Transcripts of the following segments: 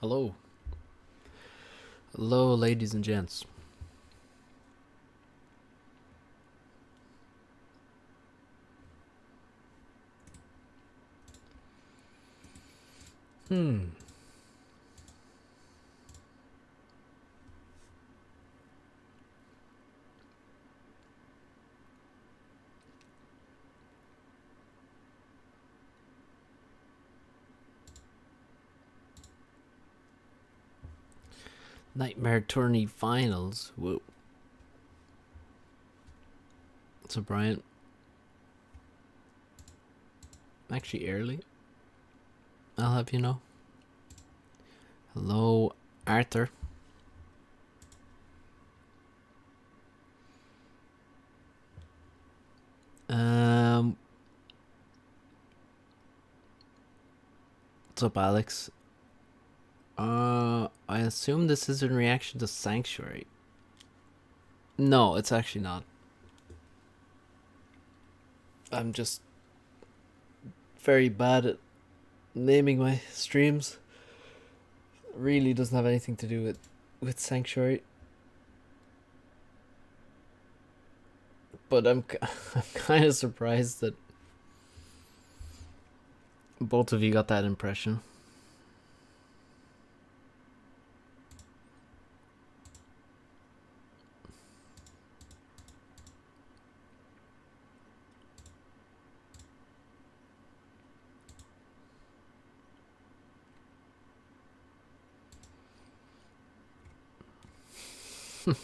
Hello. Hello, ladies and gents. Hmm. Nightmare Tourney Finals. Whoa. So, Brian, I'm actually early. I'll have you know. Hello, Arthur. Um, what's up, Alex? I assume this is in reaction to Sanctuary. No, it's actually not. I'm just very bad at naming my streams. Really doesn't have anything to do with Sanctuary. But I'm kind of surprised that both of you got that impression.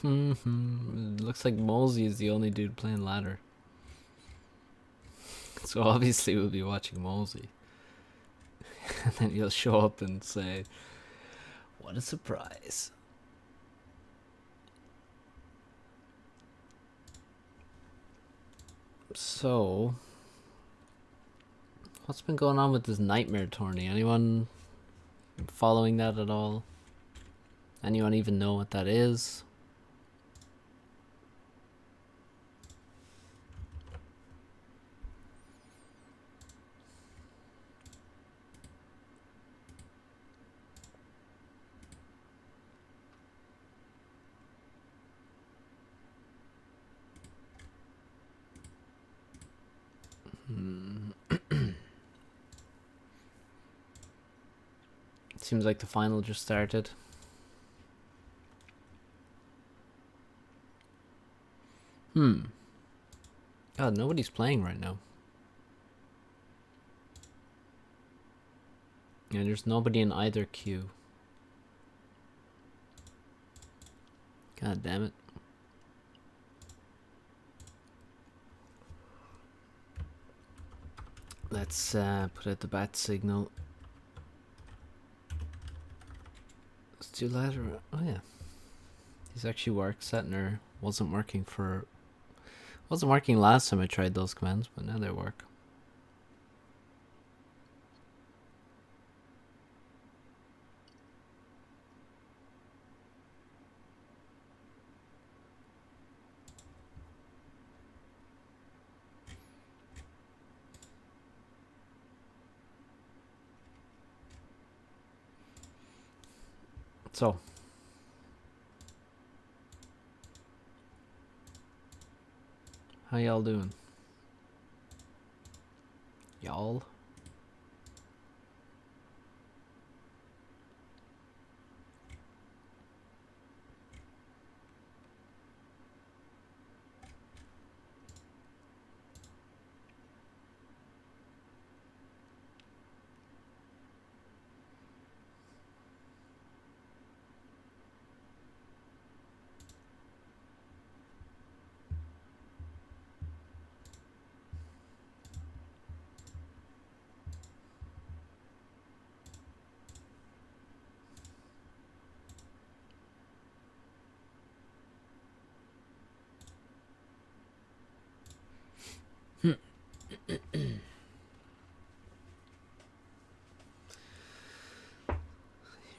Looks like Mosey is the only dude playing ladder. So obviously we'll be watching Mosey. And then he'll show up and say, what a surprise. So, what's been going on with this Nightmare Tourney? Anyone following that at all? Anyone even know what that is? Seems like the final just started. God, nobody's playing right now. And there's nobody in either queue. God damn it. Let's put out the bat signal. Let's do ladder. Oh yeah. These actually work. Setner wasn't working last time I tried those commands, but now they work. So, how y'all doing? Y'all?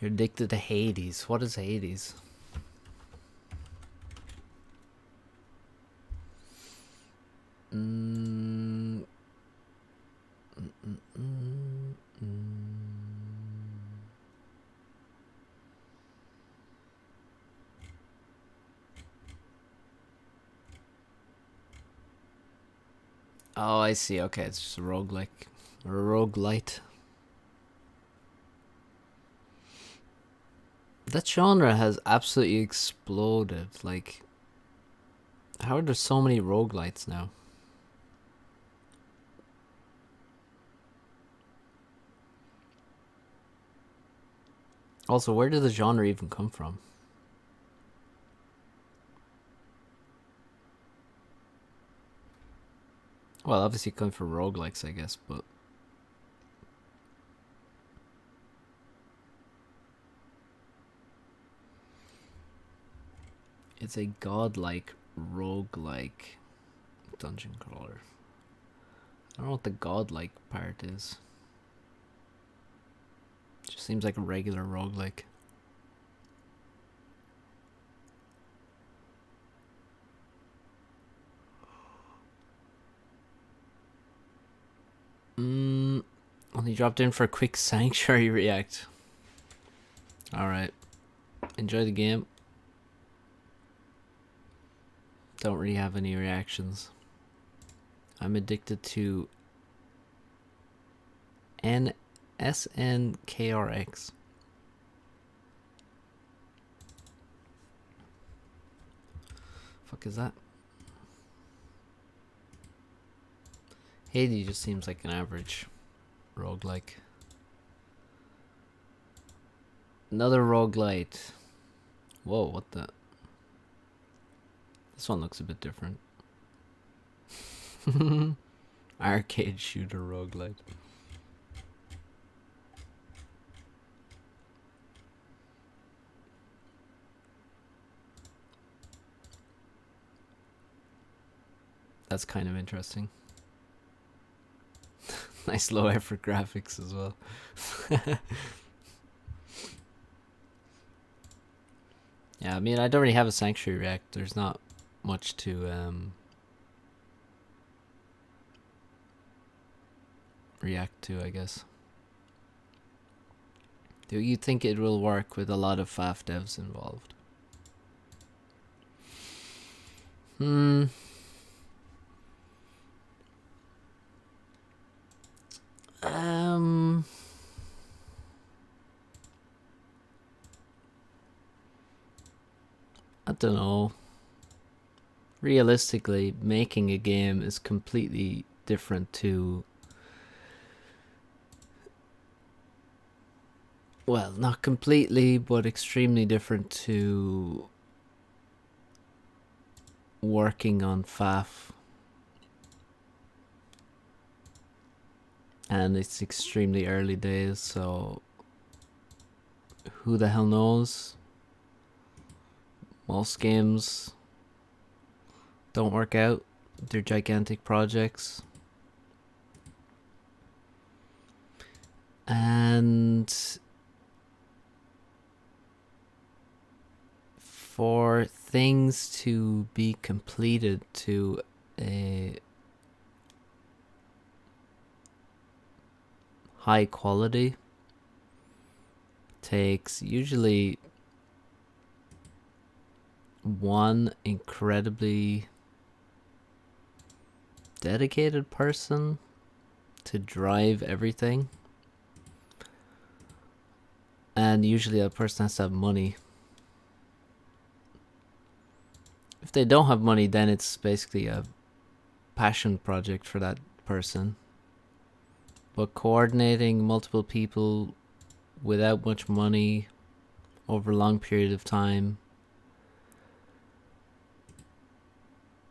You're addicted to Hades. What is Hades? Oh, I see. Okay, it's just a roguelike. Or a roguelite. That genre has absolutely exploded. Like, how are there so many roguelites now? Also, where did the genre even come from? Well, obviously it comes from roguelikes, I guess, but... It's a godlike roguelike dungeon crawler. I don't know what the godlike part is. It just seems like a regular roguelike. Only dropped in for a quick Sanctuary react. Alright. Enjoy the game. Don't really have any reactions. I'm addicted to SNKRX. Fuck is that? Hades just seems like an average roguelike. Another roguelite. Whoa, what the? This one looks a bit different. Arcade shooter roguelite. That's kind of interesting. Nice low effort graphics as well. Yeah, I mean, I don't really have a Sanctuary react. There's not much to react to, I guess. Do you think it will work with a lot of FAF devs involved? I don't know. Realistically, making a game is completely different to... Well, not completely, but extremely different to working on FAF. And it's extremely early days, so who the hell knows? Most games don't work out. They're gigantic projects. And for things to be completed to a high quality takes usually one incredibly dedicated person to drive everything, and usually that person has to have money. If they don't have money, then it's basically a passion project for that person. But coordinating multiple people without much money over a long period of time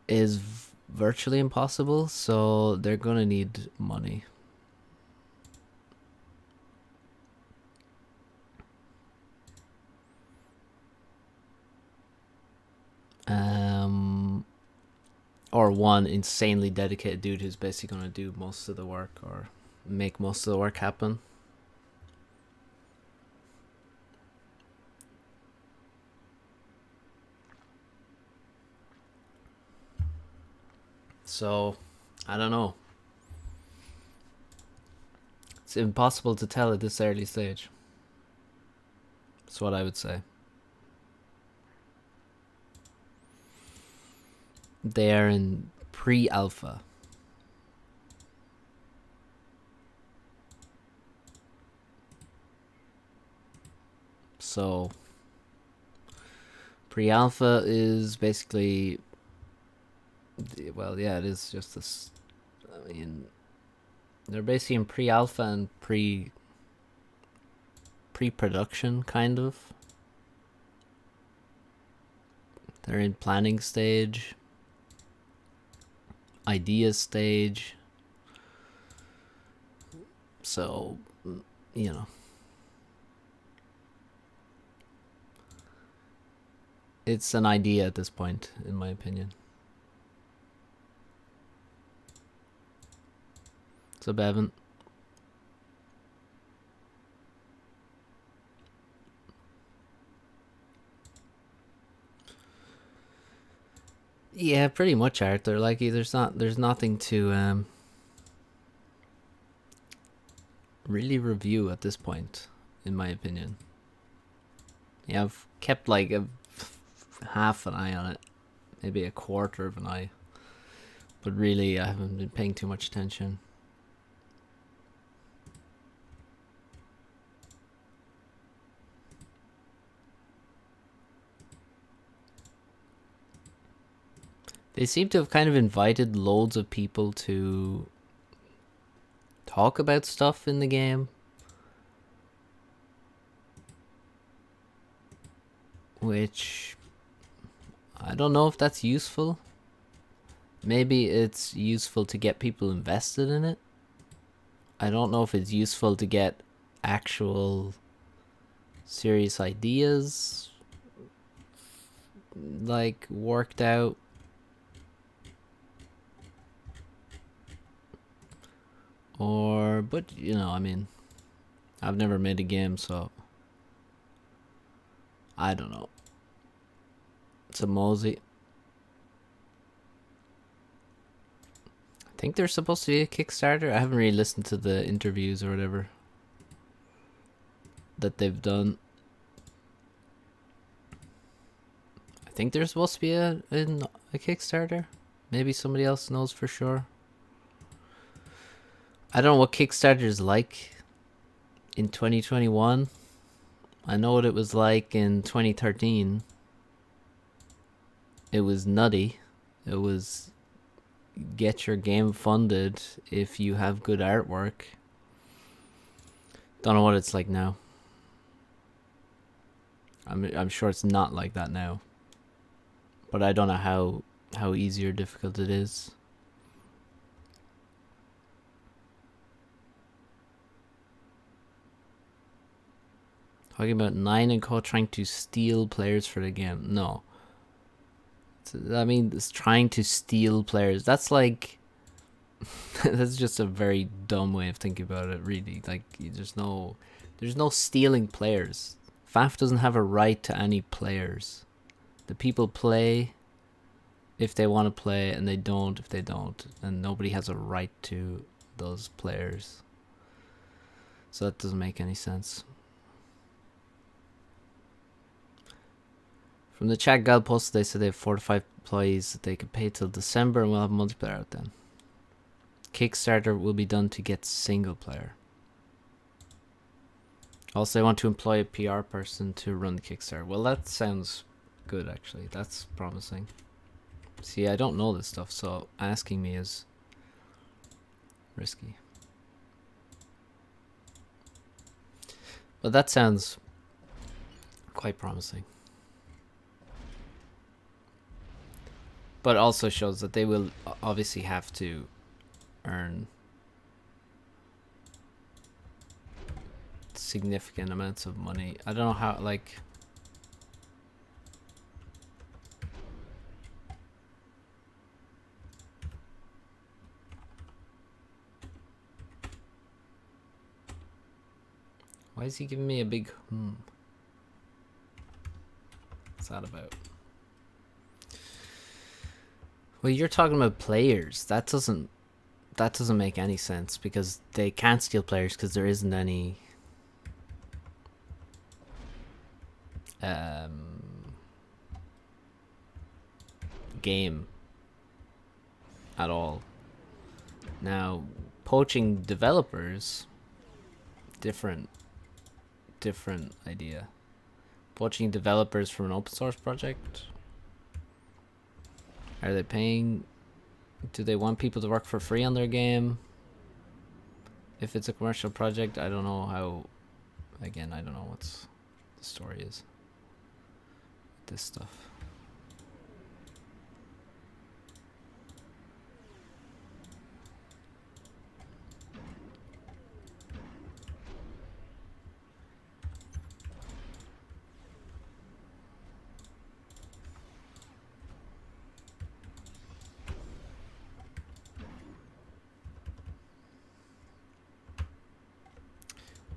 is virtually impossible, so they're gonna need money. Or one insanely dedicated dude who's basically gonna do most of the work or make most of the work happen. So, I don't know. It's impossible to tell at this early stage. That's what I would say. They are in pre-alpha. So pre-alpha is basically, well, yeah, it is just this. I mean, they're basically in pre-alpha and pre-production, kind of. They're in planning stage, idea stage. So, you know, it's an idea at this point, in my opinion. So, Bevan. Yeah, pretty much, Arthur. Like, there's nothing to really review at this point, in my opinion. Yeah, I've kept like half an eye on it, maybe a quarter of an eye, but really I haven't been paying too much attention. They seem to have kind of invited loads of people to talk about stuff in the game, which I don't know if that's useful. Maybe it's useful to get people invested in it. I don't know if it's useful to get actual serious ideas like worked out. But you know, I mean, I've never made a game, so I don't know. It's a mosey. I think there's supposed to be a Kickstarter. I haven't really listened to the interviews or whatever that they've done. I think there's supposed to be a Kickstarter. Maybe somebody else knows for sure. I don't know what Kickstarter is like in 2021. I know what it was like in 2013. It was nutty. It was get your game funded if you have good artwork. Don't know what it's like now. I'm sure it's not like that now. But I don't know how easy or difficult it is. Talking about 9 and Co trying to steal players for the game. No. I mean, it's trying to steal players. That's like... that's just a very dumb way of thinking about it, really. Like, there's no stealing players. FAF doesn't have a right to any players. The people play if they want to play, and they don't if they don't. And nobody has a right to those players. So that doesn't make any sense. From the chat gal post, they said they have 4 to 5 employees that they could pay till December, and we'll have multiplayer out then. Kickstarter will be done to get single player. Also, they want to employ a PR person to run the Kickstarter. Well, that sounds good, actually. That's promising. See, I don't know this stuff, so asking me is risky. But that sounds quite promising. But also shows that they will obviously have to earn significant amounts of money. I don't know how, like... Why is he giving me a big What's that about? Well, you're talking about players. That doesn't make any sense, because they can't steal players because there isn't any game at all. Now, poaching developers, different idea. Poaching developers from an open source project. Are they paying? Do they want people to work for free on their game? If it's a commercial project, I don't know how. Again, I don't know what the story is. This stuff.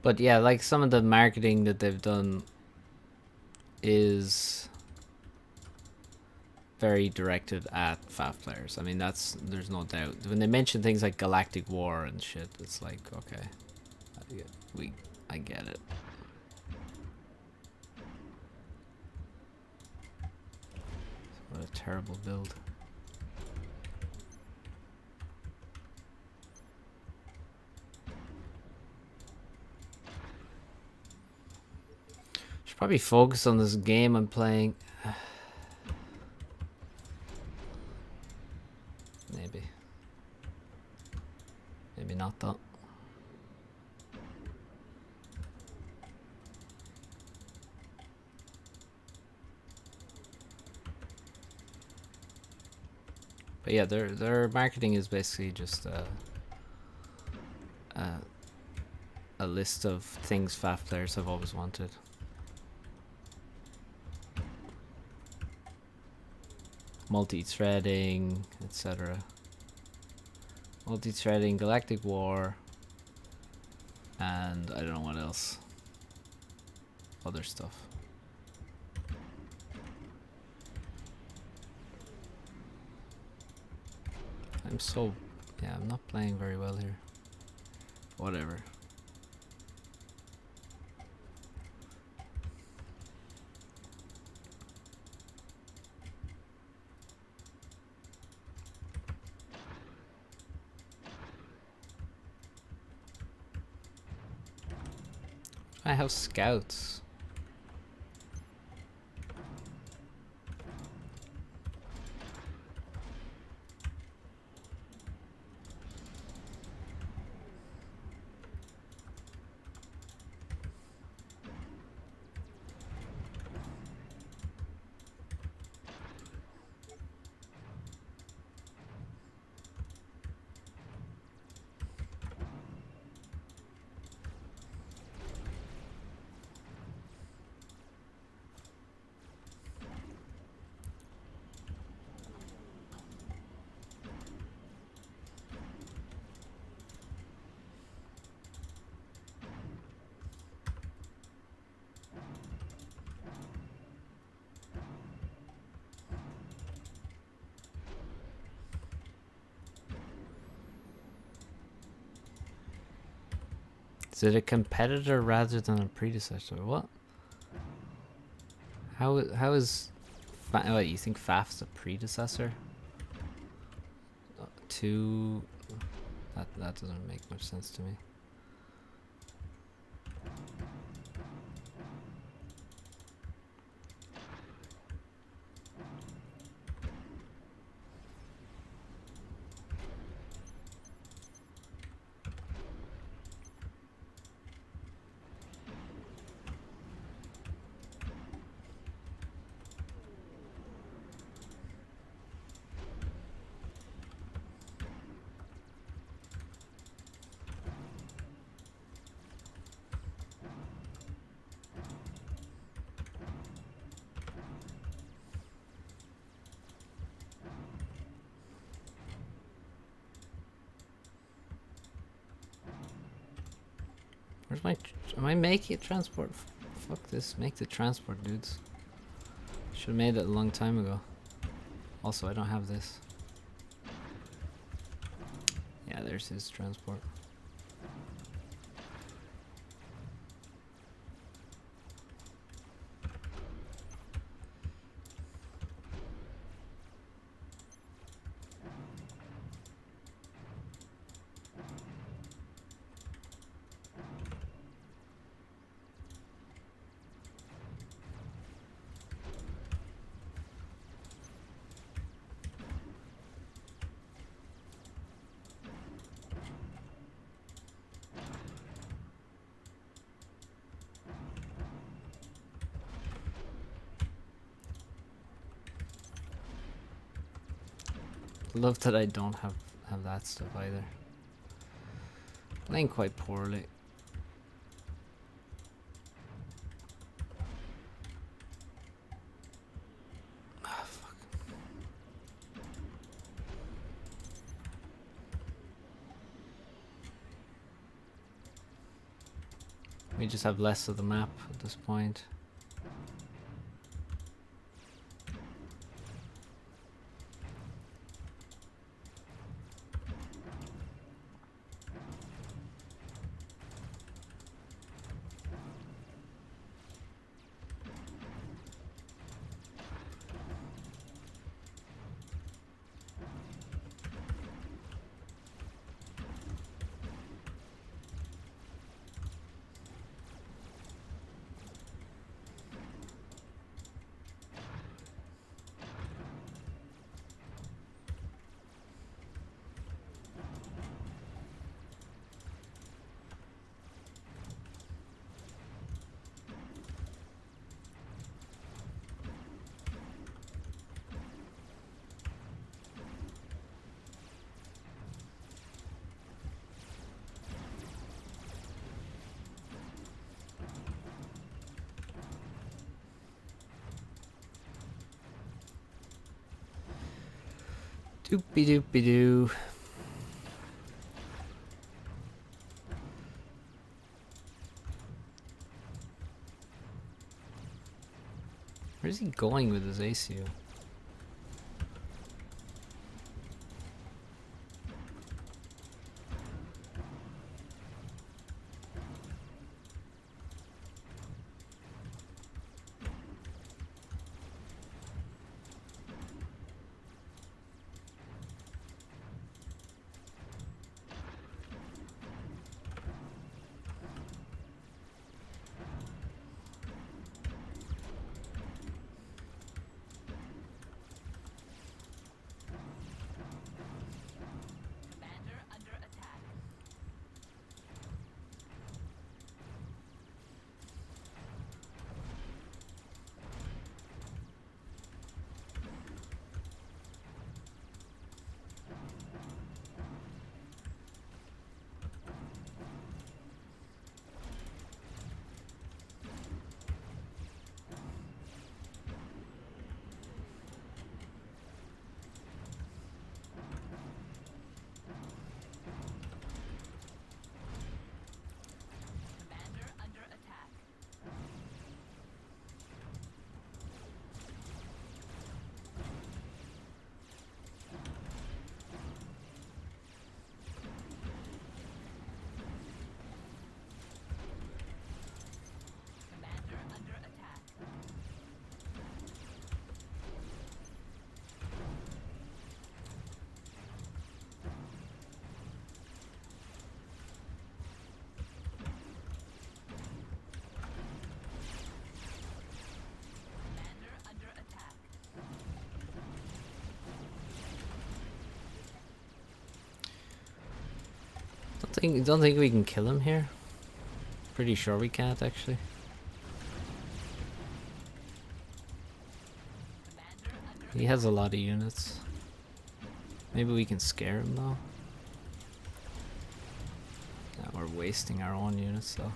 But yeah, like some of the marketing that they've done is very directed at FAF players. I mean, there's no doubt. When they mention things like Galactic War and shit, it's like, okay, I get it. What a terrible build. Should probably focus on this game I'm playing. Maybe not though. But yeah, their marketing is basically just a list of things FAF players have always wanted. Multi-threading, etc. Multi-threading, Galactic War, and I don't know what else. Other stuff. I'm not playing very well here. Whatever. I have scouts. Is it a competitor rather than a predecessor? What? How is... What, you think FAF's a predecessor? To... That doesn't make much sense to me. Where's my... Am I making it transport? Fuck this. Make the transport, dudes. Should have made it a long time ago. Also, I don't have this. Yeah, there's his transport. Love that I don't have that stuff either. Playing quite poorly. Ah, fuck. We just have less of the map at this point. Doopy doopy doo. Where's he going with his ACU? Don't think we can kill him here. Pretty sure we can't actually. He has a lot of units. Maybe we can scare him though. Yeah, we're wasting our own units though.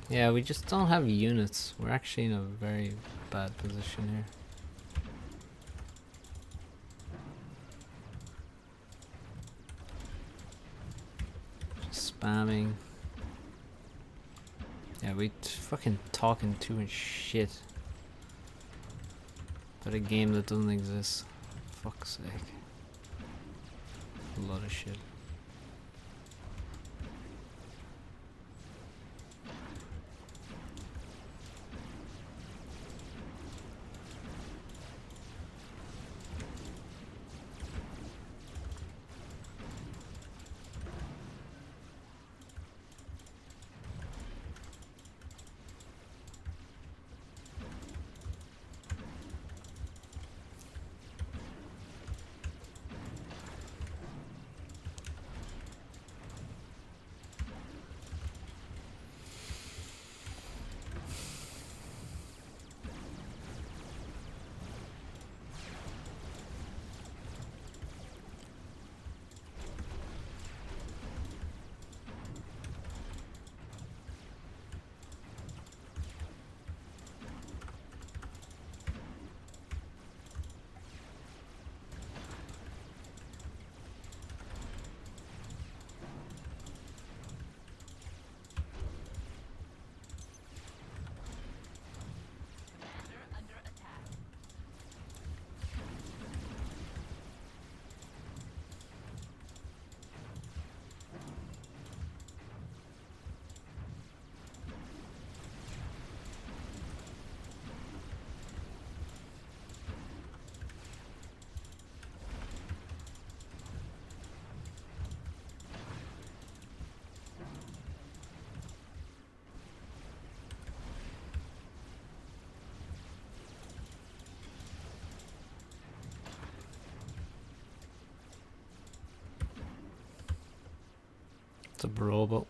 Yeah, we just don't have units. We're actually in a very bad position here. Just spamming. Yeah, we fucking talking too much shit about a game that doesn't exist. Fuck's sake. A lot of shit. It's a robot.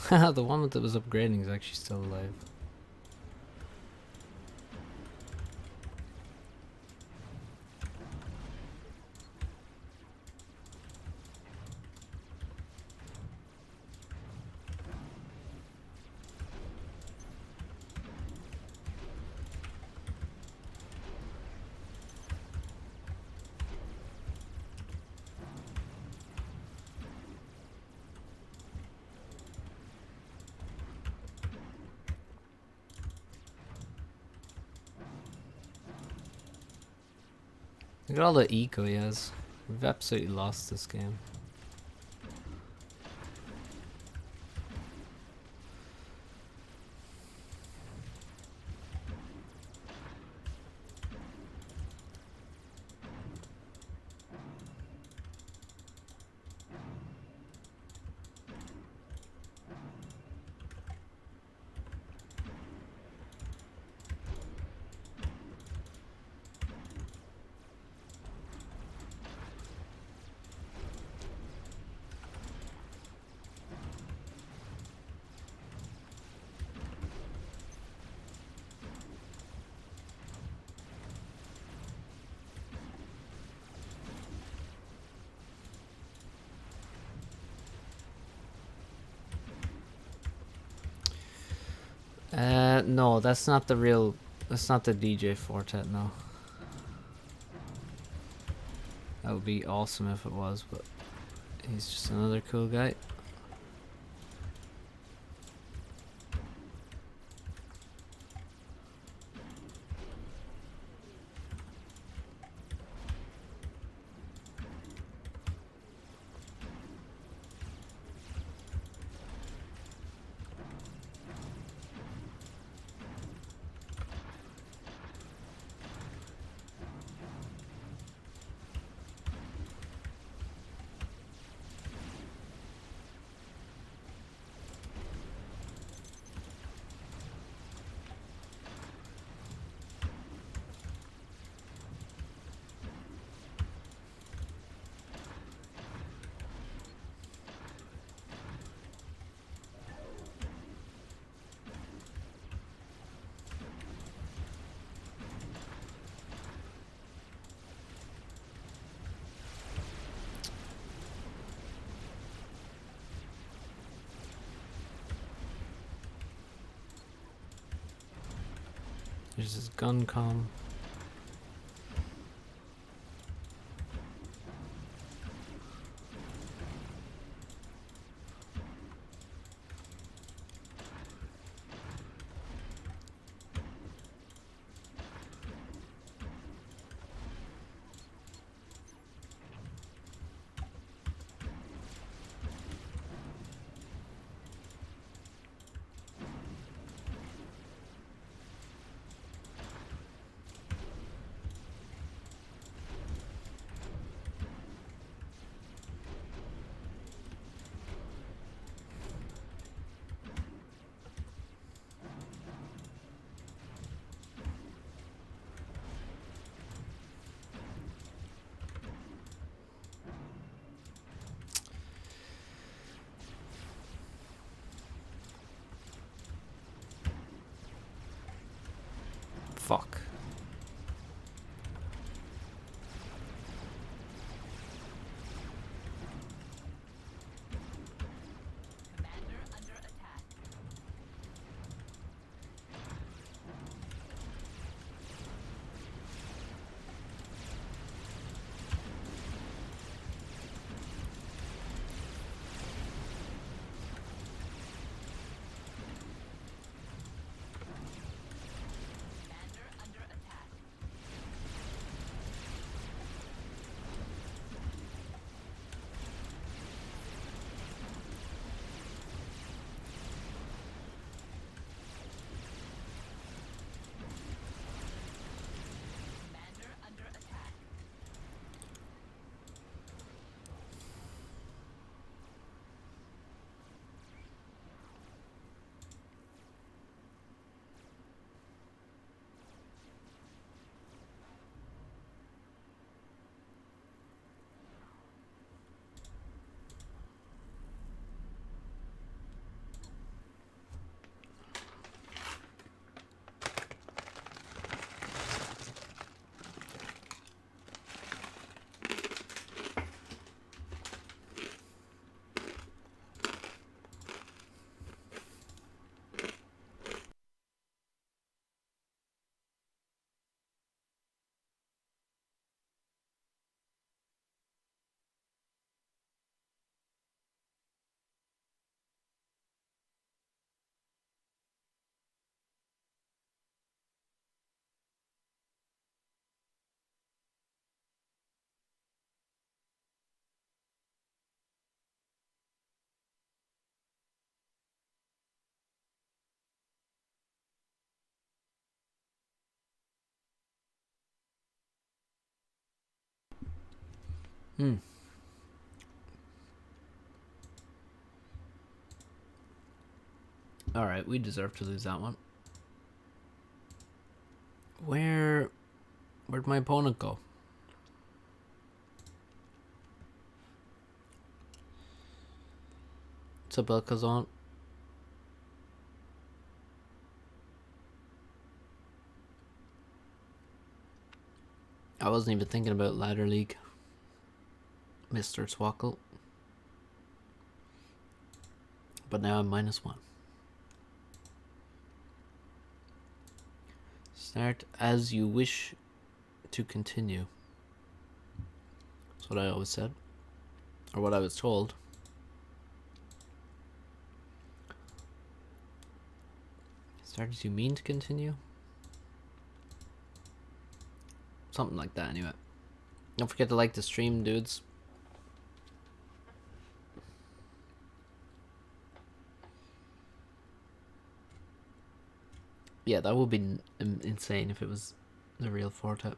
The one that was upgrading is actually still alive. Look at all the eco he has. We've absolutely lost this game. No, that's not the real. That's not the DJ Fortet. No. That would be awesome if it was, but he's just another cool guy. There's his gun com. Fuck. Hmm. Alright, we deserve to lose that one. Where'd my opponent go? What's up, Elkazon? I wasn't even thinking about Ladder League. Mr. Swackle. But now I'm -1. Start as you wish to continue. That's what I always said. Or what I was told. Start as you mean to continue? Something like that, anyway. Don't forget to like the stream, dudes. Yeah, that would be insane if it was the real Fortet.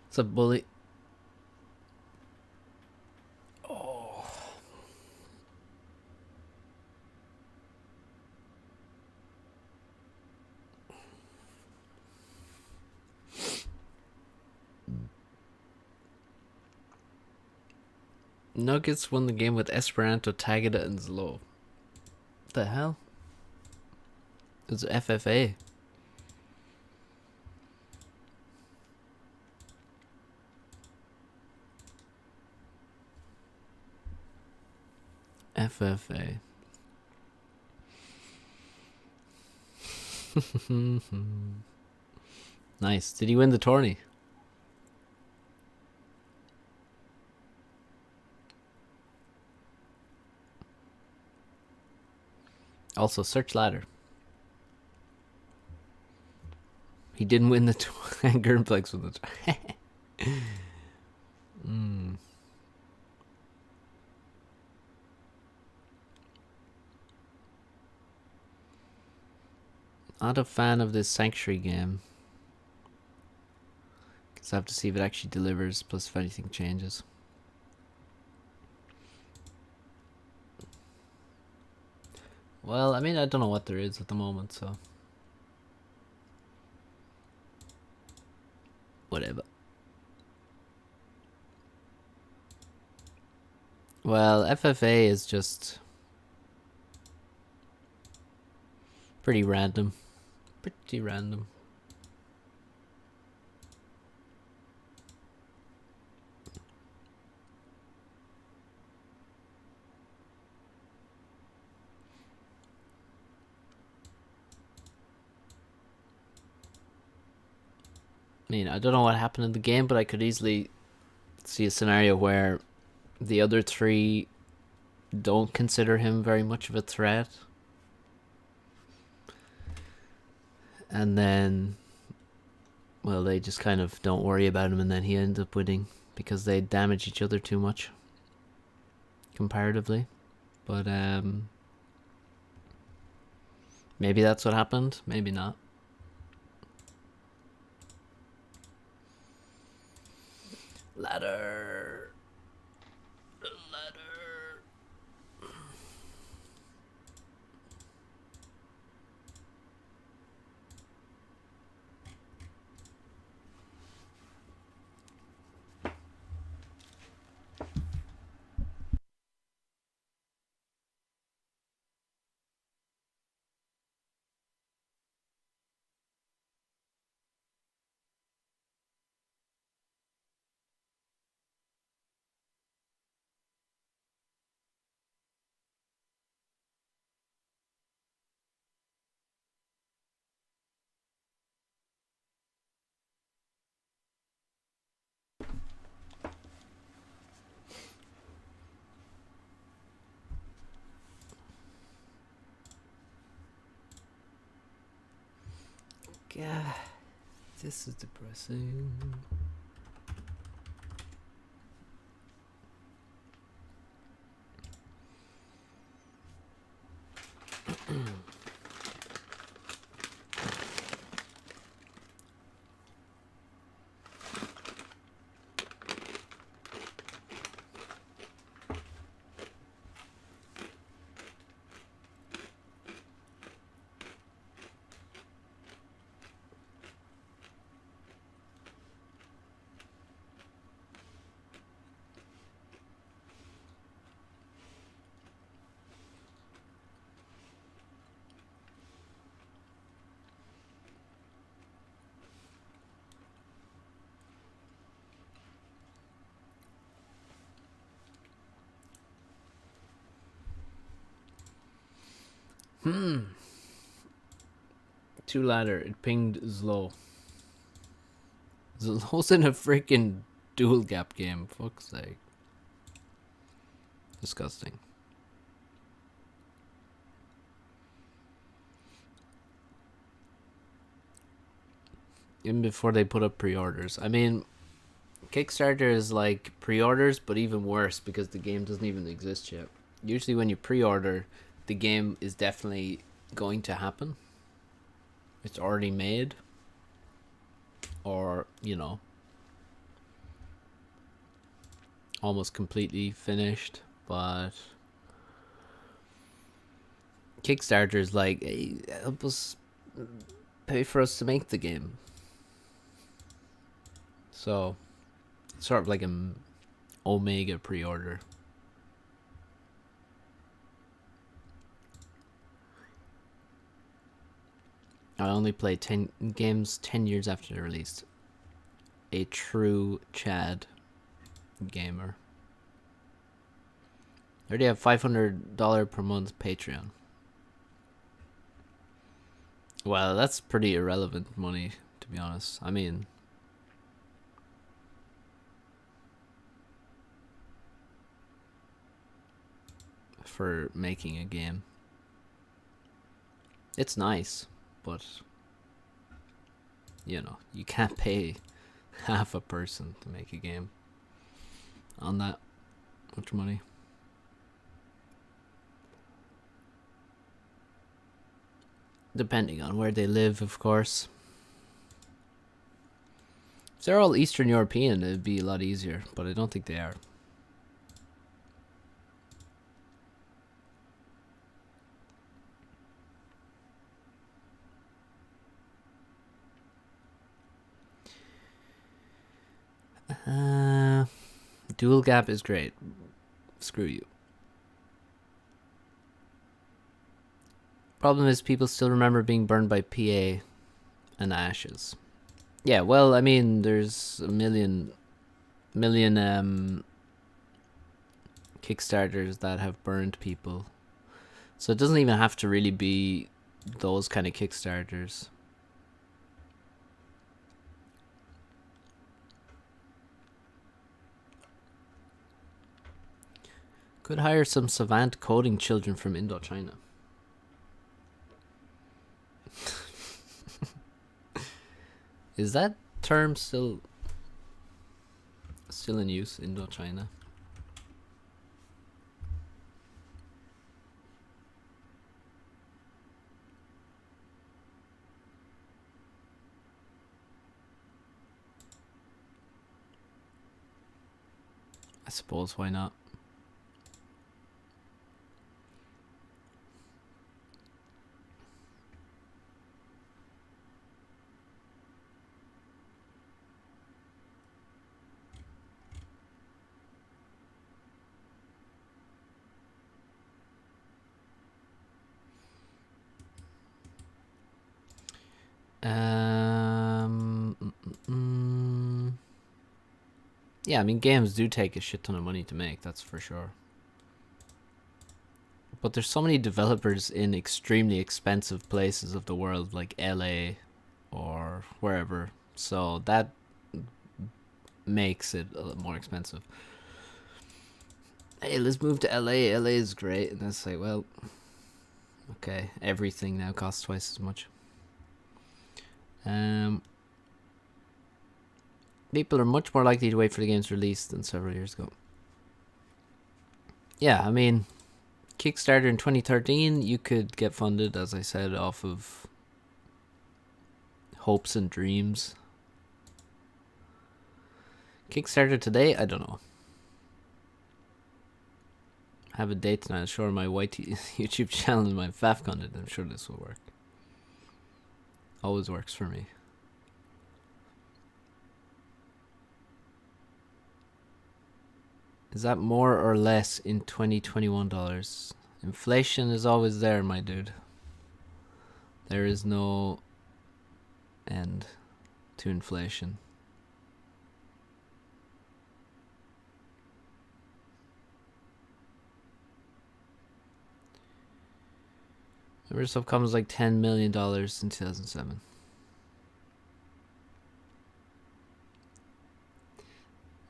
It's a bully. Oh. Nuggets won the game with Esperanto, Tagada, and Zlo. What the hell? It's FFA. FFA. Nice. Did he win the tourney? Also, search ladder. He didn't win the Gernplex with the Not a fan of this Sanctuary game. Because I have to see if it actually delivers, plus if anything changes. Well, I mean, I don't know what there is at the moment, so. Whatever. Well, FFA is just pretty random. Pretty random. I mean, I don't know what happened in the game, but I could easily see a scenario where the other three don't consider him very much of a threat. And then, well, they just kind of don't worry about him, and then he ends up winning because they damage each other too much comparatively. But maybe that's what happened, maybe not. Ladder. God, this is depressing. Two ladder. It pinged Zlo. Zlo's in a freaking dual gap game. Fuck's sake. Disgusting. Even before they put up pre-orders. I mean, Kickstarter is like pre-orders, but even worse because the game doesn't even exist yet. Usually when you pre-order, the game is definitely going to happen. It's already made. Or, you know, almost completely finished. But Kickstarter is like, hey, help us pay for us to make the game. So, it's sort of like an Omega pre-order I only play 10 games 10 years after they're released. A true Chad gamer. I already have $500 per month Patreon. Well, that's pretty irrelevant money, to be honest. I mean, for making a game, it's nice, but you know, you can't pay half a person to make a game on that much money. Depending on where they live, of course. If they're all Eastern European, it'd be a lot easier, but I don't think they are. Dual gap is great. Screw you. Problem is, people still remember being burned by PA and ashes. Yeah, well, I mean, there's a million Kickstarters that have burned people. So it doesn't even have to really be those kind of Kickstarters. Could hire some savant coding children from Indochina. Is that term still in use, Indochina? I suppose, why not? Yeah, I mean, games do take a shit ton of money to make, that's for sure. But there's so many developers in extremely expensive places of the world, like LA or wherever, so that makes it a little more expensive. Hey, let's move to LA. LA is great. And it's like, well, okay, everything now costs twice as much. People are much more likely to wait for the game's release than several years ago. Yeah, I mean, Kickstarter in 2013, you could get funded, as I said, off of hopes and dreams. Kickstarter today, I don't know. I have a date tonight. I'll show my white YouTube channel and my FAF content. I'm sure this will work. Always works for me. Is that more or less in 2021 dollars? Inflation is always there, my dude. There is no end to inflation. Members Subcom was like $10 million in 2007.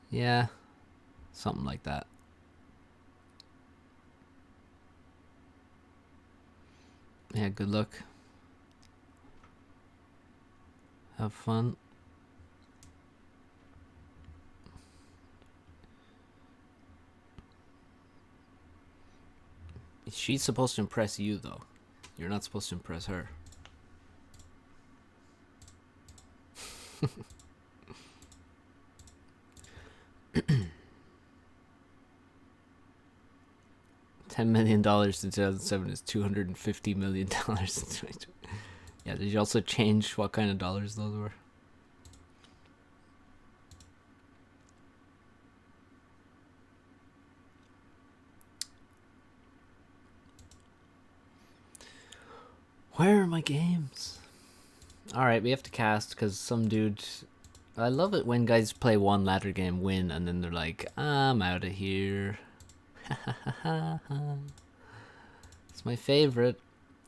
Yeah, something like that. Yeah, good luck. Have fun. She's supposed to impress you, though. You're not supposed to impress her. $10 million in 2007 is $250 million in 2020. Yeah, did you also change what kind of dollars those were? Where are my games? Alright, we have to cast because some dude. I love it when guys play one ladder game, win, and then they're like, I'm out of here. It's my favorite.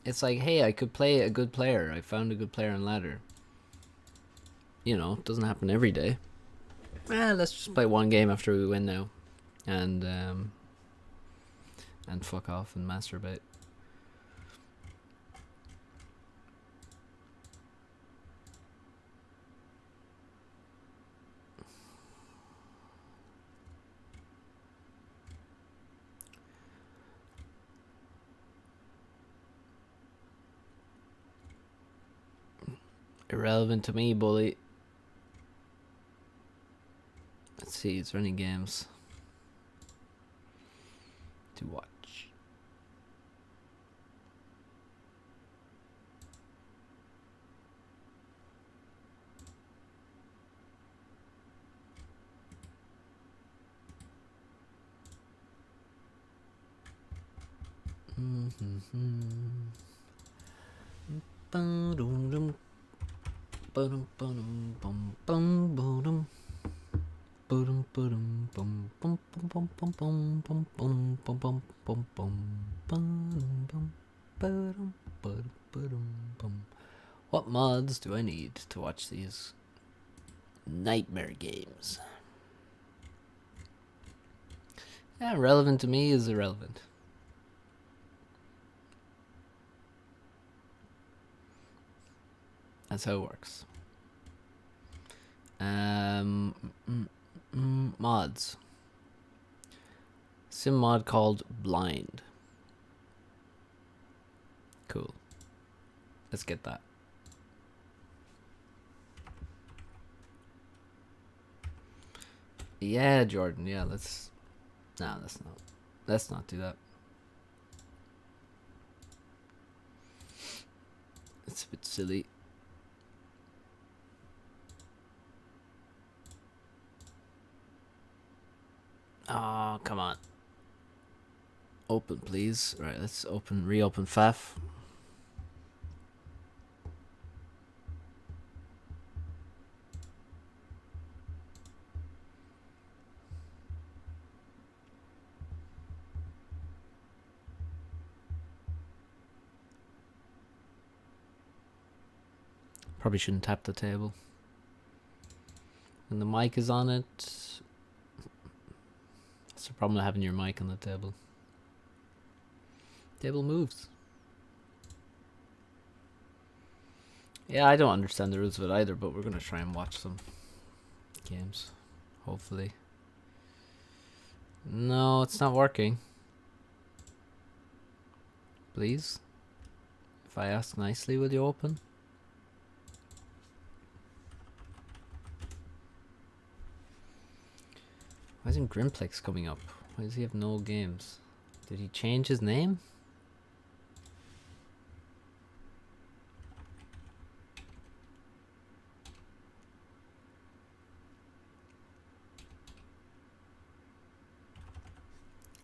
It's like, hey, I could play a good player. I found a good player on ladder. You know, it doesn't happen every day. Let's just play one game after we win now. And fuck off and masturbate. Irrelevant to me, bully. Let's see, is there any games to watch? What mods do I need to watch these nightmare games? Yeah, relevant to me is irrelevant. That's how it works. Mods. Sim mod called Blind. Cool. Let's get that. Yeah, Jordan. Yeah, let's. No, let's not. Let's not do that. It's a bit silly. Oh, come on. Open, please. Right, let's reopen FAF. Probably shouldn't tap the table. When the mic is on it, that's the problem with having your mic on the table. Table moves. Yeah, I don't understand the rules of it either, but we're gonna try and watch some games. Hopefully. No, it's not working. Please? If I ask nicely, will you open? Why isn't Grimplex coming up? Why does he have no games? Did he change his name?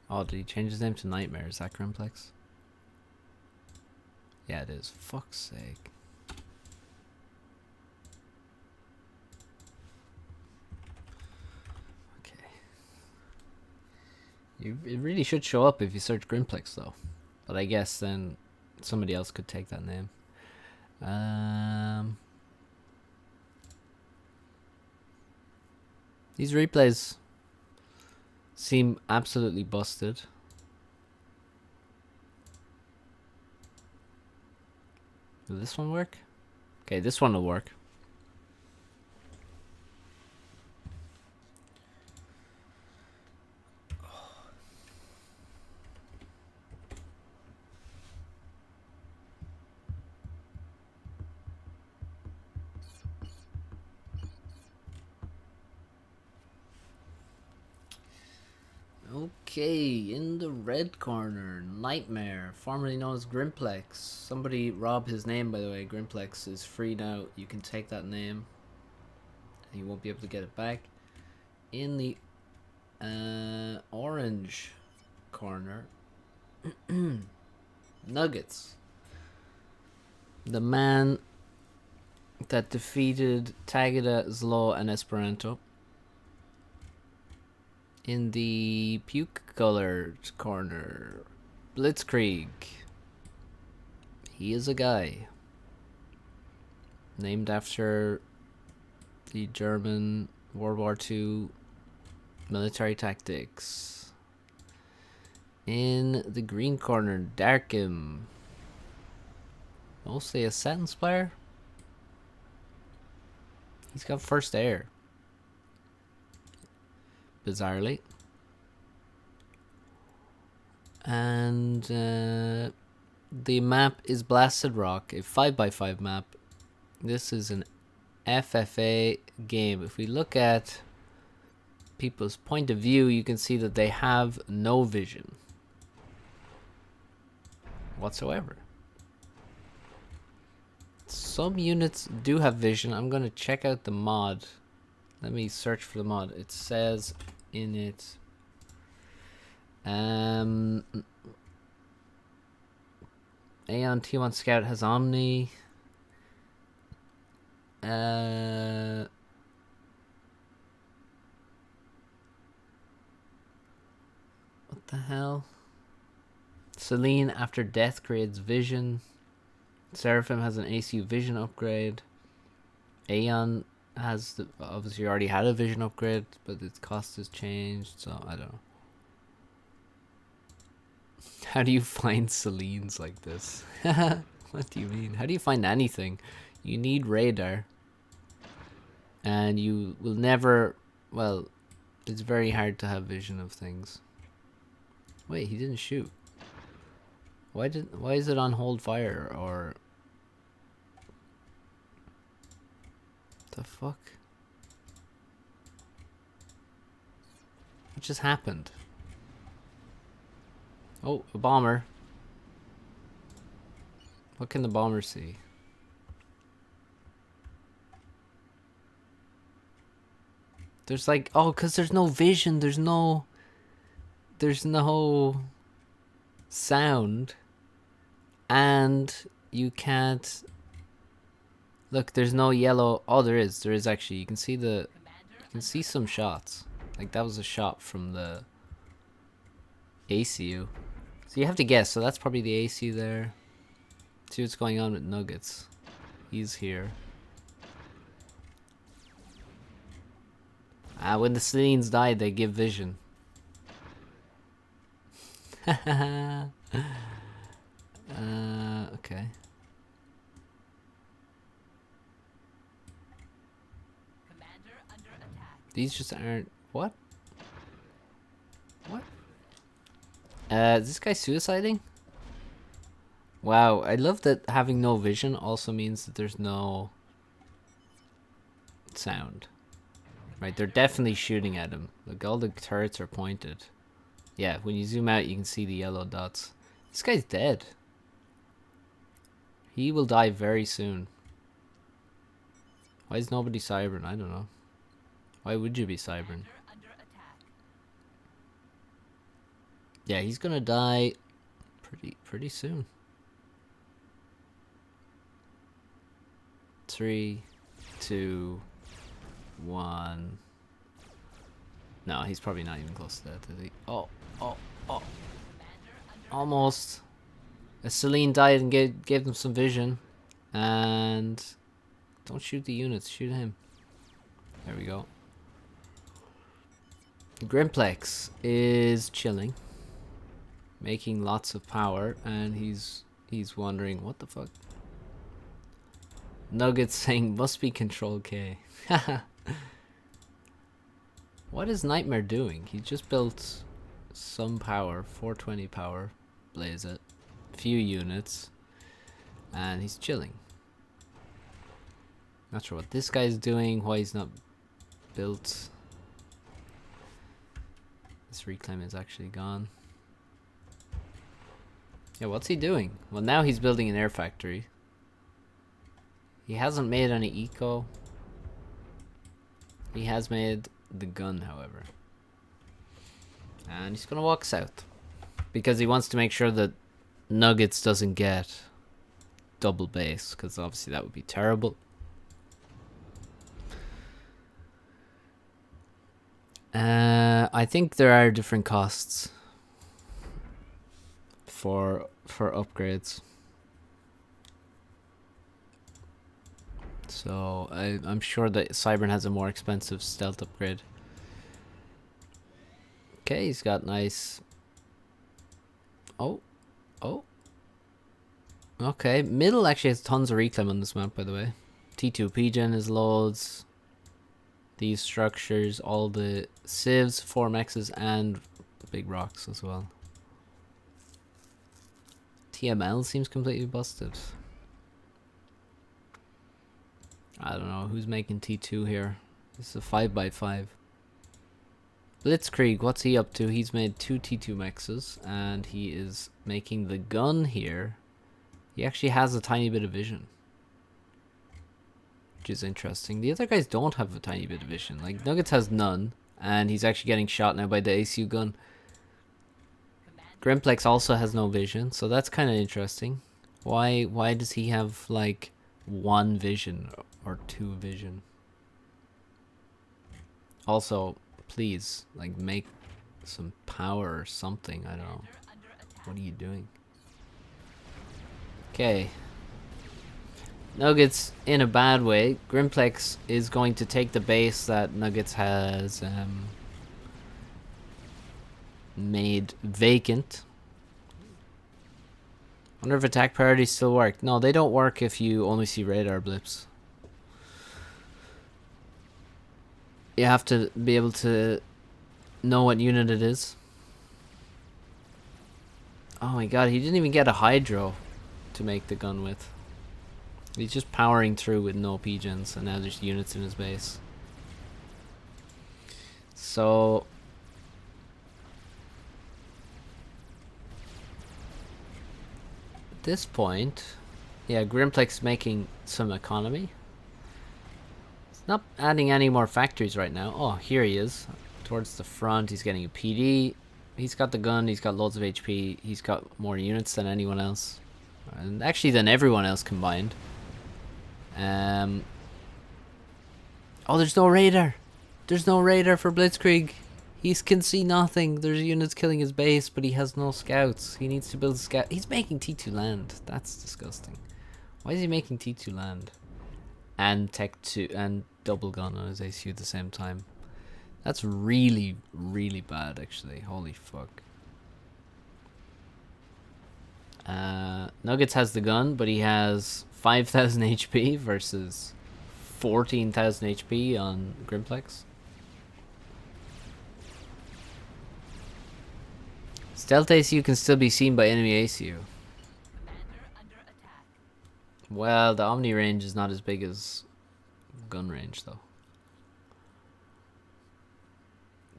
Oh, did he change his name to Nightmare? Is that Grimplex? Yeah, it is. Fuck's sake. It really should show up if you search Grimplex, though. But I guess then somebody else could take that name. These replays seem absolutely busted. Will this one work? Okay, this one will work. Okay, in the red corner, Nightmare, formerly known as Grimplex. Somebody robbed his name, by the way. Grimplex is free now. You can take that name, and you won't be able to get it back. In the orange corner, Nuggets. The man that defeated Tagada, Zlo, and Esperanto. In the puke-colored corner, Blitzkrieg. He is a guy named after the German World War II military tactics. In the green corner, Darkham. Mostly a sentence player. He's got first air. Bizarrely. And the map is Blasted Rock, a 5x5 map. This is an FFA game. If we look at people's point of view, you can see that they have no vision whatsoever. Some units do have vision. I'm going to check out the mod. Let me search for the mod. It says in it Aeon T1 Scout has Omni. What the hell? Celine after death creates vision. Seraphim has an ACU vision upgrade. Aeon has obviously already had a vision upgrade, but its cost has changed, so I don't know. How do you find Celine's like this? What do you mean? How do you find anything? You need radar. And you will never... Well, it's very hard to have vision of things. Wait, he didn't shoot. Why is it on hold fire, or... The fuck? What just happened? Oh, a bomber. What can the bomber see? There's like, oh, because there's no vision, there's no sound, and you can't look. There's no yellow. Oh, there is actually. You can see some shots. Like that was a shot from the ACU. So you have to guess. So that's probably the ACU there. See what's going on with Nuggets. He's here. When the Celines die, they give vision. Okay. These just aren't... What? What? Is this guy suiciding? Wow, I love that having no vision also means that there's no sound. Right, they're definitely shooting at him. Look, all the turrets are pointed. Yeah, when you zoom out, you can see the yellow dots. This guy's dead. He will die very soon. Why is nobody cybering? I don't know. Why would you be cybering? Yeah, he's gonna die pretty soon. 3, 2, 1. No, he's probably not even close to that, is he? Oh. Almost. Celine died and gave them some vision. And don't shoot the units, shoot him. There we go. Grimplex is chilling, making lots of power, and he's wondering what the fuck. Nuggets saying must be Control K. What is Nightmare doing? He just built some power, 420 power, blaze it, few units, and he's chilling. Not sure what this guy's doing, why he's not built. This reclaim is actually gone. Yeah, what's he doing? Well, now he's building an air factory. He hasn't made any eco. He has made the gun, however. And he's gonna walk south. Because he wants to make sure that Nuggets doesn't get double base. Because obviously that would be terrible. I think there are different costs for upgrades. So I'm sure that Cybern has a more expensive stealth upgrade. Okay, he's got nice. Oh. Okay, middle actually has tons of reclaim on this map, by the way. T2 PGen is loads. These structures, all the civs, 4MXs, and big rocks as well. TML seems completely busted. I don't know who's making T2 here. This is a 5x5. Blitzkrieg, what's he up to? He's made 2 T2 mexes and he is making the gun here. He actually has a tiny bit of vision, which is interesting. The other guys don't have a tiny bit of vision. Like Nuggets has none, and he's actually getting shot now by the ACU gun. Grimplex also has no vision, so that's kind of interesting. Why does he have like 1 vision or 2 vision? Also, please, like, make some power or something. I don't know. What are you doing? Okay. Nuggets in a bad way. Grimplex is going to take the base that Nuggets has made vacant. Wonder if attack priorities still work. No, they don't work if you only see radar blips. You have to be able to know what unit it is. Oh my god, he didn't even get a hydro to make the gun with. He's just powering through with no PGens, and now there's units in his base. So at this point, yeah, Grimplex making some economy. It's not adding any more factories right now. Oh, here he is. Towards the front, he's getting a PD. He's got the gun, he's got loads of HP, he's got more units than anyone else. And actually than everyone else combined. Oh, there's no radar. There's no radar for Blitzkrieg. He can see nothing. There's units killing his base, but he has no scouts. He needs to build scout. He's making T2 land. That's disgusting. Why is he making T2 land? And Tech 2 and double gun on his ACU at the same time. That's really, really bad, actually. Holy fuck. Nuggets has the gun, but he has 5,000 HP versus 14,000 HP on Grimplex. Stealth ACU can still be seen by enemy ACU. Well, the Omni range is not as big as gun range, though.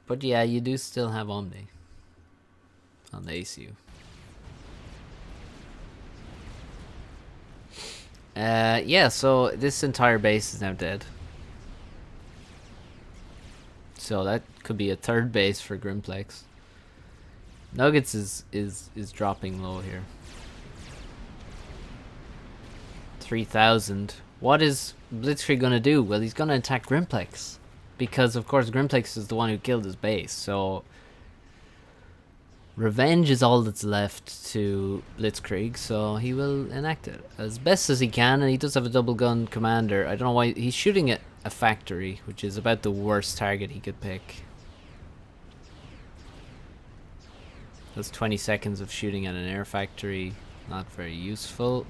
But yeah, you do still have Omni on the ACU. Yeah, so this entire base is now dead. So that could be a third base for Grimplex. Nuggets is dropping low here. 3,000. What is Blitzkrieg gonna do? Well, he's gonna attack Grimplex. Because, of course, Grimplex is the one who killed his base, so revenge is all that's left to Blitzkrieg, so he will enact it as best as he can, and he does have a double gun commander. I don't know why he's shooting at a factory, which is about the worst target he could pick. That's 20 seconds of shooting at an air factory, not very useful.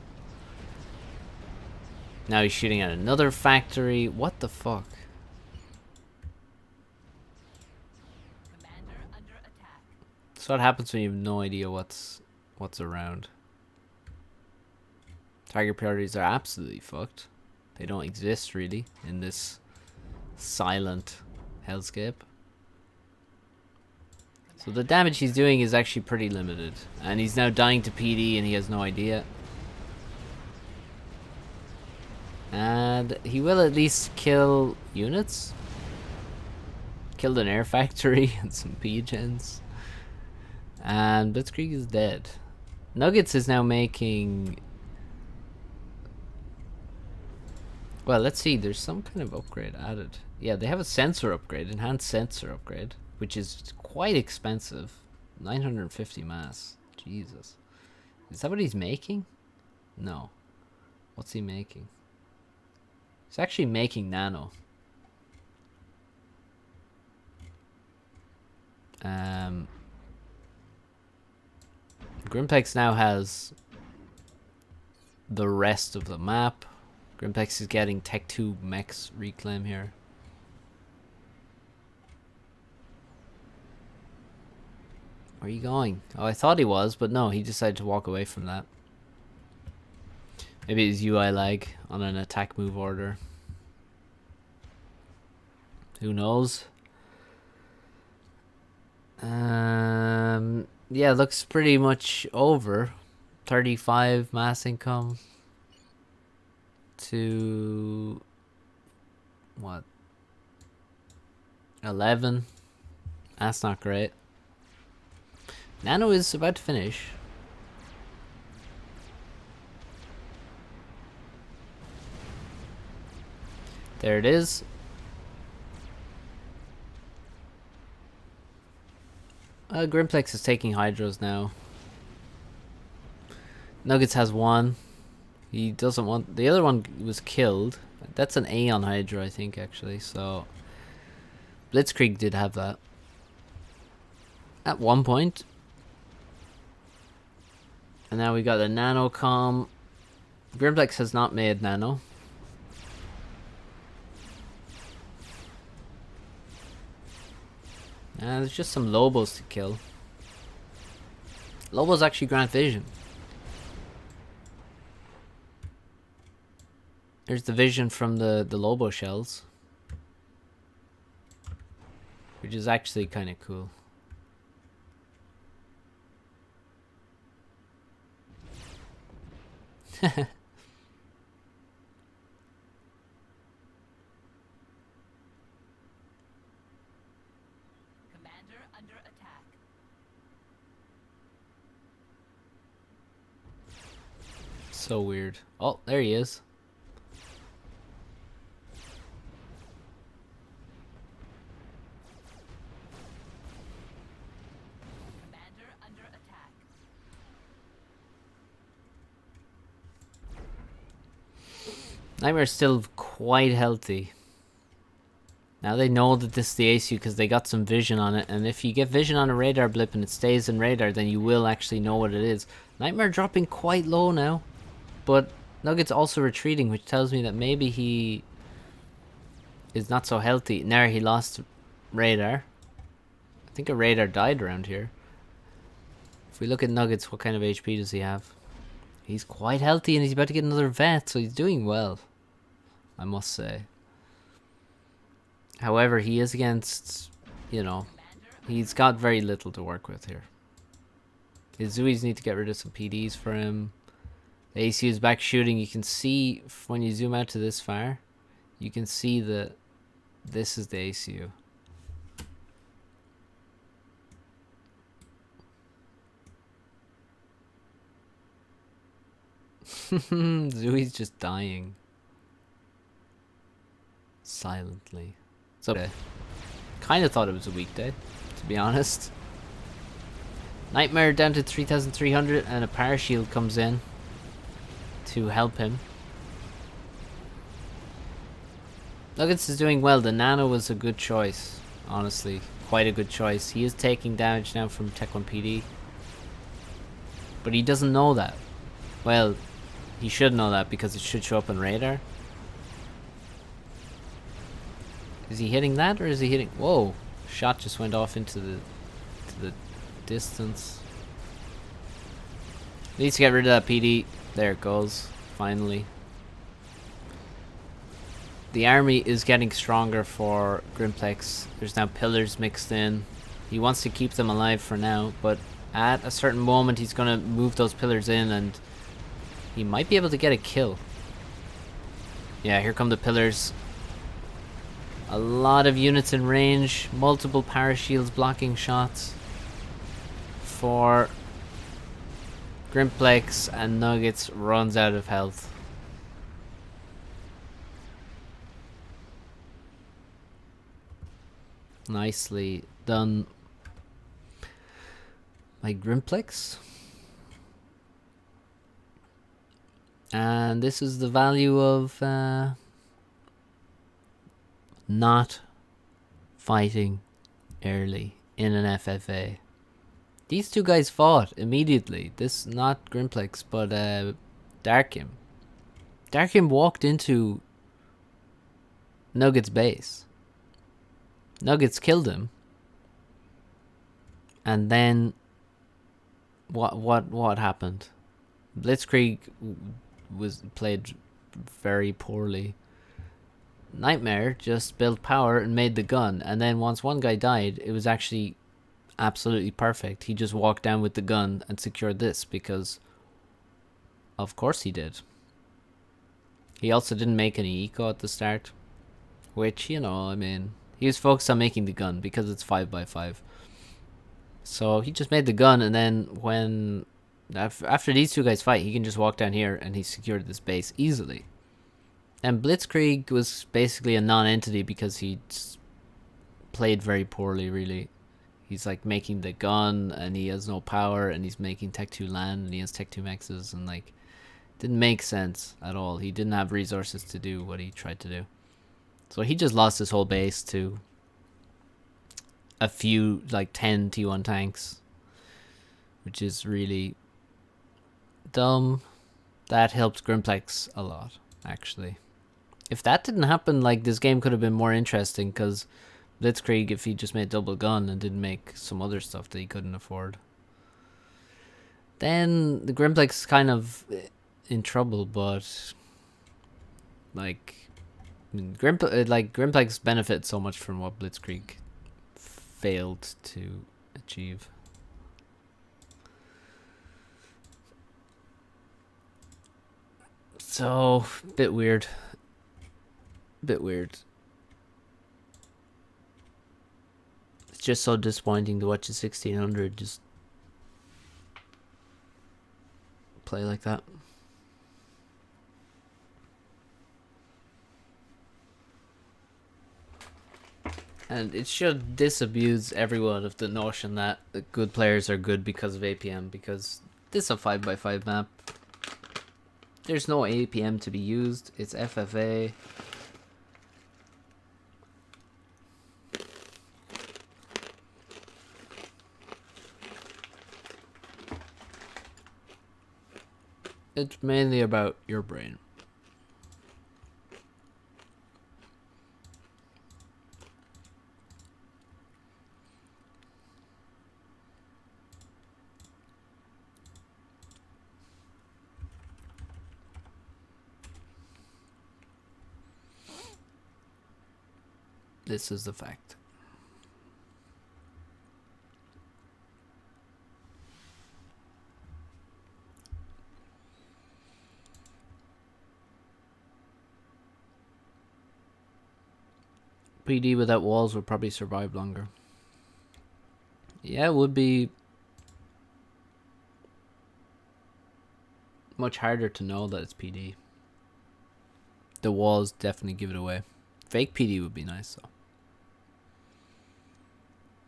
Now he's shooting at another factory. What the fuck? That's what happens when you have no idea what's around. Target priorities are absolutely fucked. They don't exist really in this silent hellscape. So the damage he's doing is actually pretty limited. And he's now dying to PD and he has no idea. And he will at least kill units. Killed an air factory and some PGens. And Blitzkrieg is dead. Nuggets is now making... Well, let's see. There's some kind of upgrade added. Yeah, they have a sensor upgrade, enhanced sensor upgrade, which is quite expensive. 950 mass. Jesus. Is that what he's making? No. What's he making? He's actually making nano. Grimplex now has the rest of the map. Grimplex is getting Tech 2 mechs reclaim here. Where are you going? Oh, I thought he was, but no, he decided to walk away from that. Maybe it's UI lag on an attack move order. Who knows? Yeah, looks pretty much over. 35 mass income to what? 11. That's not great. Nano is about to finish. There it is. Grimplex is taking hydros now. Nuggets has one. He doesn't want... The other one was killed. That's an A on hydro, I think, actually. So Blitzkrieg did have that. At one point. And now we got a nano com. Grimplex has not made nano. There's just some Lobos to kill. Lobos actually grant vision. There's the vision from the Lobo shells. Which is actually kind of cool. So weird. Oh, there he is. Commander under attack. Nightmare's still quite healthy. Now they know that this is the ACU because they got some vision on it, and if you get vision on a radar blip and it stays in radar, then you will actually know what it is. Nightmare dropping quite low now. But Nugget's also retreating, which tells me that maybe he is not so healthy. Now he lost radar. I think a radar died around here. If we look at Nuggets, what kind of HP does he have? He's quite healthy and he's about to get another vet, so he's doing well, I must say. However, he is against, you know, he's got very little to work with here. His Zuis need to get rid of some PDs for him. The ACU is back shooting. You can see when you zoom out to this far, you can see that this is the ACU. Zui's just dying silently. It's okay. Kind of thought it was a weekday, to be honest. Nightmare down to 3,300 and a parashield comes in to help him. Nuggets is doing well. The nano was a good choice, honestly. Quite a good choice. He is taking damage now from Tech 1 PD. But he doesn't know that. Well, he should know that because it should show up on radar. Is he hitting that or is he hitting... Whoa! Shot just went off into the distance. Needs to get rid of that PD. There it goes. Finally. The army is getting stronger for Grimplex. There's now pillars mixed in. He wants to keep them alive for now, but at a certain moment he's going to move those pillars in and he might be able to get a kill. Yeah, here come the pillars. A lot of units in range. Multiple parashields blocking shots for Grimplex, and Nuggets runs out of health. Nicely done by Grimplex. And this is the value of not fighting early in an FFA. These two guys fought immediately. This, not Grimplex, but Darkim. Darkim walked into Nugget's base. Nuggets killed him. And then what happened? Blitzkrieg was played very poorly. Nightmare just built power and made the gun, and then once one guy died, it was actually absolutely perfect. He just walked down with the gun and secured this because of course he did. He also didn't make any eco at the start, which, you know, I mean, he was focused on making the gun because it's 5x5. So he just made the gun, and then when after these two guys fight, he can just walk down here and he secured this base easily. And Blitzkrieg was basically a non-entity because he played very poorly, really. He's like making the gun and he has no power, and he's making Tech 2 land and he has Tech 2 mexes, and like didn't make sense at all. He didn't have resources to do what he tried to do. So he just lost his whole base to a few, like 10 T1 tanks, which is really dumb. That helped Grimplex a lot, actually. If that didn't happen, like, this game could have been more interesting, because Blitzkrieg, if he just made double gun and didn't make some other stuff that he couldn't afford, then the Grimplex is kind of in trouble. But like, I mean, Grimplex benefits so much from what Blitzkrieg failed to achieve. So, bit weird. It's just so disappointing to watch a 1600 just play like that. And it should disabuse everyone of the notion that good players are good because of APM, because this is a 5x5 map. There's no APM to be used. It's FFA. It's mainly about your brain. This is the fact. PD without walls would probably survive longer. Yeah, it would be much harder to know that it's PD. The walls definitely give it away. Fake PD would be nice though.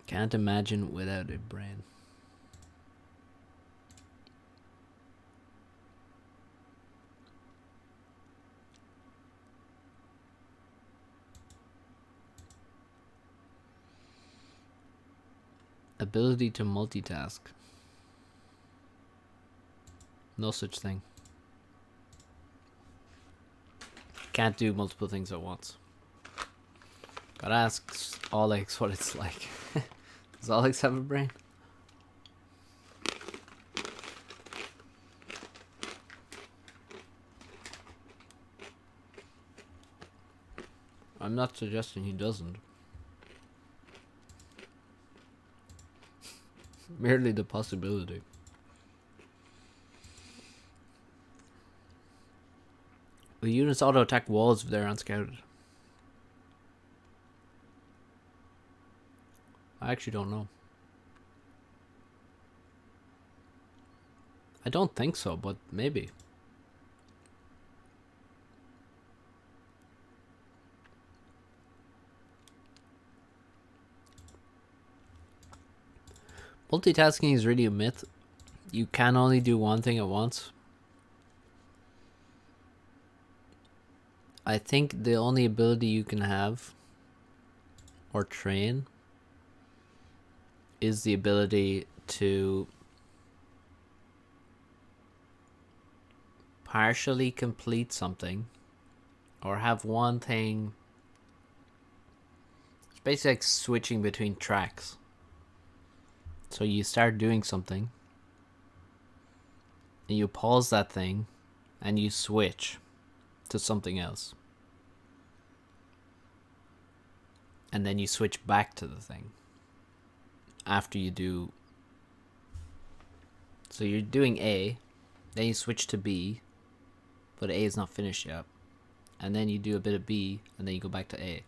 Can't imagine without a brain. Ability to multitask. No such thing. Can't do multiple things at once. Gotta ask Alex what it's like. Does Alex have a brain? I'm not suggesting he doesn't. Merely the possibility. The units auto attack walls if they're unscouted. I actually don't know. I don't think so, but maybe. Multitasking is really a myth. You can only do one thing at once. I think the only ability you can have or train is the ability to partially complete something or have one thing. It's basically like switching between tracks. So you start doing something and you pause that thing and you switch to something else. And then you switch back to the thing after you do. So you're doing A, then you switch to B, but A is not finished yet. And then you do a bit of B, and then you go back to A.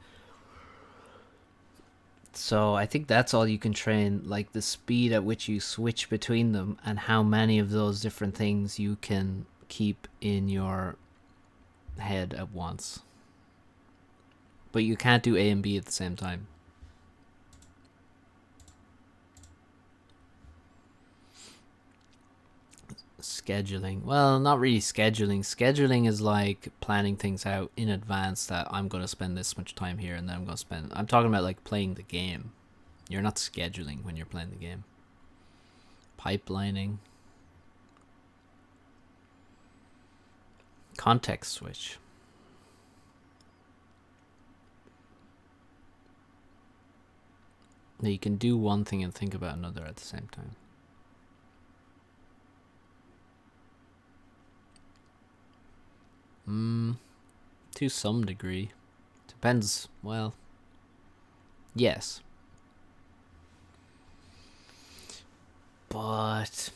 So I think that's all you can train, like the speed at which you switch between them and how many of those different things you can keep in your head at once. But you can't do A and B at the same time. Scheduling. Well, not really scheduling. Scheduling is like planning things out in advance that I'm going to spend this much time here and then I'm going to spend... I'm talking about like playing the game. You're not scheduling when you're playing the game. Pipelining. Context switch. Now you can do one thing and think about another at the same time. To some degree. Depends, well, yes. But,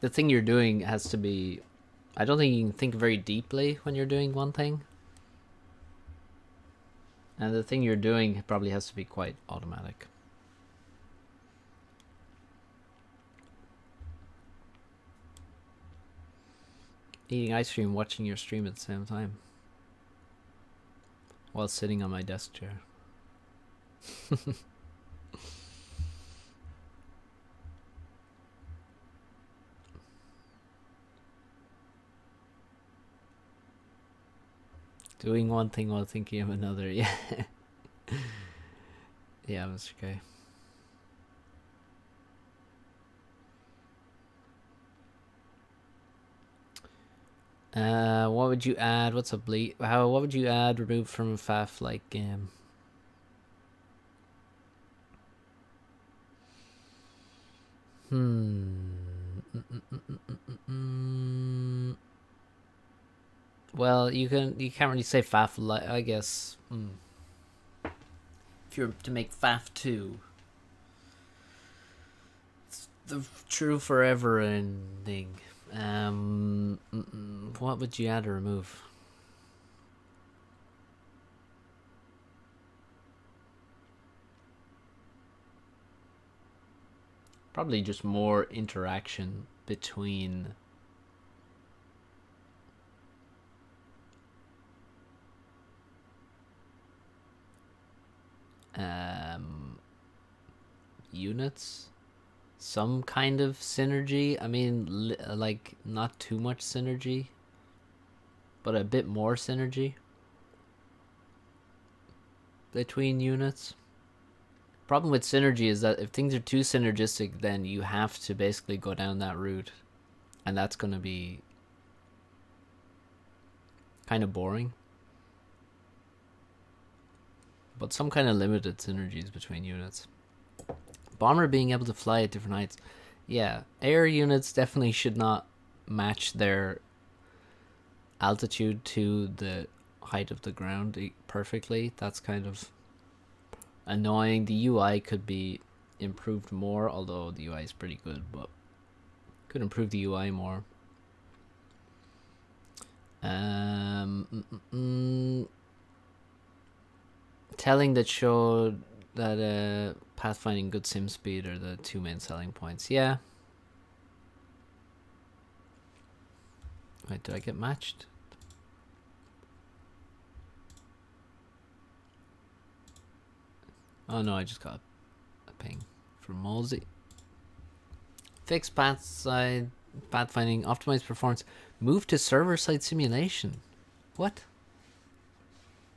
the thing you're doing has to be... I don't think you can think very deeply when you're doing one thing. And the thing you're doing probably has to be quite automatic. Eating ice cream, watching your stream at the same time. While sitting on my desk chair. Doing one thing while thinking of another, yeah. Yeah, Mr. K. What would you add? What's a bleed? What would you add? Remove from a FAF like game. Well, you can't really say FAF like, I guess. If you're to make FAF 2, it's the true forever ending. What would you add or remove? Probably just more interaction between units. Some kind of synergy. I mean, like, not too much synergy, but a bit more synergy between units. Problem with synergy is that if things are too synergistic, then you have to basically go down that route, and that's going to be kind of boring. But some kind of limited synergies between units. Bomber being able to fly at different heights. Yeah, air units definitely should not match their altitude to the height of the ground perfectly. That's kind of annoying. The UI could be improved more, although the UI is pretty good, but could improve the UI more. Telling that showed that pathfinding, good sim speed are the two main selling points. Yeah. Wait, did I get matched? Oh no, I just got a ping. from Mosey. Fix pathfinding, optimize performance. Move to server-side simulation. What?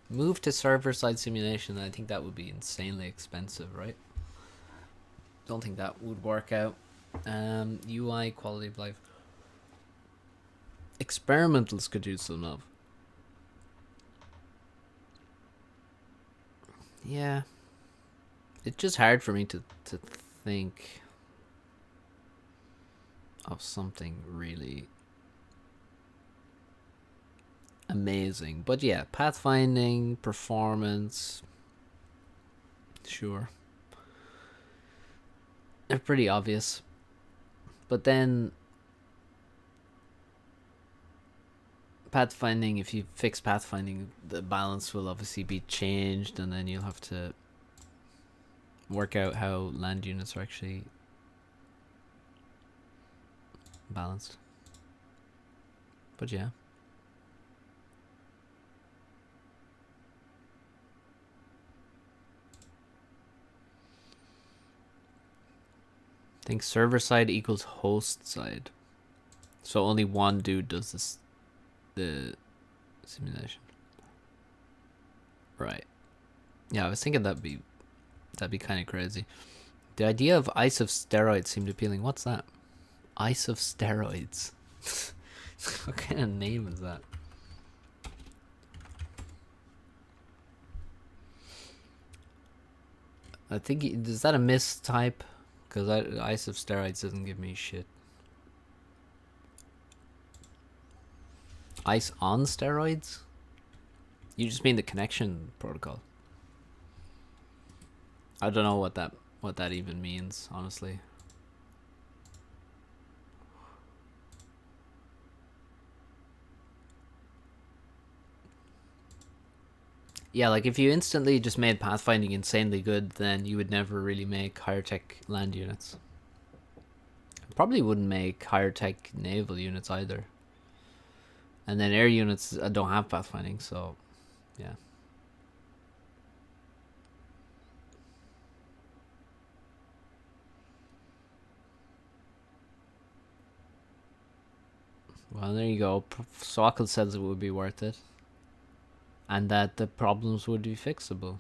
Move to server-side simulation. I think that would be insanely expensive, right? Don't think that would work out. UI, quality of life. Experimentals could use some love. Yeah. It's just hard for me to think of something really amazing. But yeah, pathfinding, performance, sure. They're pretty obvious. But then pathfinding, if you fix pathfinding, the balance will obviously be changed, and then you'll have to work out how land units are actually balanced. But yeah. I think server side equals host side. So only one dude does this, the simulation. Right. Yeah, I was thinking that'd be kind of crazy. The idea of ice of steroids seemed appealing. What's that? Ice of steroids. What kind of name is that? I think, is that a mistype? Because ice of steroids doesn't give me shit. Ice on steroids? You just mean the connection protocol. I don't know what that even means, honestly. Yeah, like if you instantly just made pathfinding insanely good, then you would never really make higher tech land units. Probably wouldn't make higher tech naval units either. And then air units don't have pathfinding, so yeah. Well, there you go. Sokol says it would be worth it. And that the problems would be fixable.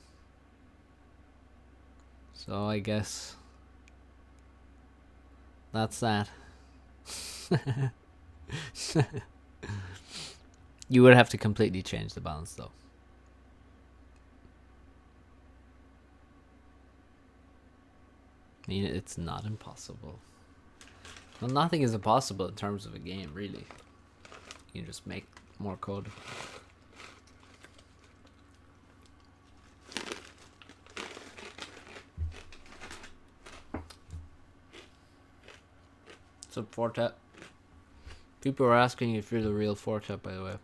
So I guess that's that. You would have to completely change the balance though. I mean, it's not impossible. Well, nothing is impossible in terms of a game, really. You can just make more code. What's up, Fortet? People are asking if you're the real Fortet, by the way.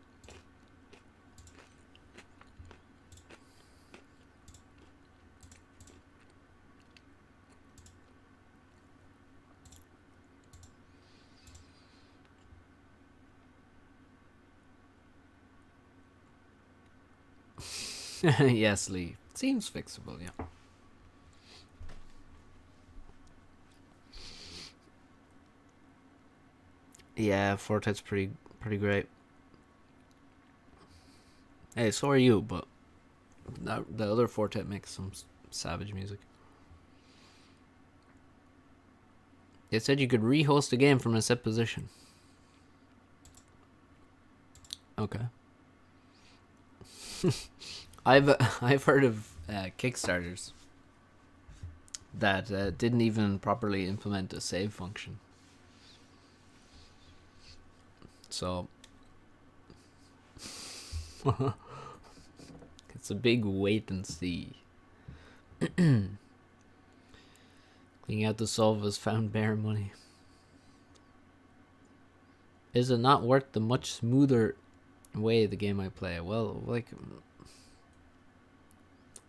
Yes, Lee. Seems fixable, yeah. Yeah, Fortet's pretty great. Hey, so are you, but the other Fortet makes some savage music. It said you could rehost a game from a set position. Okay. I've heard of Kickstarters that didn't even properly implement a save function. So it's a big wait and see. Cleaning out the solvers found bare money. Is it not worth the much smoother way the game I play? Well, like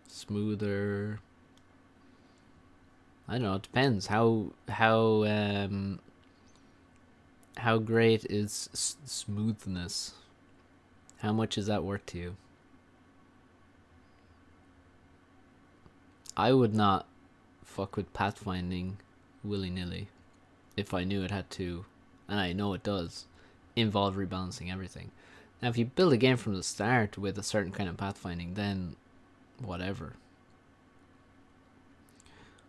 smoother. I don't know. It depends. How great is smoothness? How much is that worth to you? I would not fuck with pathfinding willy-nilly if I knew it had to, and I know it does, involve rebalancing everything. Now, if you build a game from the start with a certain kind of pathfinding, then whatever.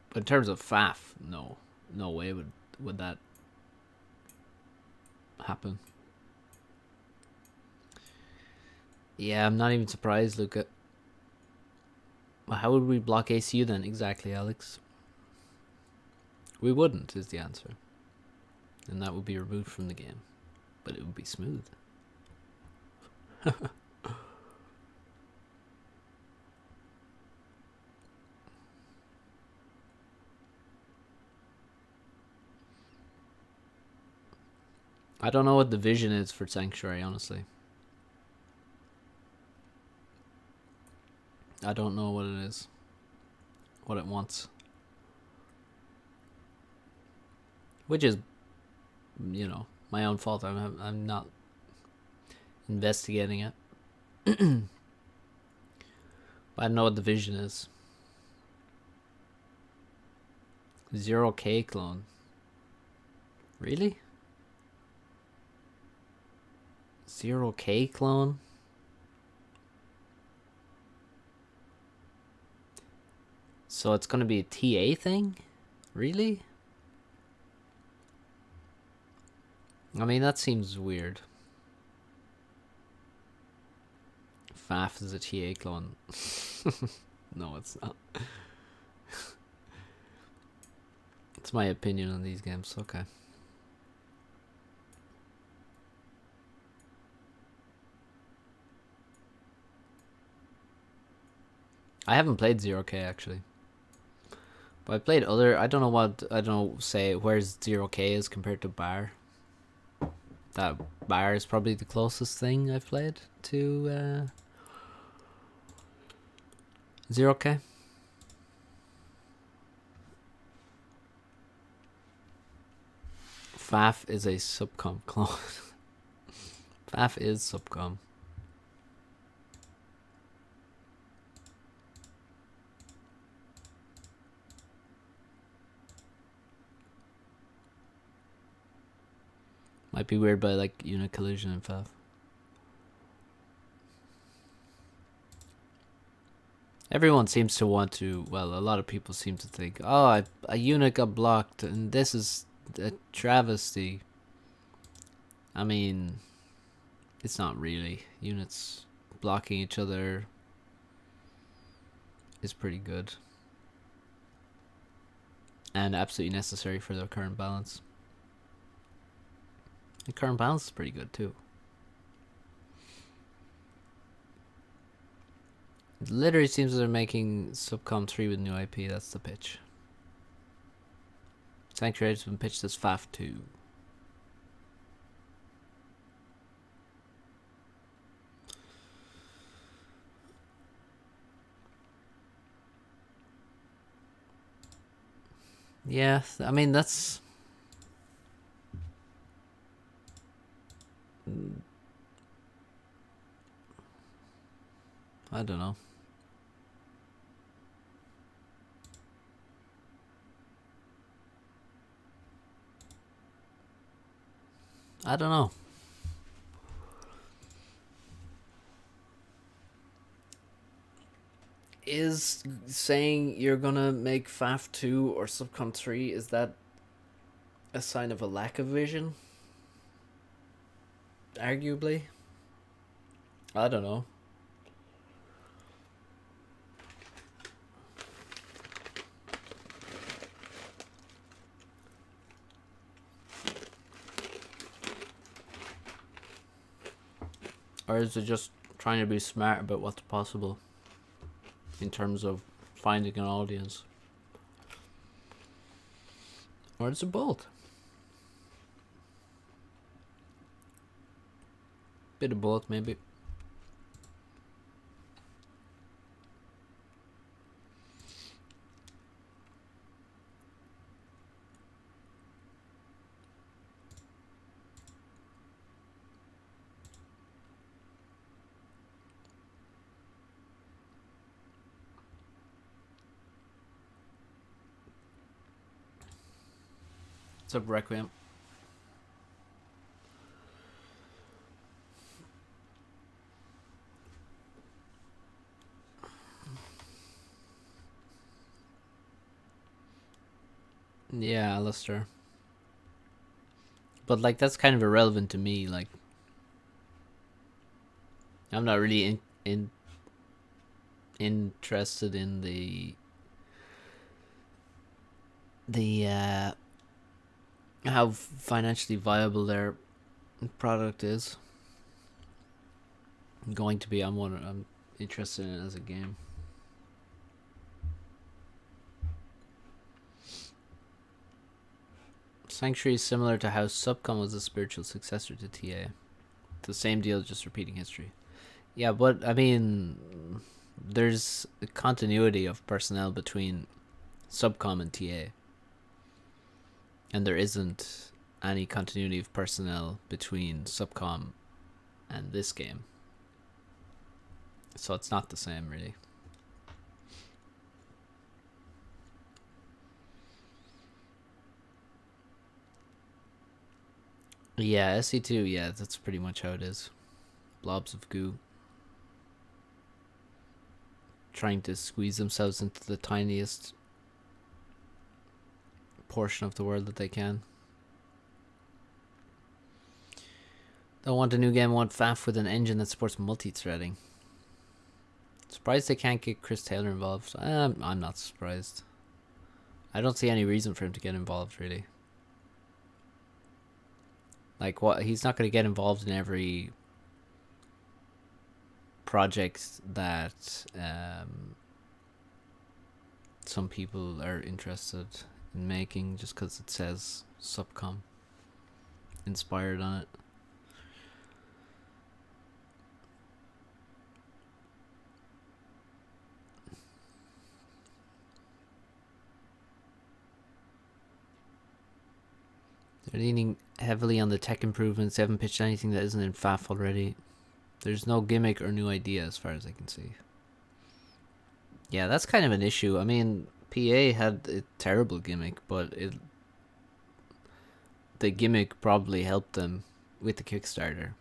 But in terms of FAF, no way would that happen. Yeah, I'm not even surprised, Luca. Well, how would we block ACU then exactly, Alex? We wouldn't, is the answer. And that would be removed from the game. But it would be smooth. I don't know what the vision is for Sanctuary, honestly. I don't know what it is. What it wants. Which is, you know, my own fault. I'm not investigating it. But I don't know what the vision is. 0K clone. Really? 0K clone? So it's gonna be a TA thing? Really? I mean, that seems weird. FAF is a TA clone. No, it's not. It's my opinion on these games. Okay. I haven't played 0K actually. But I played other. I don't know, say, where's 0K is compared to Bar. That Bar is probably the closest thing I've played to 0K. FAF is a subcom clone. FAF is subcom. Might be weird by like unit collision and FAF. Everyone seems to want to, well, a lot of people seem to think, oh, a unit got blocked and this is a travesty. I mean, it's not really. Units blocking each other is pretty good. And absolutely necessary for the current balance. The current balance is pretty good too. It literally seems they're making Subcom 3 with new IP. That's the pitch. Sanctuary has been pitched as FAF 2. Yeah, I mean, that's... I don't know. I don't know. Is saying you're gonna make FAF 2 or Subcom 3, is that a sign of a lack of vision? Arguably. I don't know. Or is it just trying to be smart about what's possible in terms of finding an audience? Or is it both? Bit of both, maybe. What's up, Requiem? Yeah, Alistair. But like that's kind of irrelevant to me. Like I'm not really interested in the how financially viable their product is going to be. I'm interested in it as a game. Sanctuary is similar to how Subcom was a spiritual successor to TA. The same deal, just repeating history. Yeah, but I mean, there's a continuity of personnel between Subcom and TA, and there isn't any continuity of personnel between Subcom and this game. So it's not the same, really. Yeah, SC2, yeah, that's pretty much how it is. Blobs of goo. Trying to squeeze themselves into the tiniest portion of the world that they can. Don't want a new game, want FAF with an engine that supports multi-threading. Surprised they can't get Chris Taylor involved. I'm not surprised. I don't see any reason for him to get involved, really. Like, what? He's not going to get involved in every project that some people are interested in making just because it says Subcom inspired on it. They're leaning heavily on the tech improvements. They haven't pitched anything that isn't in FAF already. There's no gimmick or new idea as far as I can see. Yeah, that's kind of an issue. I mean, PA had a terrible gimmick, but the gimmick probably helped them with the Kickstarter.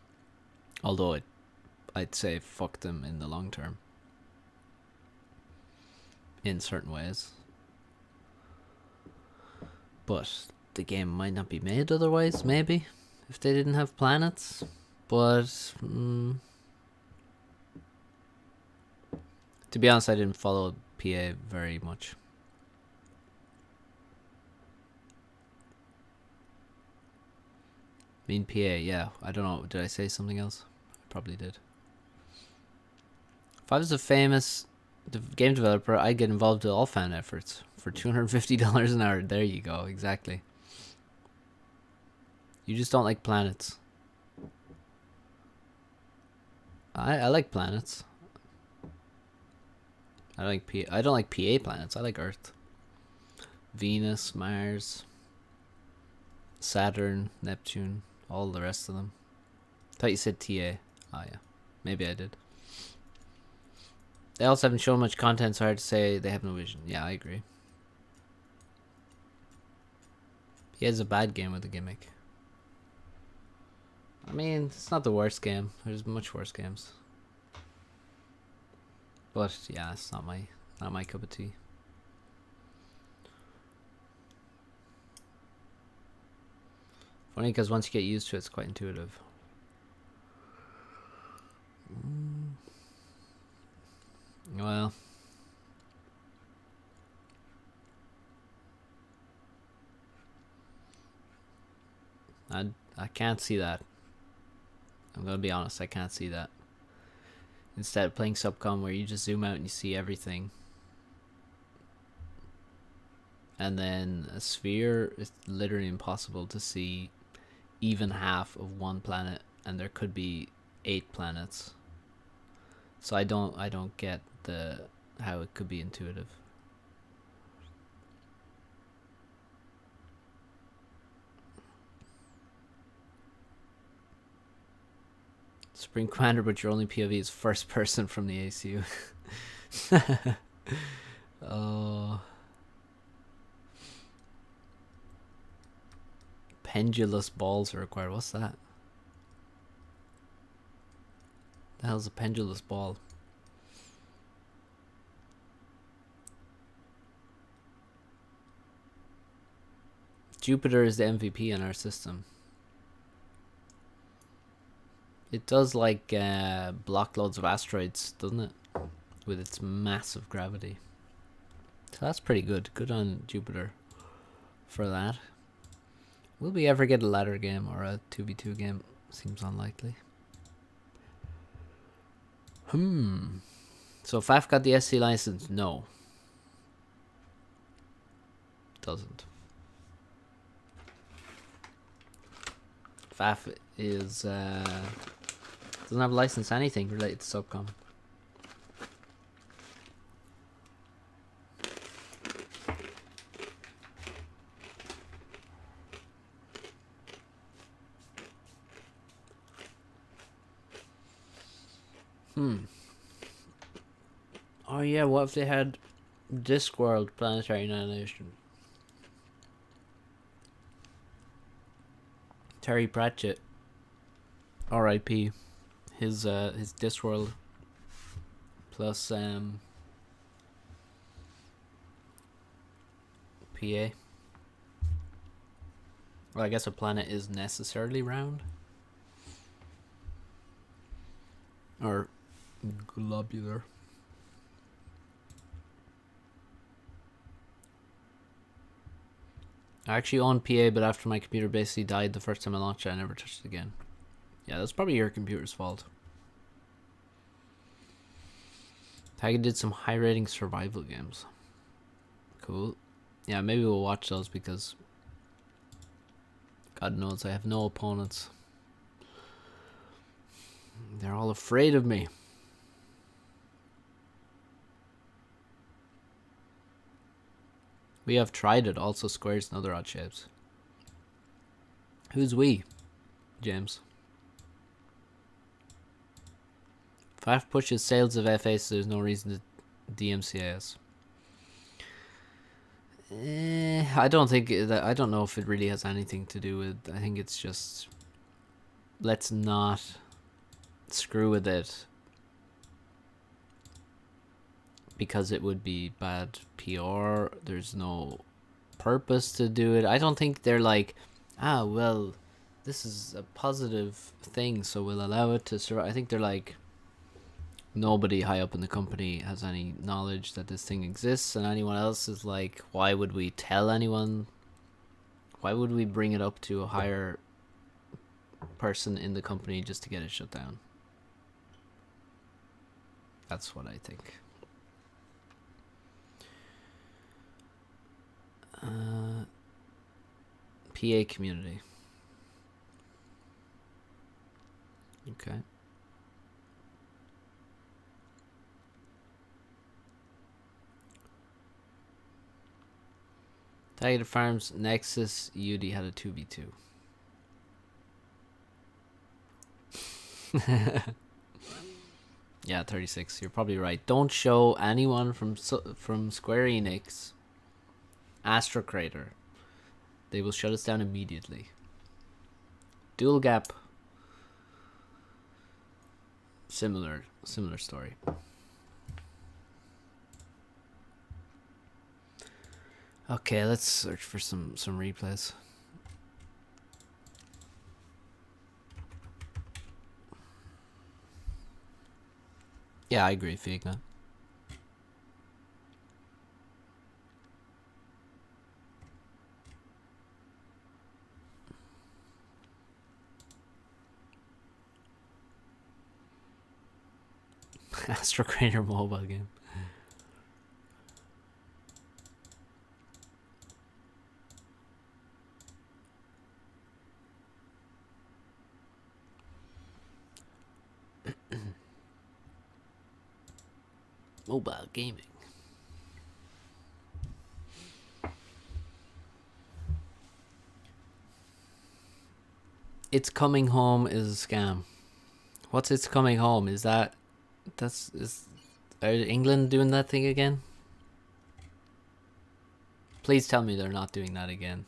Although I'd say fuck them in the long term. In certain ways. But the game might not be made otherwise, maybe, if they didn't have planets. But to be honest, I didn't follow PA very much. I mean, PA, yeah. I don't know. Did I say something else? I probably did. If I was a famous game developer, I'd get involved in all fan efforts for $250 an hour. There you go. Exactly. You just don't like planets. I like planets. I don't like PA planets. I like Earth. Venus, Mars, Saturn, Neptune, all the rest of them. Thought you said TA. Oh yeah, maybe I did. They also haven't shown much content, so hard to say they have no vision. Yeah, I agree. He has a bad game with a gimmick. I mean, it's not the worst game. There's much worse games. But yeah, it's not my cup of tea. Funny because once you get used to it, it's quite intuitive. Well, I can't see that. I'm gonna be honest, I can't see that. Instead of playing Subcom where you just zoom out and you see everything. And then a sphere, it's literally impossible to see even half of one planet, and there could be 8 planets. So I don't get how it could be intuitive. Spring Commander, but your only POV is first person from the ACU. Oh. Pendulous balls are required. What's that? The hell's a pendulous ball? Jupiter is the MVP in our system. It does like block loads of asteroids, doesn't it? With its massive gravity. So that's pretty good. Good on Jupiter for that. Will we ever get a ladder game or a 2v2 game? Seems unlikely. So FAF got the SC license? No. Doesn't. FAF is doesn't have a license to anything related to Subcom. Oh yeah, what if they had Discworld Planetary Annihilation? Terry Pratchett, R.I.P. His Discworld plus PA. Well, I guess a planet is necessarily round. Or globular. I actually own PA, but after my computer basically died the first time I launched it, I never touched it again. Yeah, that's probably your computer's fault. Tiger did some high rating survival games. Cool. Yeah, maybe we'll watch those because God knows I have no opponents. They're all afraid of me. We have tried it, also squares and other odd shapes. Who's we? James. FAF pushes sales of FA, so there's no reason to DMCAS. I don't think that. I don't know if it really has anything to do with. I think it's just let's not screw with it because it would be bad PR. There's no purpose to do it. I don't think they're like, well, this is a positive thing, so we'll allow it to survive. I think they're like, nobody high up in the company has any knowledge that this thing exists, and anyone else is like, why would we tell anyone? Why would we bring it up to a higher person in the company just to get it shut down? That's what I think. PA community. Okay. Tiger Farms Nexus UD had a 2v2. Yeah, 36. You're probably right. Don't show anyone from Square Enix Astro Crater. They will shut us down immediately. Dual Gap. Similar story. Okay, let's search for some replays. Yeah, I agree, Figna. Astro Crater mobile game. Mobile gaming. It's Coming Home is a scam. What's It's Coming Home? Is are England doing that thing again? Please tell me they're not doing that again.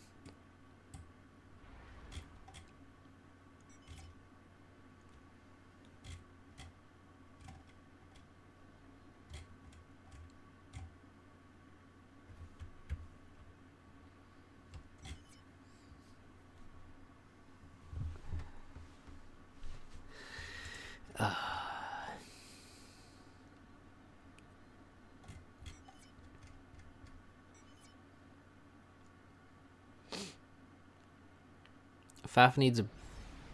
FAF needs a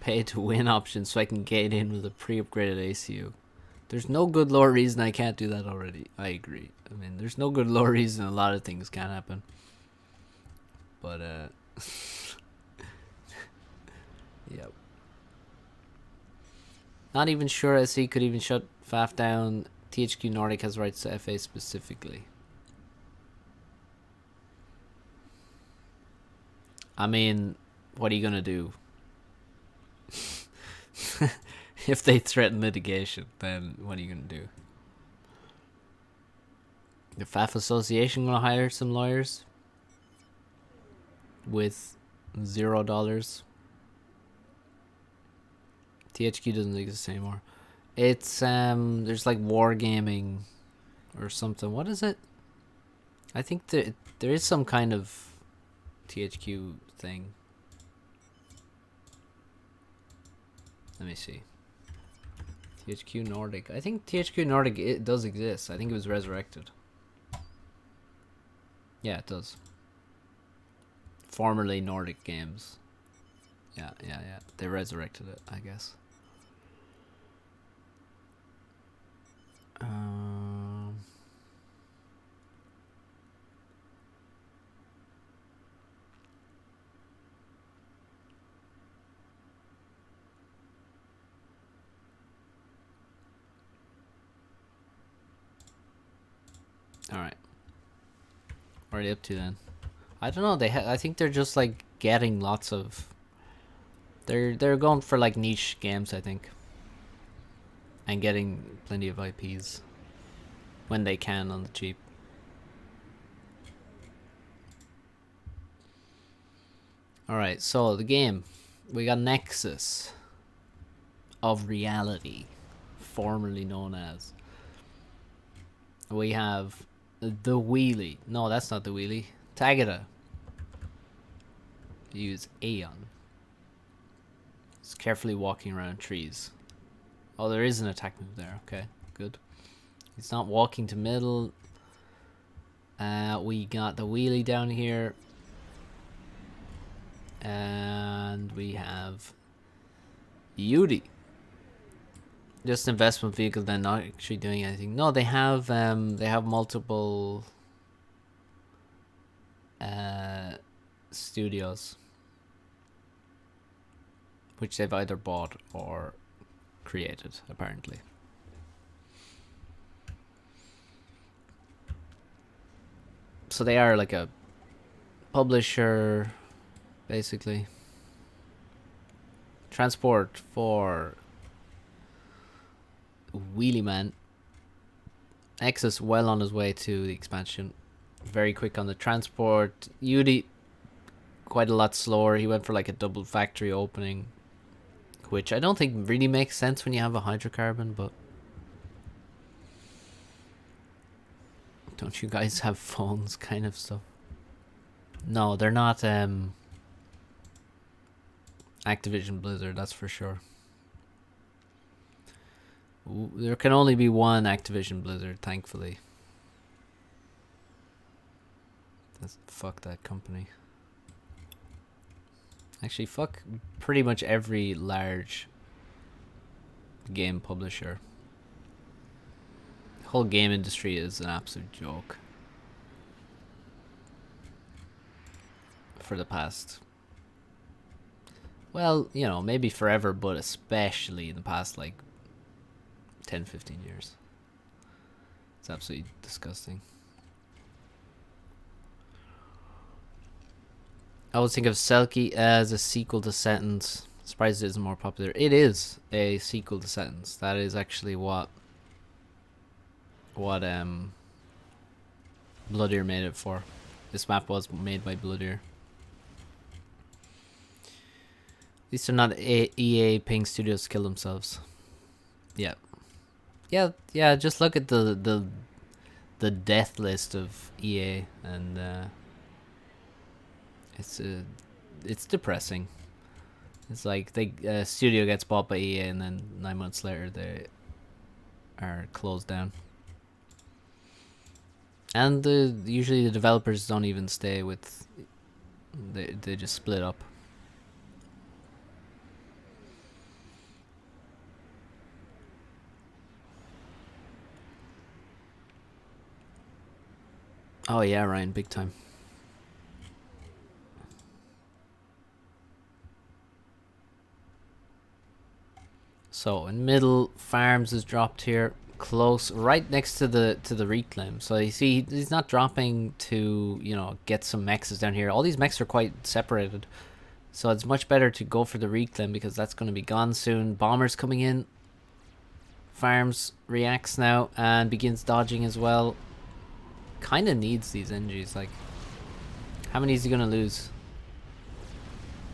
pay to win option so I can get in with a pre-upgraded ACU. There's no good lore reason I can't do that already. I agree. I mean, there's no good lore reason a lot of things can't happen. But, yep. Not even sure SE could even shut FAF down. THQ Nordic has rights to FA specifically. I mean, what are you gonna do? If they threaten litigation, then what are you gonna do? The FAF Association gonna hire some lawyers with $0. THQ doesn't exist anymore. It's there's like wargaming or something. What is it? I think there is some kind of THQ thing. Let me see. THQ Nordic. I think THQ Nordic, it does exist. I think it was resurrected. Yeah, it does. Formerly Nordic Games. Yeah. They resurrected it, I guess. All right. What are they up to then? I don't know. I think they're just like getting lots of. They're going for like niche games, I think, and getting plenty of IPs when they can on the cheap. All right. So the game, we got Nexus of Reality, formerly known as. We have the wheelie. No, that's not the wheelie. Tagada. Use Aeon. It's carefully walking around trees. Oh, there is an attack move there. Okay, good. It's not walking to middle. We got the wheelie down here. And we have Yudi. Just investment vehicle, then not actually doing anything. No, they have multiple studios, which they've either bought or created, apparently. So they are like a publisher, basically. Transport for Wheelie Man. X is well on his way to the expansion. Very quick on the transport. Yudi, quite a lot slower. He went for like a double factory opening, which I don't think really makes sense when you have a hydrocarbon, but don't you guys have phones kind of stuff? No, they're not Activision Blizzard, that's for sure. There can only be one Activision Blizzard, thankfully. Fuck that company. Actually, fuck pretty much every large game publisher. The whole game industry is an absolute joke. For the past... Well, you know, maybe forever, but especially in the past, like, 10-15 years. It's absolutely disgusting. I always think of Selkie as a sequel to Sentence. Surprised it isn't more popular. It is a sequel to Sentence. That is actually what Bloodier made it for. This map was made by Bloodier. These are not EA paying studios to kill themselves. Yeah. Yeah, just look at the death list of EA, and it's depressing. It's like the studio gets bought by EA, and then 9 months later they are closed down. And usually the developers don't even stay with. They just split up. Oh yeah, Ryan, big time. So in middle, farms is dropped here, close, right next to the reclaim. So you see, he's not dropping to get some mexes down here. All these mechs are quite separated, so it's much better to go for the reclaim because that's going to be gone soon. Bombers coming in. Farms reacts now and begins dodging as well. Kind of needs these NGs. Like, how many is he gonna lose?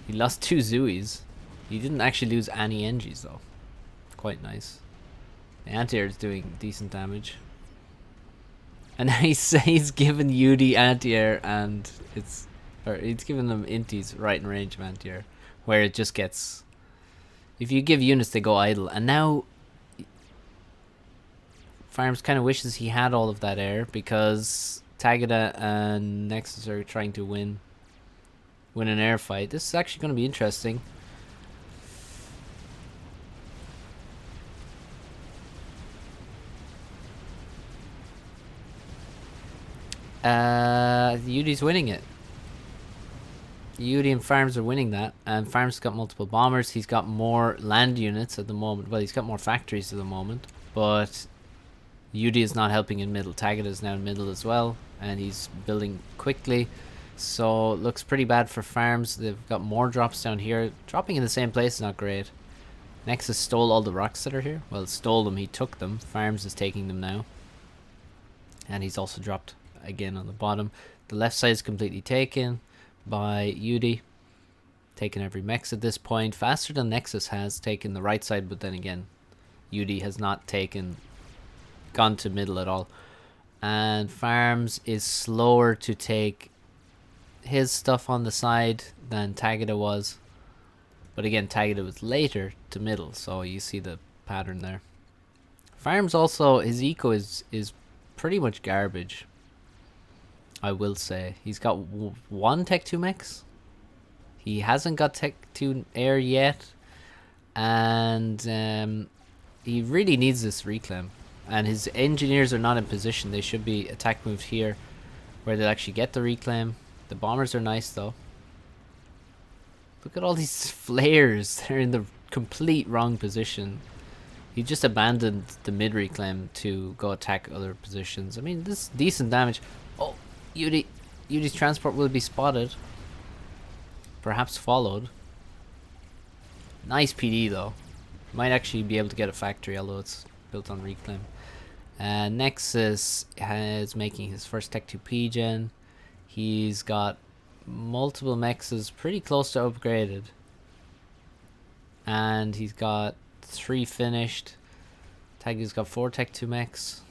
He lost 2 Zuis. He didn't actually lose any NGs though. Quite nice. The anti-air is doing decent damage. And he's given Yudi anti-air and he's given them inties right in range of anti-air. Where it just gets... If you give units, they go idle. And now... Farms kind of wishes he had all of that air because Tagada and Nexus are trying to win an air fight. This is actually going to be interesting. Yudi's winning it. Yudi and Farms are winning that, and Farms got multiple bombers. He's got more land units at the moment. Well, he's got more factories at the moment, but Yudi is not helping in middle. Tagada is now in middle as well, and he's building quickly. So looks pretty bad for Farms. They've got more drops down here. Dropping in the same place is not great. Nexus stole all the rocks that are here. Well, stole them, he took them. Farms is taking them now. And he's also dropped again on the bottom. The left side is completely taken by Yudi. Taken every mex at this point. Faster than Nexus has taken the right side, but then again, Yudi has not gone to middle at all. And Farms is slower to take his stuff on the side than Tagada was. But again, Tagada was later to middle, so you see the pattern there. Farms also, his eco is pretty much garbage, I will say. He's got one Tech 2 mechs. He hasn't got Tech 2 air yet. And he really needs this reclaim. And his engineers are not in position. They should be attack moved here where they'll actually get the reclaim. The bombers are nice though. Look at all these flares. They're in the complete wrong position. He just abandoned the mid reclaim to go attack other positions. I mean, this is decent damage. Oh, Yudi's transport will be spotted. Perhaps followed. Nice PD though. Might actually be able to get a factory, although it's built on reclaim. Nexus is making his first Tech 2 P-Gen. He's got multiple mexes pretty close to upgraded. And he's got 3 finished. Tagada's got 4 Tech 2 mechs.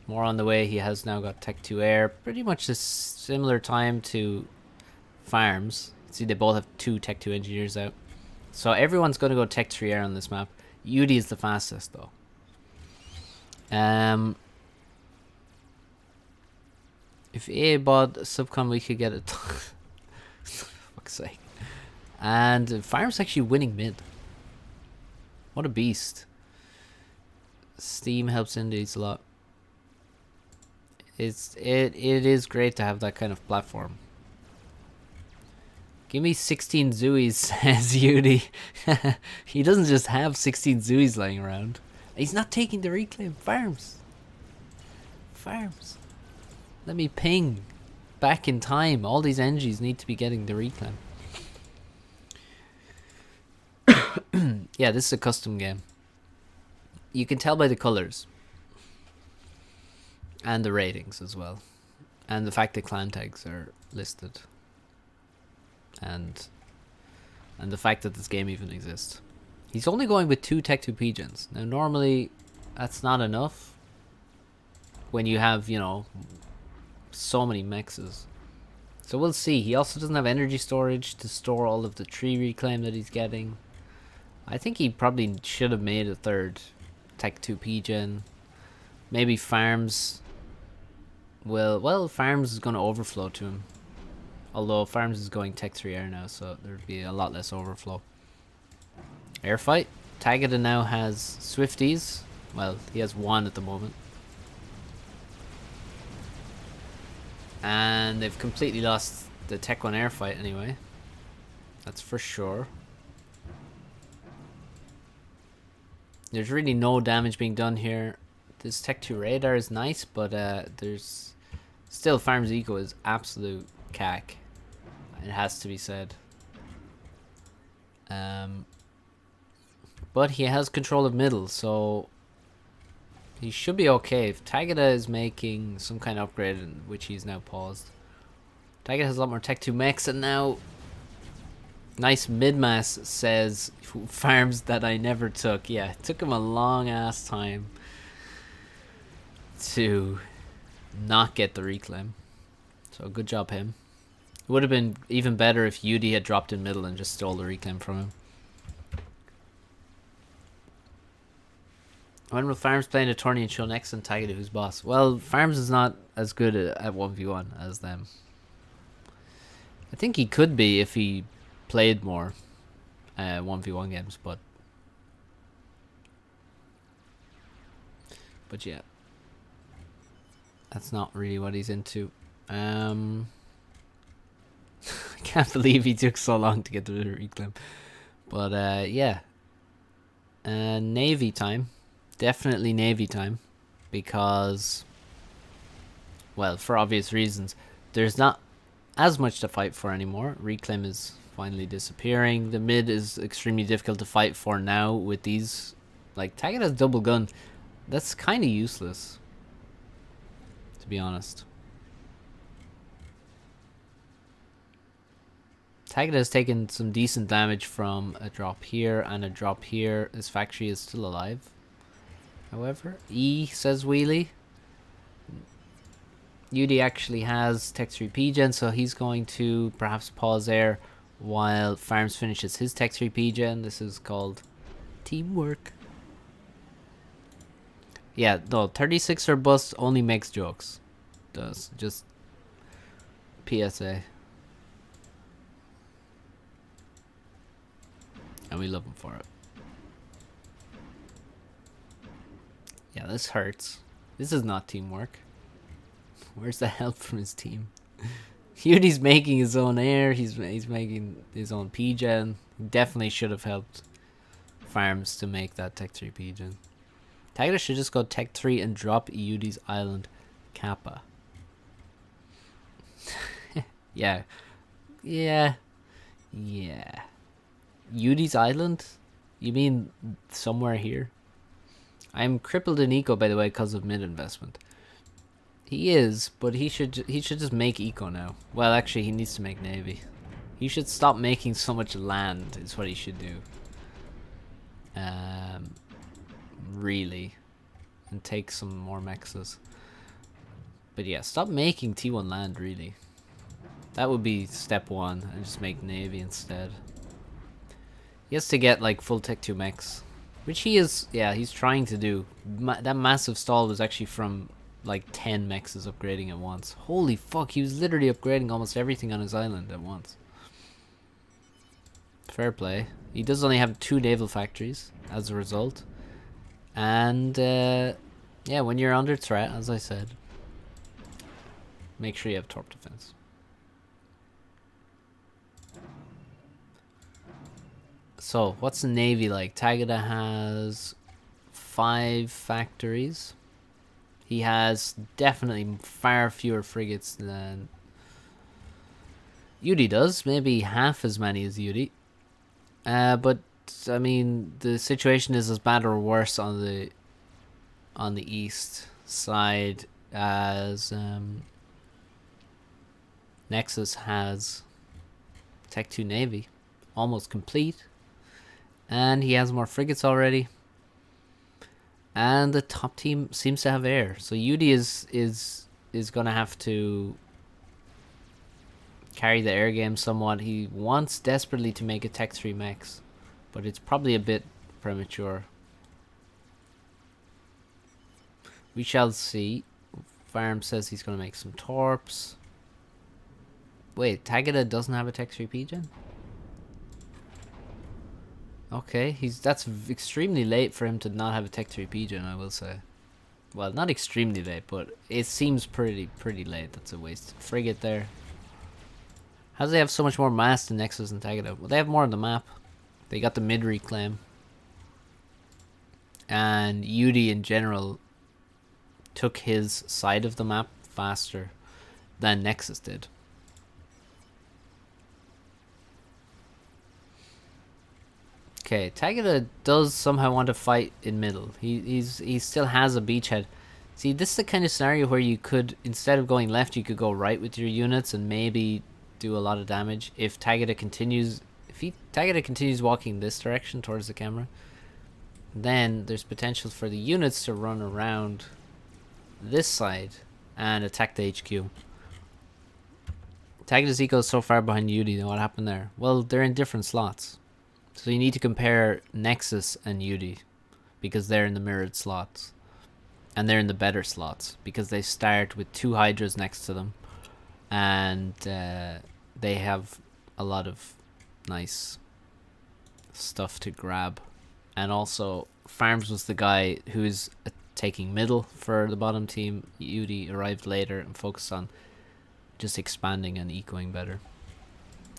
More on the way. He has now got Tech 2 air. Pretty much a similar time to Farms. See, they both have 2 Tech 2 engineers out. So everyone's going to go Tech 3 air on this map. Yudi is the fastest though. If EA bought Subcon, we could get it. Fuck's sake. And Farm's actually winning mid. What a beast. Steam helps Indies a lot. It is great to have that kind of platform. Give me 16 Zuis, says Yudi. He doesn't just have 16 Zuis lying around. He's not taking the reclaim. Farms. Let me ping. Back in time. All these NGs need to be getting the reclaim. Yeah, this is a custom game. You can tell by the colors. And the ratings as well. And the fact that clan tags are listed. And the fact that this game even exists. He's only going with 2 Tech 2 P-Gens. Now normally that's not enough when you have, so many mexes. So we'll see. He also doesn't have energy storage to store all of the tree reclaim that he's getting. I think he probably should have made a 3rd Tech 2 P-Gen. Maybe Farms well, Farms is going to overflow to him. Although Farms is going Tech 3 air now, so there'd be a lot less overflow. Air fight. Tagada now has Swifties. Well, he has 1 at the moment. And they've completely lost the Tech 1 air fight anyway. That's for sure. There's really no damage being done here. This Tech 2 radar is nice, but there's still Farm's eco is absolute cack. It has to be said. But he has control of middle, so he should be okay. If Tagada is making some kind of upgrade, which he's now paused. Tagada has a lot more Tech 2 mechs, and now nice mid-mass says farms that I never took. Yeah, it took him a long ass time to not get the reclaim. So good job him. It would have been even better if Yudi had dropped in middle and just stole the reclaim from him. When will Farms play in a tourney and show next and Tagada who's boss? Well, Farms is not as good at 1v1 as them. I think he could be if he played more 1v1 games, but yeah, that's not really what he's into. I can't believe he took so long to get to the reclaim, but yeah, Navy time, definitely Navy time, because, well, for obvious reasons, there's not as much to fight for anymore. Reclaim is finally disappearing. The mid is extremely difficult to fight for now with these. Like, Tagada's double gun, that's kind of useless, to be honest. Tagada has taken some decent damage from a drop here and a drop here. His factory is still alive, however. E says wheelie. Yudi actually has Tech 3 P-Gen, so he's going to perhaps pause there while Farms finishes his Tech 3 P-Gen. This is called teamwork. Yeah, no, 36 or bust only makes jokes. Does. Just PSA. And we love him for it. Yeah, this hurts. This is not teamwork. Where's the help from his team? Yudi's making his own air. He's making his own P-Gen. He definitely should have helped Farms to make that Tech 3 P-Gen. Tagada should just go Tech 3 and drop Yudi's Island Kappa. Yeah. Yeah. Yeah. Yudi's Island? You mean somewhere here? I'm crippled in eco, by the way, because of mid investment. He is, but he should just make eco now. Well, actually, he needs to make navy. He should stop making so much land. Is what he should do. Really, and take some more mexes. But yeah, stop making T1 land. Really, that would be step one, and just make navy instead. He has to get like full Tech 2 mechs, which he is. Yeah, he's trying to do. That massive stall was actually from like 10 mexes upgrading at once. Holy fuck, he was literally upgrading almost everything on his island at once. Fair play. He does only have 2 naval factories as a result. And yeah, when you're under threat, as I said, make sure you have torp defense. So, what's the navy like? Tagada has 5 factories. He has definitely far fewer frigates than Yudi does. Maybe half as many as Yudi. But I mean, the situation is as bad or worse on the east side, as Nexus has Tech 2 Navy almost complete, and he has more frigates already. And the top team seems to have air, so Yudi is gonna have to carry the air game somewhat. He wants desperately to make a Tech 3 mechs, but it's probably a bit premature. We shall see. Farm says he's gonna make some torps. Wait, Tagada doesn't have a Tech 3 P-Gen? Okay, that's extremely late for him to not have a Tech 3 P-Gen, I will say. Well, not extremely late, but it seems pretty late. That's a waste. Frigate there. How do they have so much more mass than Nexus and Tagada? Well, they have more on the map. They got the mid reclaim. And Yudi in general took his side of the map faster than Nexus did. Okay, Tagada does somehow want to fight in middle. He still has a beachhead. See, this is the kind of scenario where you could, instead of going left, you could go right with your units and maybe do a lot of damage. If Tagada continues, Tagada continues walking this direction towards the camera, then there's potential for the units to run around this side and attack the HQ. Tagada's eco is so far behind Yudi. What happened there? Well, they're in different slots. So you need to compare Nexus and Yudi because they're in the mirrored slots. And they're in the better slots because they start with 2 Hydras next to them. And they have a lot of nice stuff to grab. And also, Farms was the guy who's taking middle for the bottom team. Yudi arrived later and focused on just expanding and ecoing better.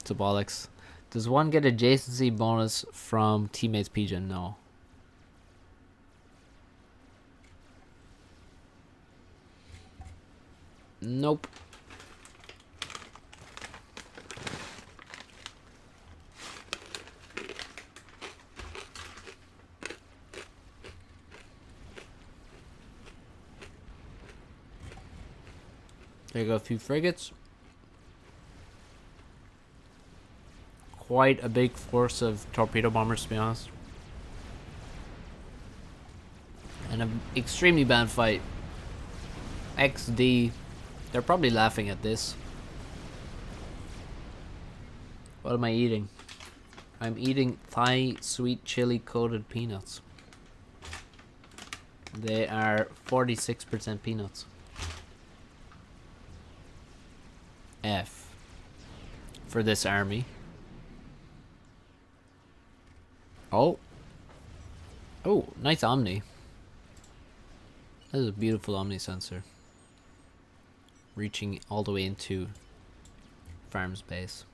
So bollocks. Does one get adjacency bonus from teammates PGen? No. Nope. There you go, a few frigates. Quite a big force of torpedo bombers, to be honest. And an extremely bad fight. XD. They're probably laughing at this. What am I eating? I'm eating Thai sweet chili coated peanuts. They are 46% peanuts. F. For this army. Oh. Oh, nice Omni. That is a beautiful Omni sensor. Reaching all the way into Farm's base.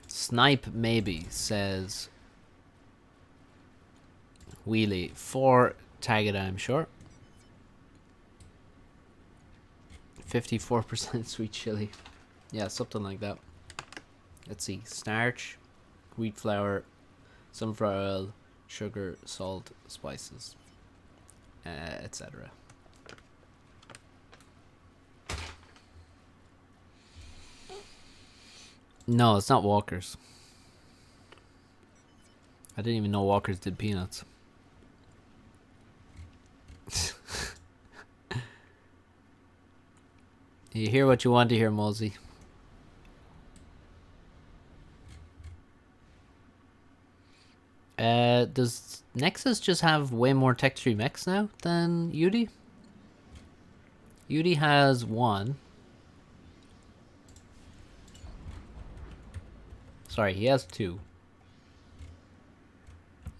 Snipe maybe, says Wheelie. For Tagada, I'm sure. 54% sweet chili. Yeah, something like that. Let's see. Starch, wheat flour, sunflower oil, sugar, salt, spices, etc. No, it's not Walkers. I didn't even know Walkers did peanuts. You hear what you want to hear, Mosey. Does Nexus just have way more Tech 3 mechs now than Yudi? Yudi has 1. Sorry, he has 2.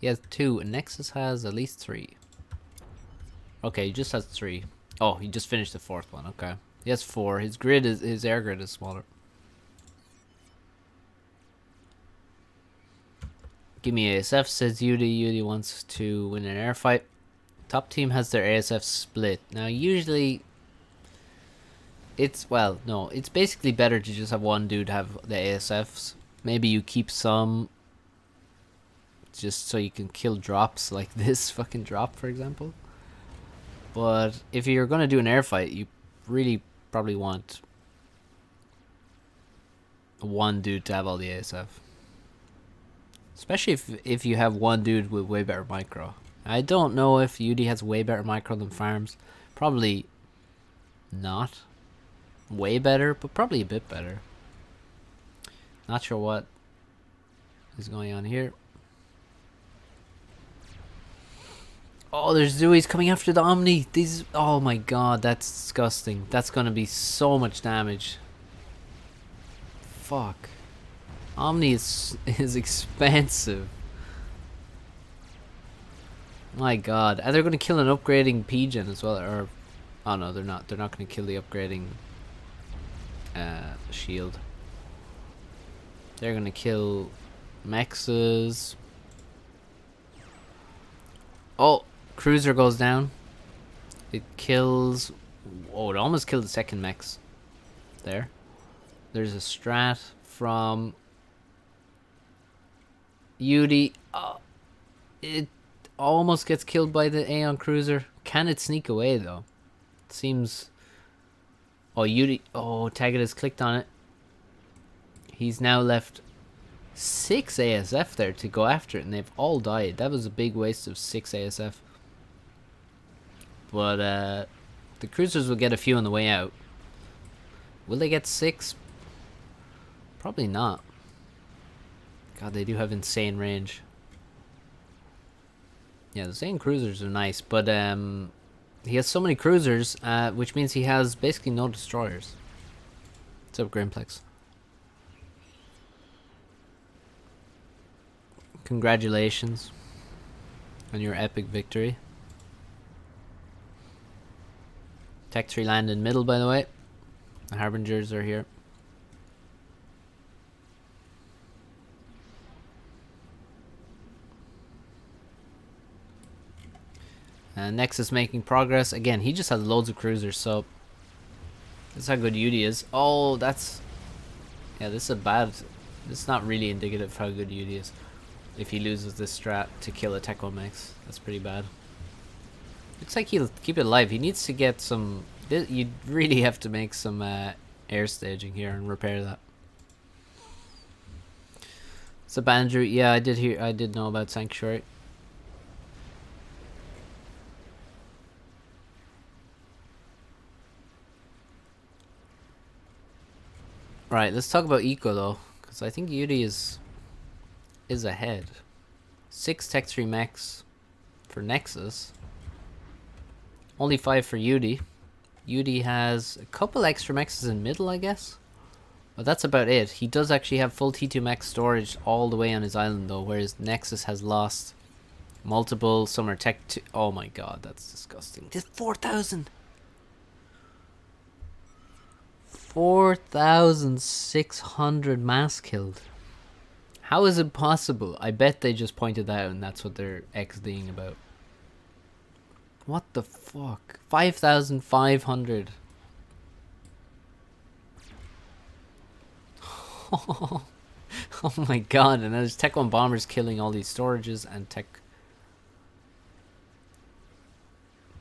He has 2, and Nexus has at least 3. Okay, he just has 3. Oh, he just finished the 4th one, okay. He has 4. His air grid is smaller. Give me ASF, says Yudi. Yudi wants to win an air fight. Top team has their ASF split. Now, usually, it's basically better to just have one dude have the ASFs. Maybe you keep some just so you can kill drops like this fucking drop, for example. But if you're going to do an air fight, you really probably want one dude to have all the ASF. Especially if you have one dude with way better micro. I don't know if Yudi has way better micro than Farms. Probably not way better, but probably a bit better. Not sure what is going on here. Oh, there's Zooies coming after the Omni. These, oh my god, that's disgusting. That's gonna be so much damage. Fuck. Omni is expensive. My god. And they're going to kill an upgrading Pigeon as well. Or, oh no, they're not. They're not going to kill the upgrading shield. They're going to kill mexes. Oh, cruiser goes down. It kills... Oh, it almost killed the second mex. There. There's a strat from Yudi. Oh, it almost gets killed by the Aeon cruiser. Can it sneak away though? It seems... Oh, Yudi... Oh, Taggart has clicked on it. He's now left 6 ASF there to go after it, and they've all died. That was a big waste of 6 ASF. But the cruisers will get a few on the way out. Will they get 6? Probably not. God, they do have insane range. Yeah, the same cruisers are nice, but he has so many cruisers, which means he has basically no destroyers. What's up, Grimplex? Congratulations on your epic victory. Tech 3 land in middle, by the way. The Harbingers are here. Nexus making progress. Again, he just has loads of cruisers, so that's how good Yudi is. Oh, that's... Yeah, this is a bad... This is not really indicative of how good Yudi is. If he loses this strat to kill a Tech 1 Mex. That's pretty bad. Looks like he'll keep it alive. He needs to get some... You really have to make some air staging here and repair that. So Andrew, yeah, I did know about Sanctuary. Right, let's talk about Eco though, because I think Yudi is ahead. 6 Tech 3 Mex for Nexus. Only 5 for Yudi. Yudi has a couple extra mexes in middle, I guess. But that's about it. He does actually have full T2 Mex storage all the way on his island though, whereas Nexus has lost multiple. Some are Tech 2. Oh my god, that's disgusting. This 4,000! 4,600 mass killed. How is it possible? I bet they just pointed that out and that's what they're XDing about. What the fuck? 5,500. Oh my god, and there's Tech 1 bombers killing all these storages and Tech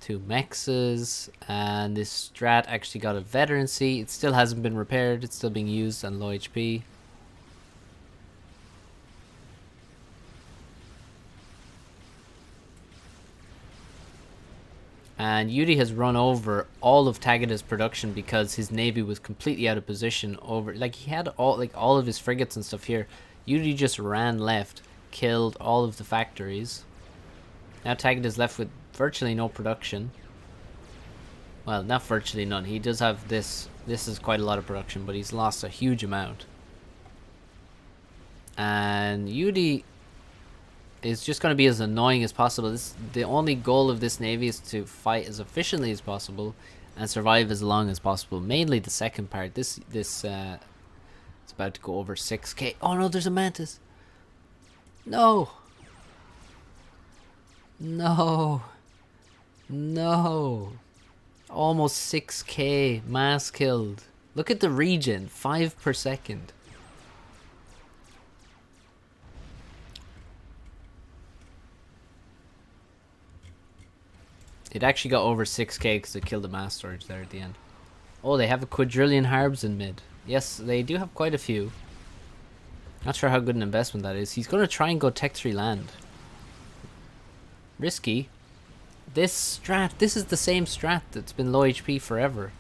2 mexes, and this strat actually got a veterancy. It still hasn't been repaired, it's still being used on low HP. And Yudi has run over all of Tagada's production because his navy was completely out of position over, like he had all of his frigates and stuff here. Yudi just ran left, killed all of the factories. Now Tagada's left with virtually no production. Well, not virtually none. He does have this. This is quite a lot of production, but he's lost a huge amount. And Yudi is just going to be as annoying as possible. The only goal of this navy is to fight as efficiently as possible and survive as long as possible. Mainly the second part. This it's about to go over 6k. Oh no, there's a mantis. No. No. No. Almost 6k mass killed. Look at the regen, 5 per second. It actually got over 6k because it killed the mass storage there at the end. Oh, they have a quadrillion harbs in mid. Yes, they do have quite a few. Not sure how good an investment that is. He's going to try and go Tech 3 land. Risky. This strat, this is the same strat that's been low HP forever.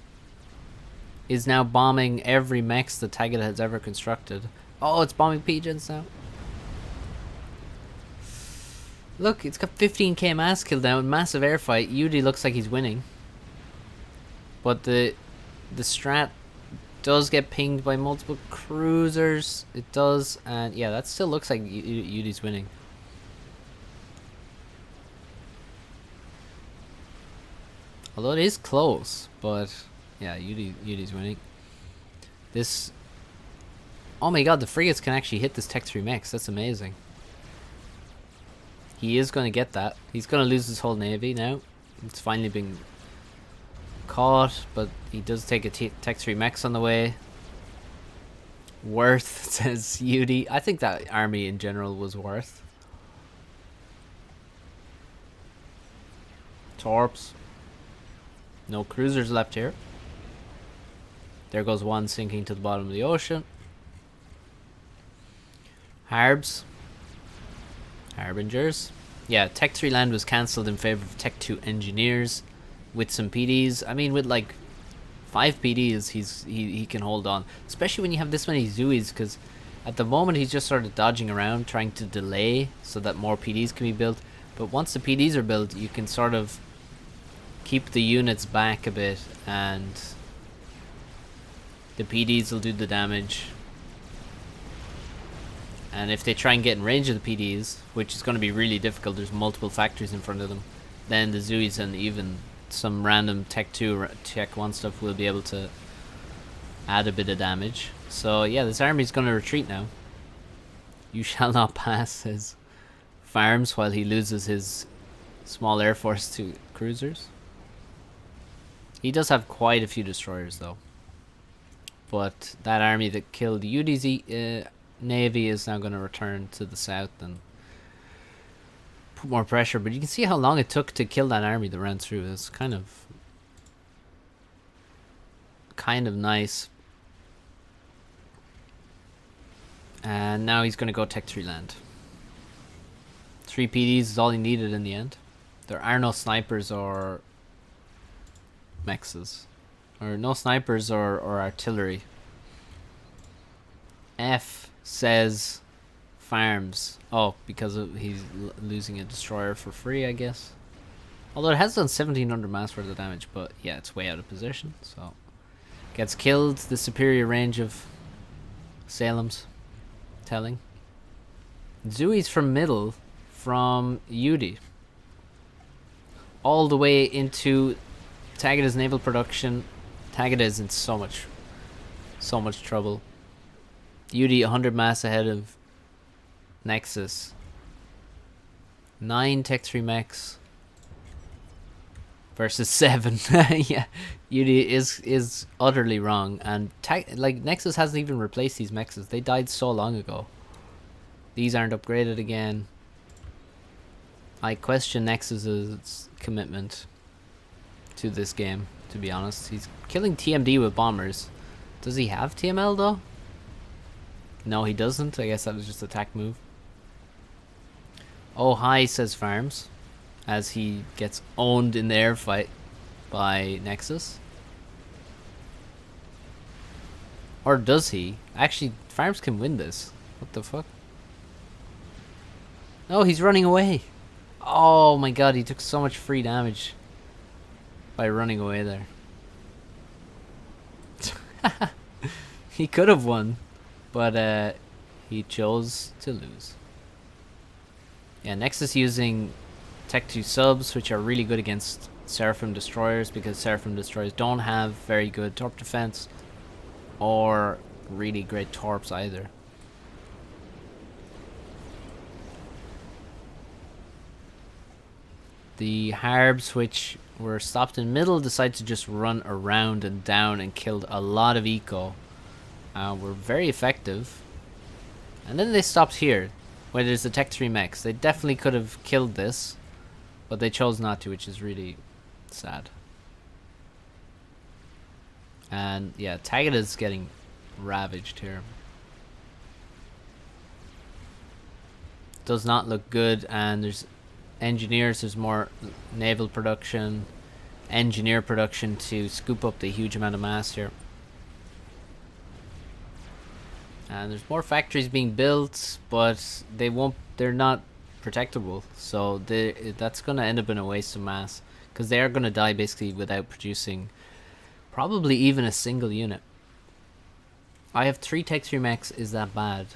Is now bombing every mech that Tagada has ever constructed. Oh, it's bombing pigeons now. Look, it's got 15k mass kill now. Massive air fight. Yudi looks like he's winning. But the strat does get pinged by multiple cruisers. It does. And yeah, that still looks like Yudi's winning. Although it is close, but yeah, Yudi's winning. This. Oh my god, the frigates can actually hit this Tech 3 mechs. That's amazing. He is going to get that. He's going to lose his whole navy now. It's finally been caught, but he does take a Tech 3 mechs on the way. Worth, says Yudi. I think that army in general was worth. Torps. No cruisers left here. There goes one sinking to the bottom of the ocean. Harbs. Harbingers. Yeah, Tech 3 land was cancelled in favor of Tech 2 engineers with some PDs. I mean, with like 5 PDs, he can hold on. Especially when you have this many Zuis, because at the moment he's just sort of dodging around, trying to delay so that more PDs can be built. But once the PDs are built, you can sort of keep the units back a bit, and the PDs will do the damage. And if they try and get in range of the PDs, which is going to be really difficult, there's multiple factories in front of them, then the Zuis and even some random Tech 2, Tech 1 stuff will be able to add a bit of damage. So yeah, this army's going to retreat now. You shall not pass his farms while he loses his small air force to cruisers. He does have quite a few destroyers though. But that army that killed UDZ navy is now going to return to the south and put more pressure. But you can see how long it took to kill that army that ran through. It's kind of nice. And now he's going to go Tech 3 land. 3 PDs is all he needed in the end. There are no snipers or mexes. Or no snipers or artillery. F says farms. Oh, because he's losing a destroyer for free, I guess. Although it has done 1700 mass worth of damage, but yeah, it's way out of position. So gets killed. The superior range of Salem's telling. Zui's from middle from Yudi. All the way into Tagada's naval production. Tagada is in so much trouble. Yudi 100 mass ahead of Nexus. 9 Tech 3 mechs versus 7. Yeah, Yudi is utterly wrong, and like Nexus hasn't even replaced these mexes. They died so long ago. These aren't upgraded again. I question Nexus's commitment to this game, to be honest. He's killing TMD with bombers. Does he have TML though? No, he doesn't. I guess that was just a attack move. Oh, hi, says Farms, as he gets owned in the air fight by Nexus. Or does he? Actually, Farms can win this. What the fuck? Oh, he's running away. Oh my god, he took so much free damage by running away there. He could have won, but he chose to lose. Yeah, Nexus using Tech 2 subs, which are really good against Seraphim destroyers, because Seraphim destroyers don't have very good torp defense or really great torps either. The Harbs, which were stopped in middle, decided to just run around and down and killed a lot of eco. Were very effective. And then they stopped here, where there's the Tech 3 mechs. They definitely could have killed this, but they chose not to, which is really sad. And yeah, Tagada's getting ravaged here. Does not look good, and there's engineers, there's more naval production, engineer production to scoop up the huge amount of mass here. And there's more factories being built, but they're not protectable, so that's gonna end up in a waste of mass, because they are gonna die basically without producing probably even a single unit. I have 3 Tech 3 mechs. Is that bad?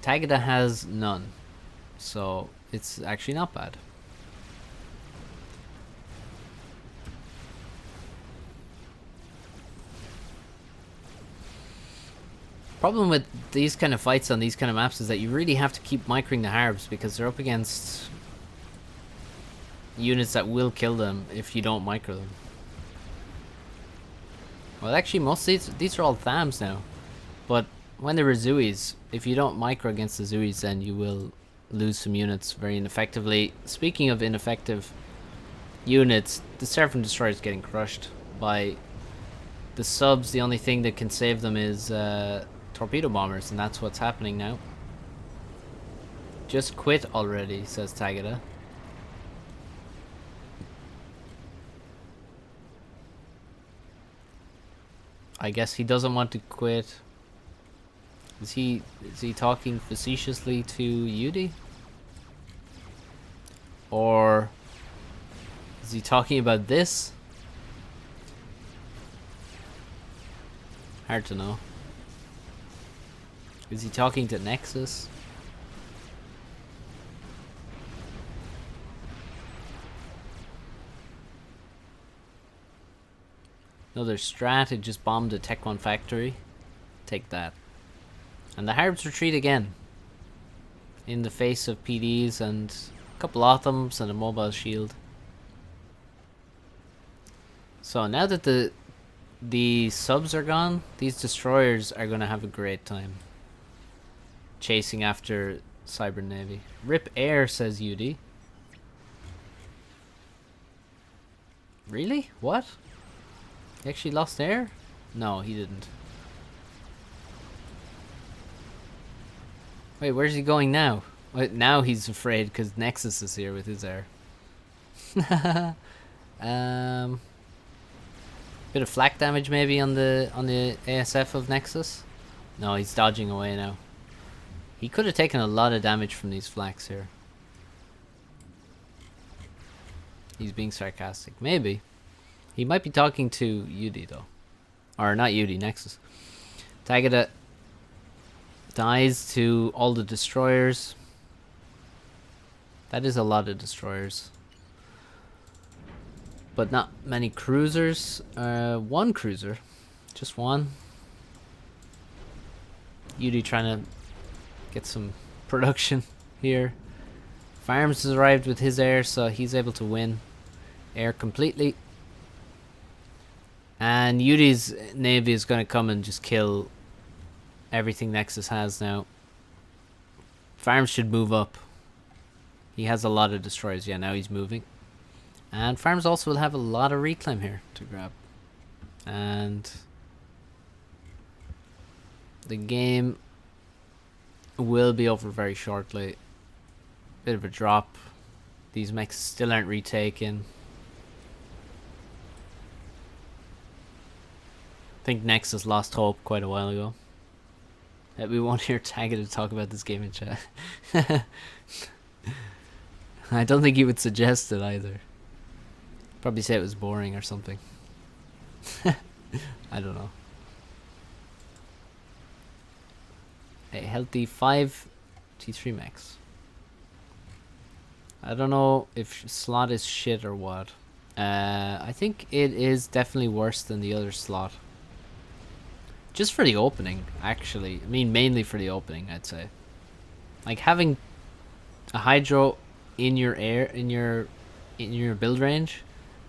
Tagada has none, so it's actually not bad. problem with these kind of fights on these kind of maps is that you really have to keep microing the harbs because they're up against units that will kill them if you don't micro them. Well, actually, most of these are all Thams now. But when they were Zuis, if you don't micro against the Zuis, then you will lose some units very ineffectively. Speaking of ineffective units, the Seraphim Destroyer is getting crushed by the subs. The only thing that can save them is torpedo bombers, and that's what's happening now. Just quit already, says Tagada. I guess he doesn't want to quit. Is he talking facetiously to Yudi? Or is he talking about this? Hard to know. Is he talking to Nexus? Another strat, it just bombed a Tech 1 factory. Take that. And the Harbs retreat again. In the face of PDs and a couple Autumns and a mobile shield. So now that the subs are gone, these destroyers are going to have a great time. Chasing after Cyber Navy. Rip air, says UD. Really? What? He actually lost air? No, he didn't. Wait, where's he going now? Wait, now he's afraid because Nexus is here with his air. Bit of flak damage maybe on the ASF of Nexus. No, he's dodging away now. He could have taken a lot of damage from these flaks here. He's being sarcastic. Maybe. He might be talking to Yudi though. Or not Yudi, Nexus. Tagada dies to all the destroyers. That is a lot of destroyers. But not many cruisers. One cruiser. Just one. Yudi trying to get some production here. Farms has arrived with his air, so he's able to win air completely. And Yudi's navy is going to come and just kill everything Nexus has now. Farms should move up. He has a lot of destroyers. Yeah, now he's moving. And Farms also will have a lot of reclaim here to grab. And the game will be over very shortly. Bit of a drop. These mechs still aren't retaken. I think Nexus lost hope quite a while ago. We won't hear Taggart to talk about this game in chat. I don't think he would suggest it either. Probably say it was boring or something. I don't know. A healthy 5 T3 mechs. I don't know if slot is shit or what. I think it is definitely worse than the other slot. Just for the opening, actually. I mean, mainly for the opening, I'd say. Like having a Hydro in your air, in your build range,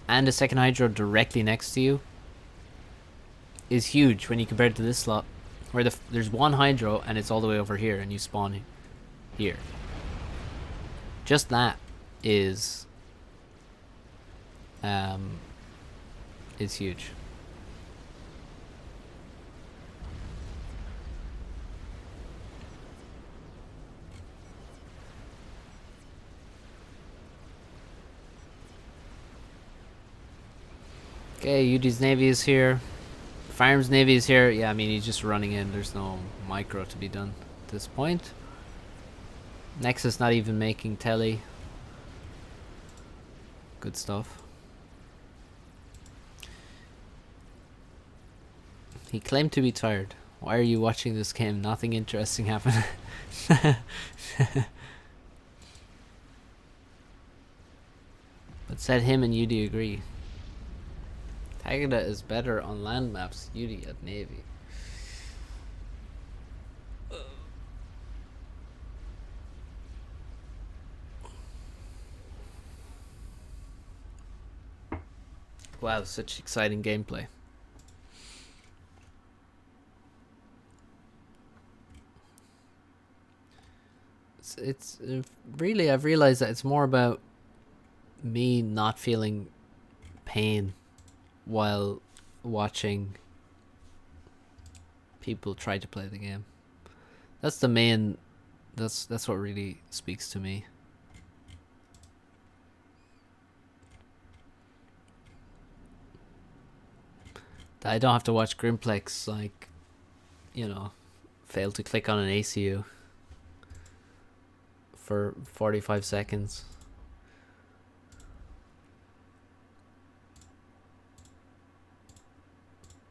and a second Hydro directly next to you is huge when you compare it to this slot, where there's one Hydro and it's all the way over here, and you spawn here. Just that is huge. Okay, UD's navy is here. Farm's navy is here. Yeah, I mean, he's just running in. There's no micro to be done at this point. Nexus not even making telly. Good stuff. He claimed to be tired. Why are you watching this game? Nothing interesting happened. But said him and UD agree. Tagada is better on land maps, UD at Navy. Wow, such exciting gameplay. It's really, I've realized that it's more about me not feeling pain while watching people try to play the game. That's the main. That's what really speaks to me. That I don't have to watch Grimplex like, you know, fail to click on an ACU for 45 seconds.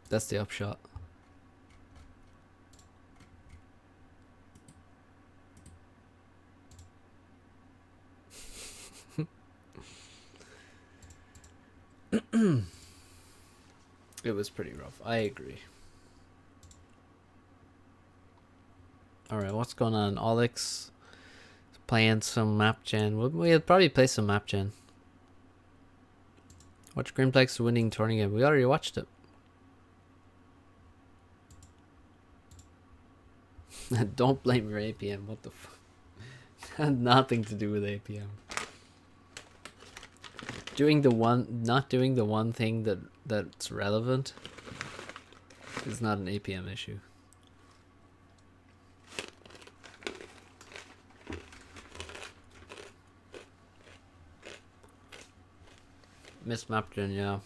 That's the upshot. It was pretty rough. I agree. Alright, what's going on? Alex playing some map gen. We'll probably play some map gen. Watch Grimplex winning tourney game. We already watched it. Don't blame your APM. What the fuck? Had nothing to do with APM. Not doing the one thing that's relevant is not an APM issue. Miss Mapton, yeah.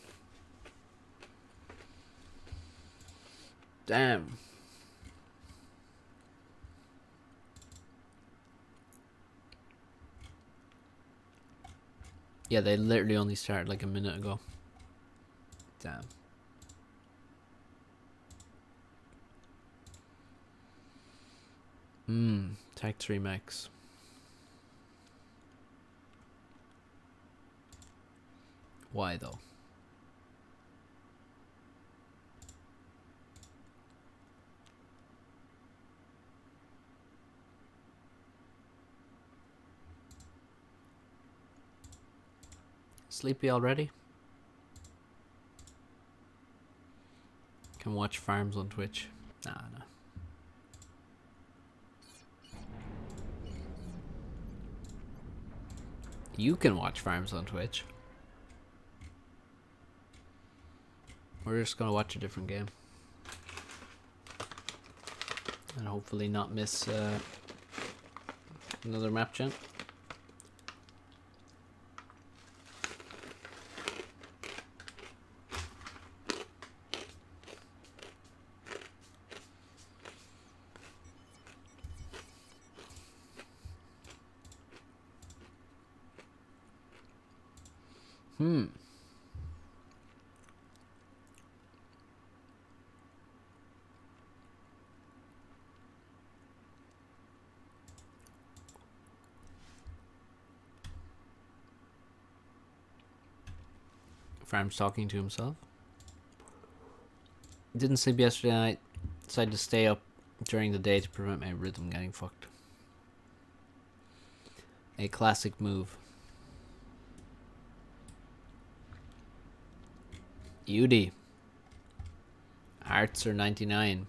Damn. Yeah, they literally only started like a minute ago. Damn. Tag 3 max. Why though? Sleepy already? Can watch farms on Twitch. Nah. You can watch farms on Twitch. We're just gonna watch a different game. And hopefully not miss another map gen. Farm's talking to himself. Didn't sleep yesterday night. Decided to stay up during the day to prevent my rhythm getting fucked. A classic move. UD. Hearts are 99.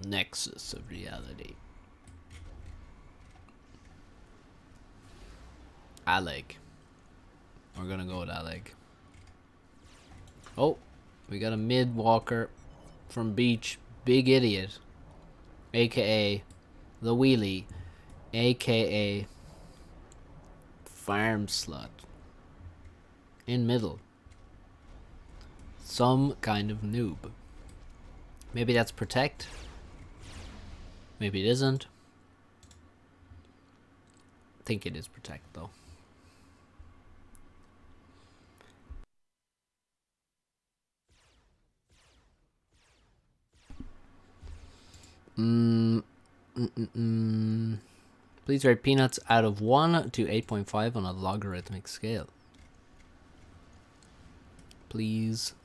Nexus of reality. Alec. We're gonna go with Alec. Oh, we got a mid walker from Beach. Big Idiot. AKA The Wheelie. AKA Farm Slut. In middle. Some kind of noob. Maybe that's Protect. Maybe it isn't. I think it is Protect though. Please rate peanuts out of 1 to 8.5 on a logarithmic scale. Please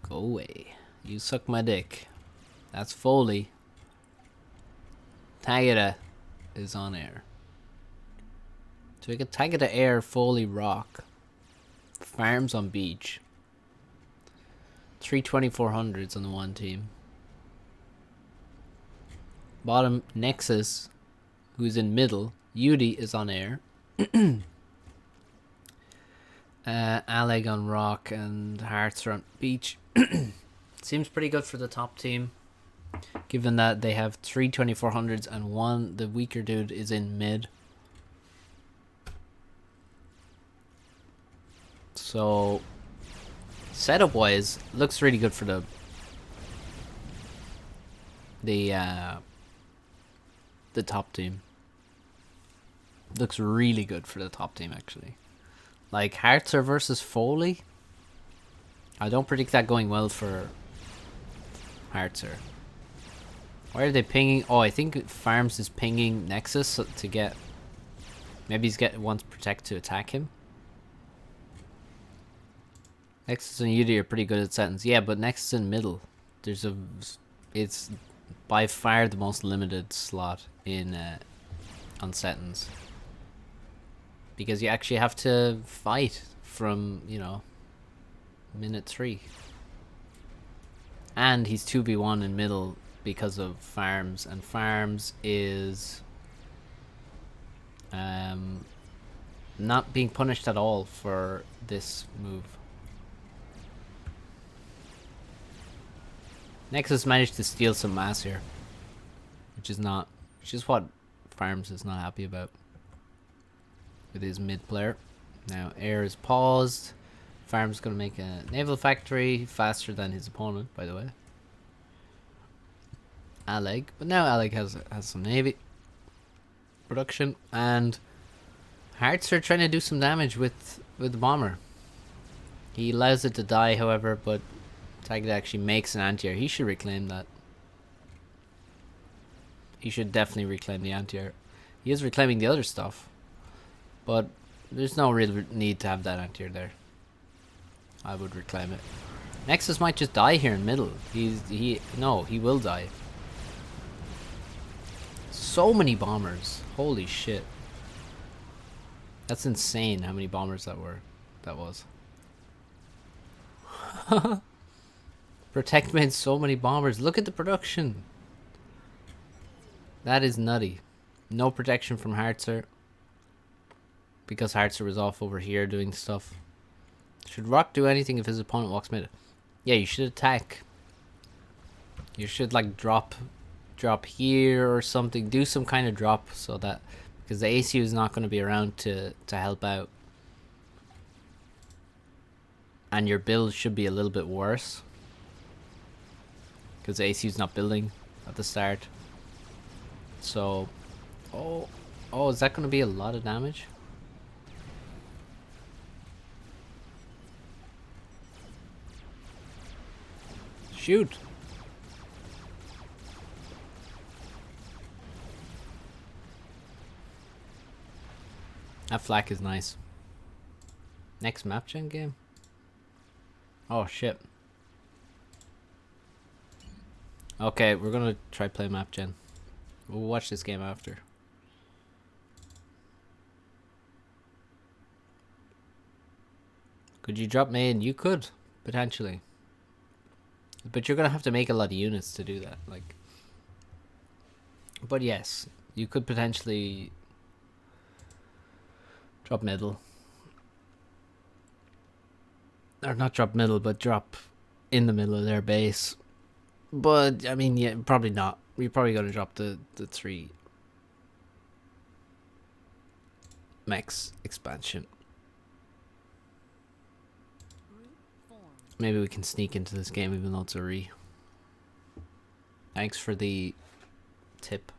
go away. You suck my dick. That's Foley. Tagada is on air. So we could Tagada Air Foley Rock. Farms on beach. 3 2400s on the one team. Bottom, Nexus, who's in middle. Yudi is on air. Alleg on rock and Hearts are on beach. Seems pretty good for the top team, given that they have 3 2400s and one, the weaker dude, is in mid. So, setup wise, looks really good for the top team. Looks really good for the top team, actually. Like, Hartzer versus Foley, I don't predict that going well for Hartzer. Why are they pinging? Oh, I think Farms is pinging Nexus to get... Maybe wants Protect to attack him. Nexus and Yudi are pretty good at settings. Yeah, but Nexus in middle. It's by far the most limited slot in on settings. Because you actually have to fight from, you know, minute 3. And he's 2v1 in middle because of Farms. And Farms is not being punished at all for this move. Nexus managed to steal some mass here, which is what Farms is not happy about with his mid player. Now air is paused. Farms gonna make a naval factory faster than his opponent, by the way. Alleg, but now Alleg has some navy production, and Hearts are trying to do some damage with the bomber. He allows it to die, however, but Tagged actually makes an anti-air. He should reclaim that. He should definitely reclaim the anti-air. He is reclaiming the other stuff, but there's no real need to have that anti-air there. I would reclaim it. Nexus might just die here in middle. He will die. So many bombers. Holy shit. That's insane how many bombers that was. Protect made so many bombers. Look at the production. That is nutty. No protection from Hartzer, because Hartzer was off over here doing stuff. Should Rock do anything if his opponent walks mid? Yeah, you should attack. You should like drop here or something. Do some kind of drop so that, because the ACU is not going to be around to help out. And your build should be a little bit worse, because the ACU is not building at the start. So, oh, is that going to be a lot of damage? Shoot. That flak is nice. Next map gen game? Oh shit. Okay, we're gonna try play map gen. We'll watch this game after. Could you drop main? You could, potentially. But you're gonna have to make a lot of units to do that, like. But yes, you could potentially drop middle. Or not drop middle, but drop in the middle of their base. But, I mean, yeah, probably not. You're probably gonna drop the 3 max expansion. Maybe we can sneak into this game even though it's a re. Thanks for the tip,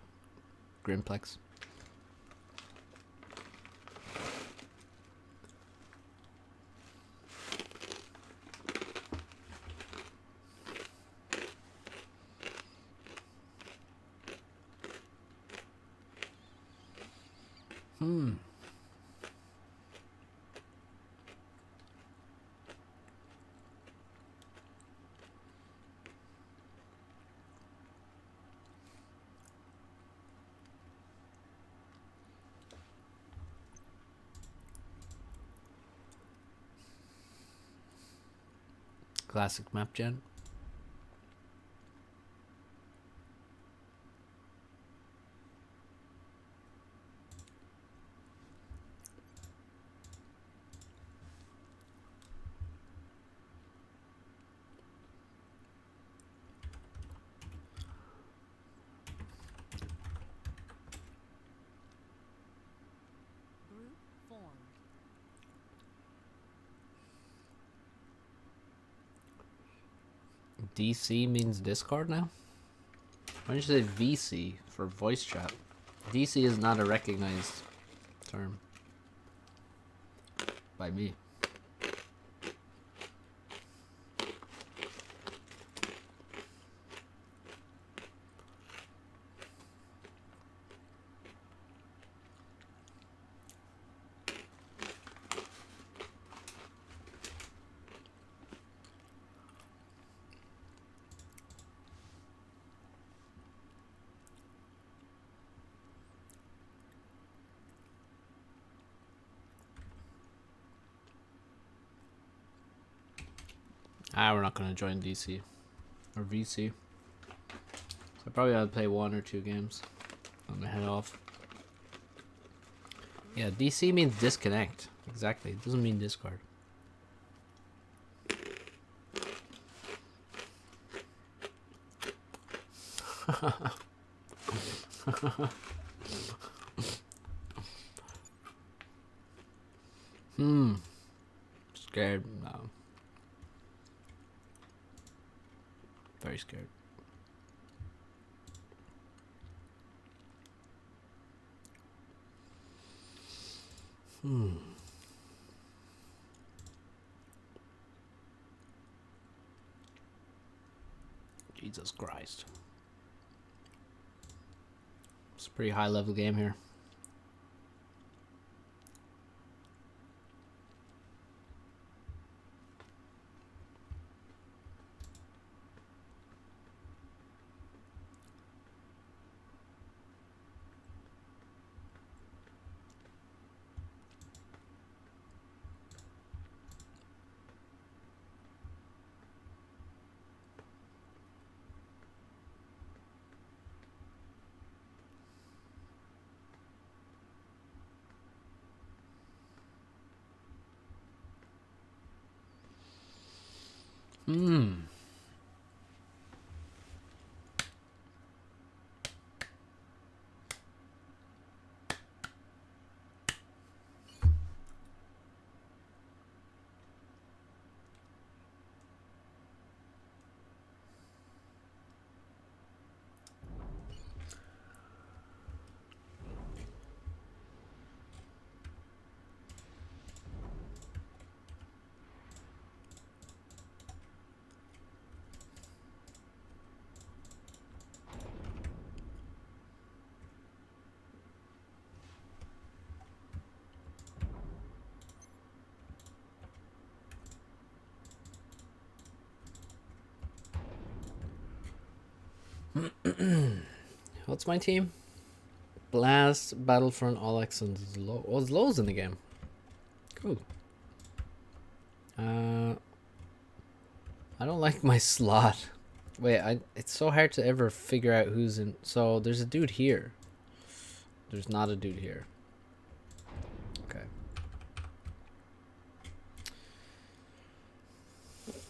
Grimplex. classic map gen. Group formed. DC means Discord now? Why don't you say VC for voice chat? DC is not a recognized term by me. We're not going to join DC or VC. So probably I'll play 1 or 2 games on my head off. Yeah, DC means disconnect. Exactly. It doesn't mean Discord. Scared? No. Very scared. Jesus Christ. It's a pretty high level game here. What's my team? Blast, Battlefront, All Accents, Low. Oh, it's Lows in the game. Cool. I don't like my slot. Wait, it's so hard to ever figure out who's in. So there's a dude here. There's not a dude here. Okay.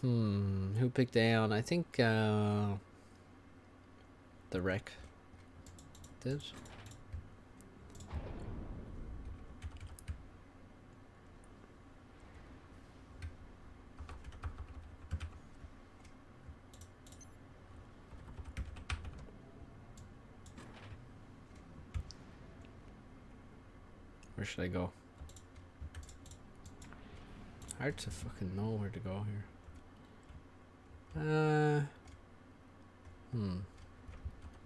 Who picked Aeon? I think the Wreck did. Where should I go? Hard to fucking know where to go here.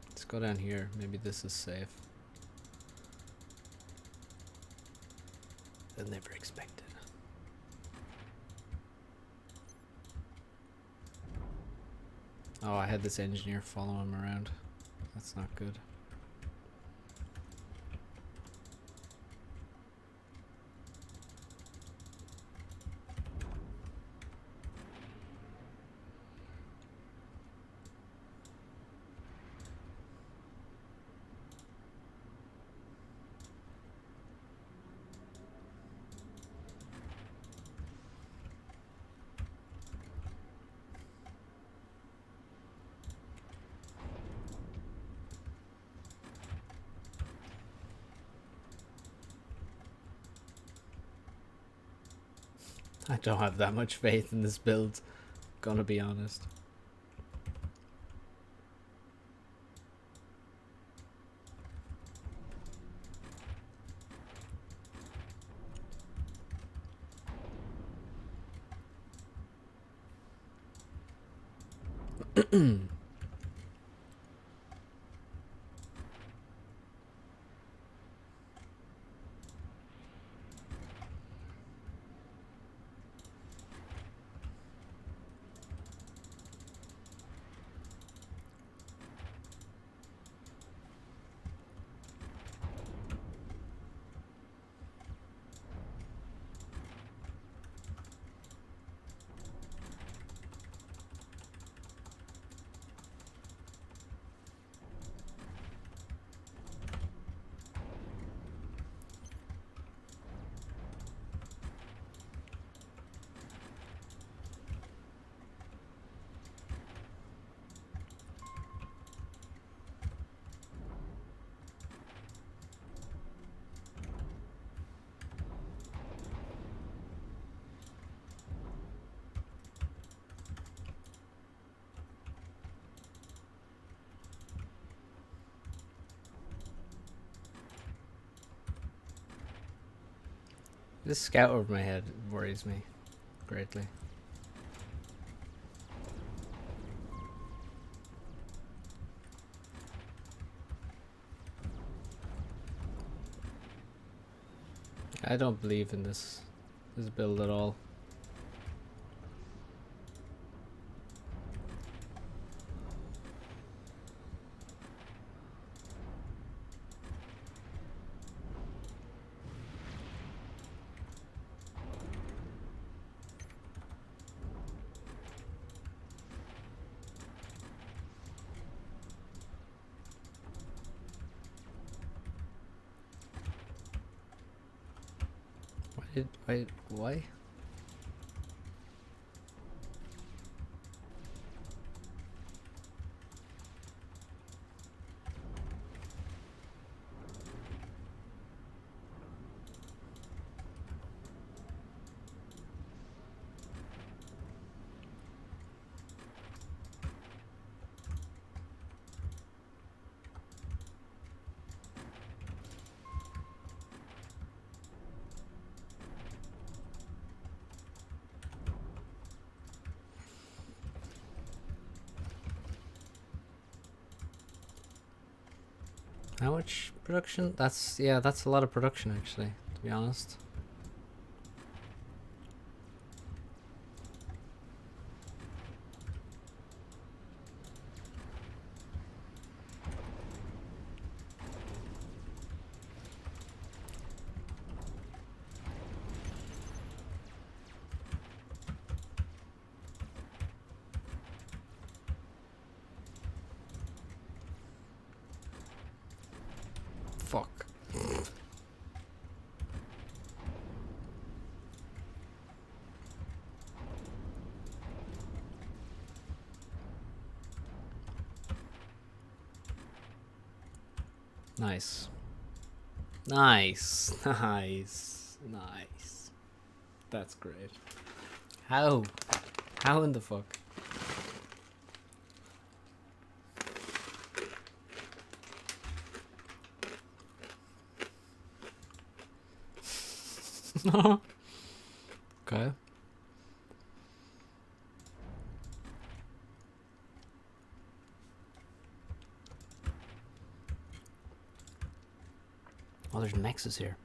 Let's go down here. Maybe this is safe. I never expected. Oh, I had this engineer follow him around. That's not good. I don't have that much faith in this build, gonna be honest. This scout over my head worries me greatly. I don't believe in this build at all. Why? How much production? That's a lot of production actually, to be honest. Fuck. Nice. Nice. Nice. Nice. That's great. How? How in the fuck? Okay. Oh, there's Nexus here.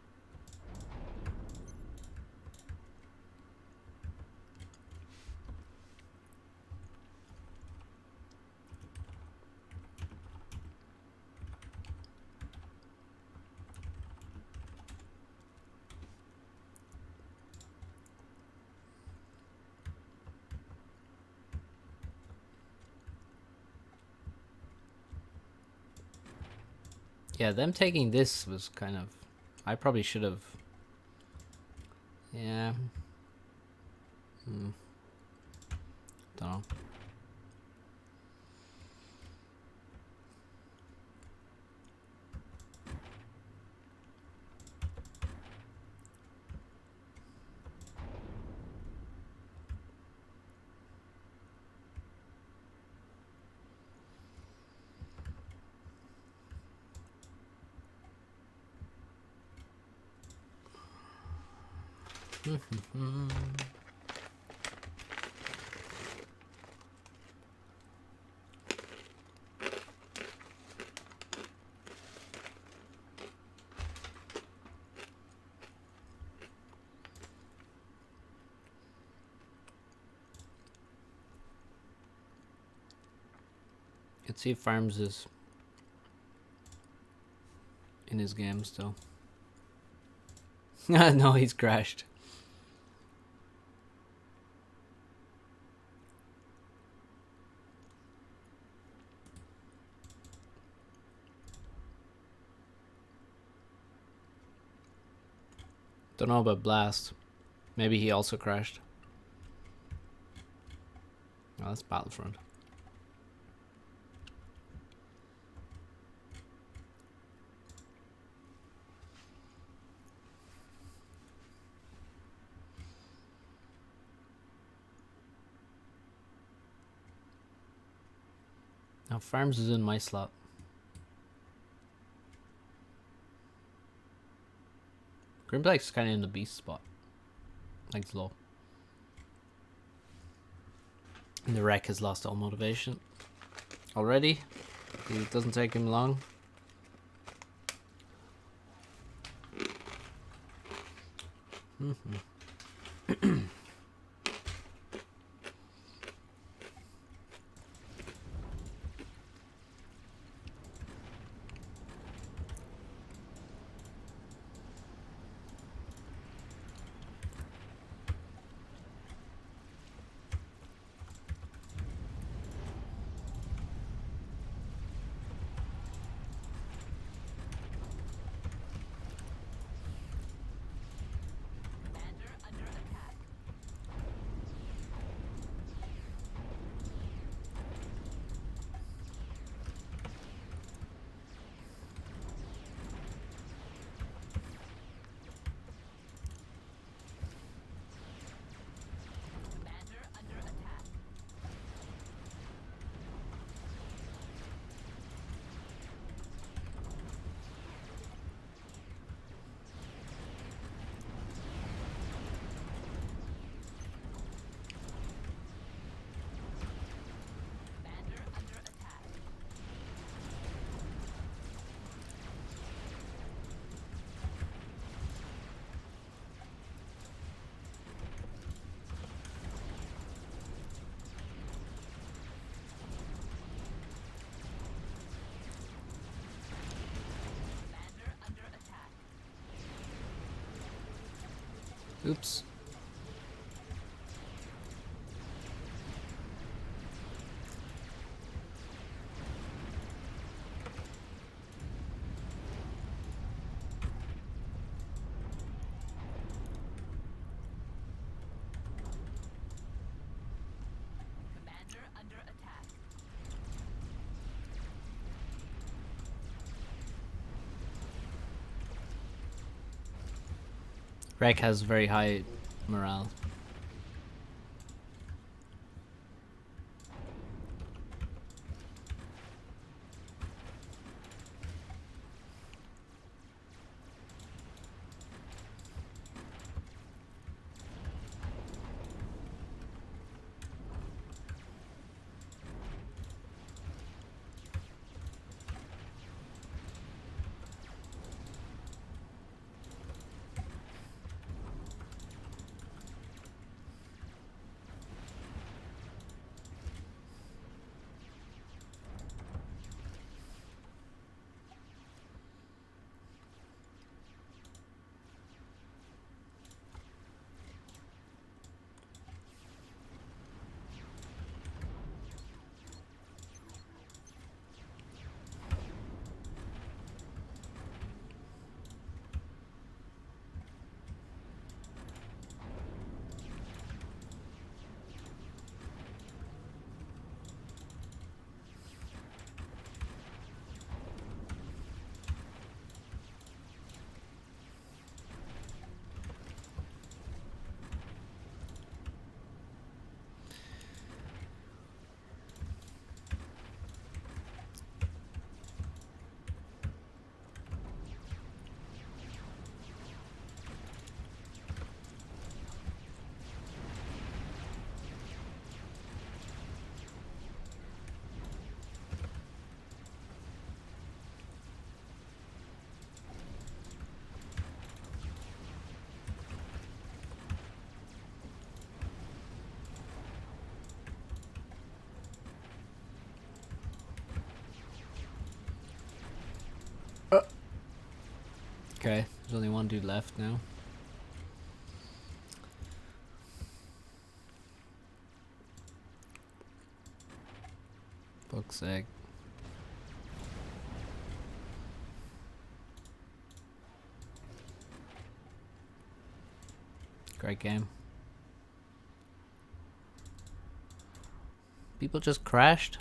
Yeah, them taking this was kind of... I probably should have... Yeah. Don't know. Let's see if Farms is in his game still. No, he's crashed. Don't know about Blast. Maybe he also crashed. Oh, that's Battlefront. Now Farms is in my slot. Grimblack's kind of in the beast spot. Like low. And the wreck has lost all motivation. Already? It doesn't take him long. Commander under attack. Commander under attack. Commander under attack. Commander under attack. Oops. Commander under attack. Wreck has very high morale. Okay, there's only one dude left now. Fuck's sake. Great game. People just crashed.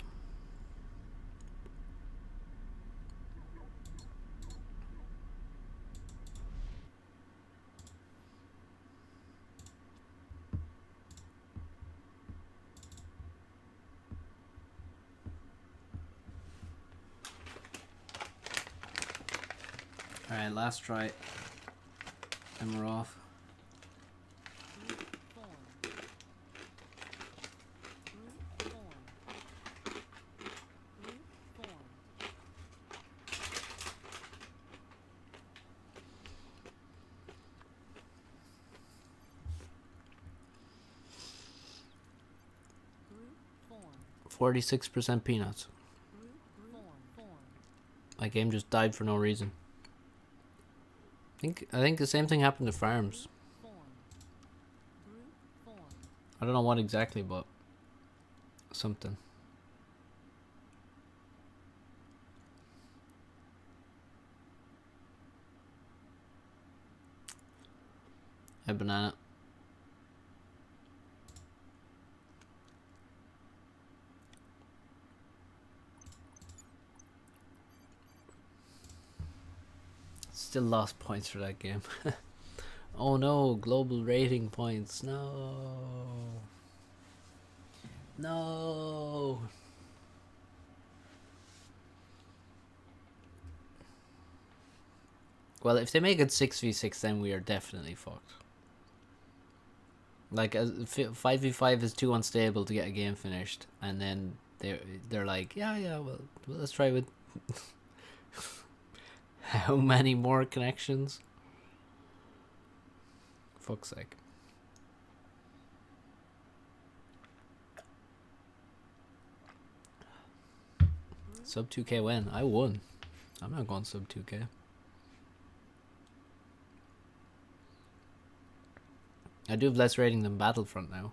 Alright, last try. And we're off. Form. 46% peanuts. My game just died for no reason. I think the same thing happened to farms. I don't know what exactly, but something. Hey, banana. Still lost points for that game. Oh no, global rating points. No. No. Well, if they make it 6v6, then we are definitely fucked. Like, 5v5 is too unstable to get a game finished, and then they're like, yeah, well let's try with how many more connections? Fuck's sake. Sub 2k win. I won. I'm not going sub 2k. I do have less rating than Battlefront now.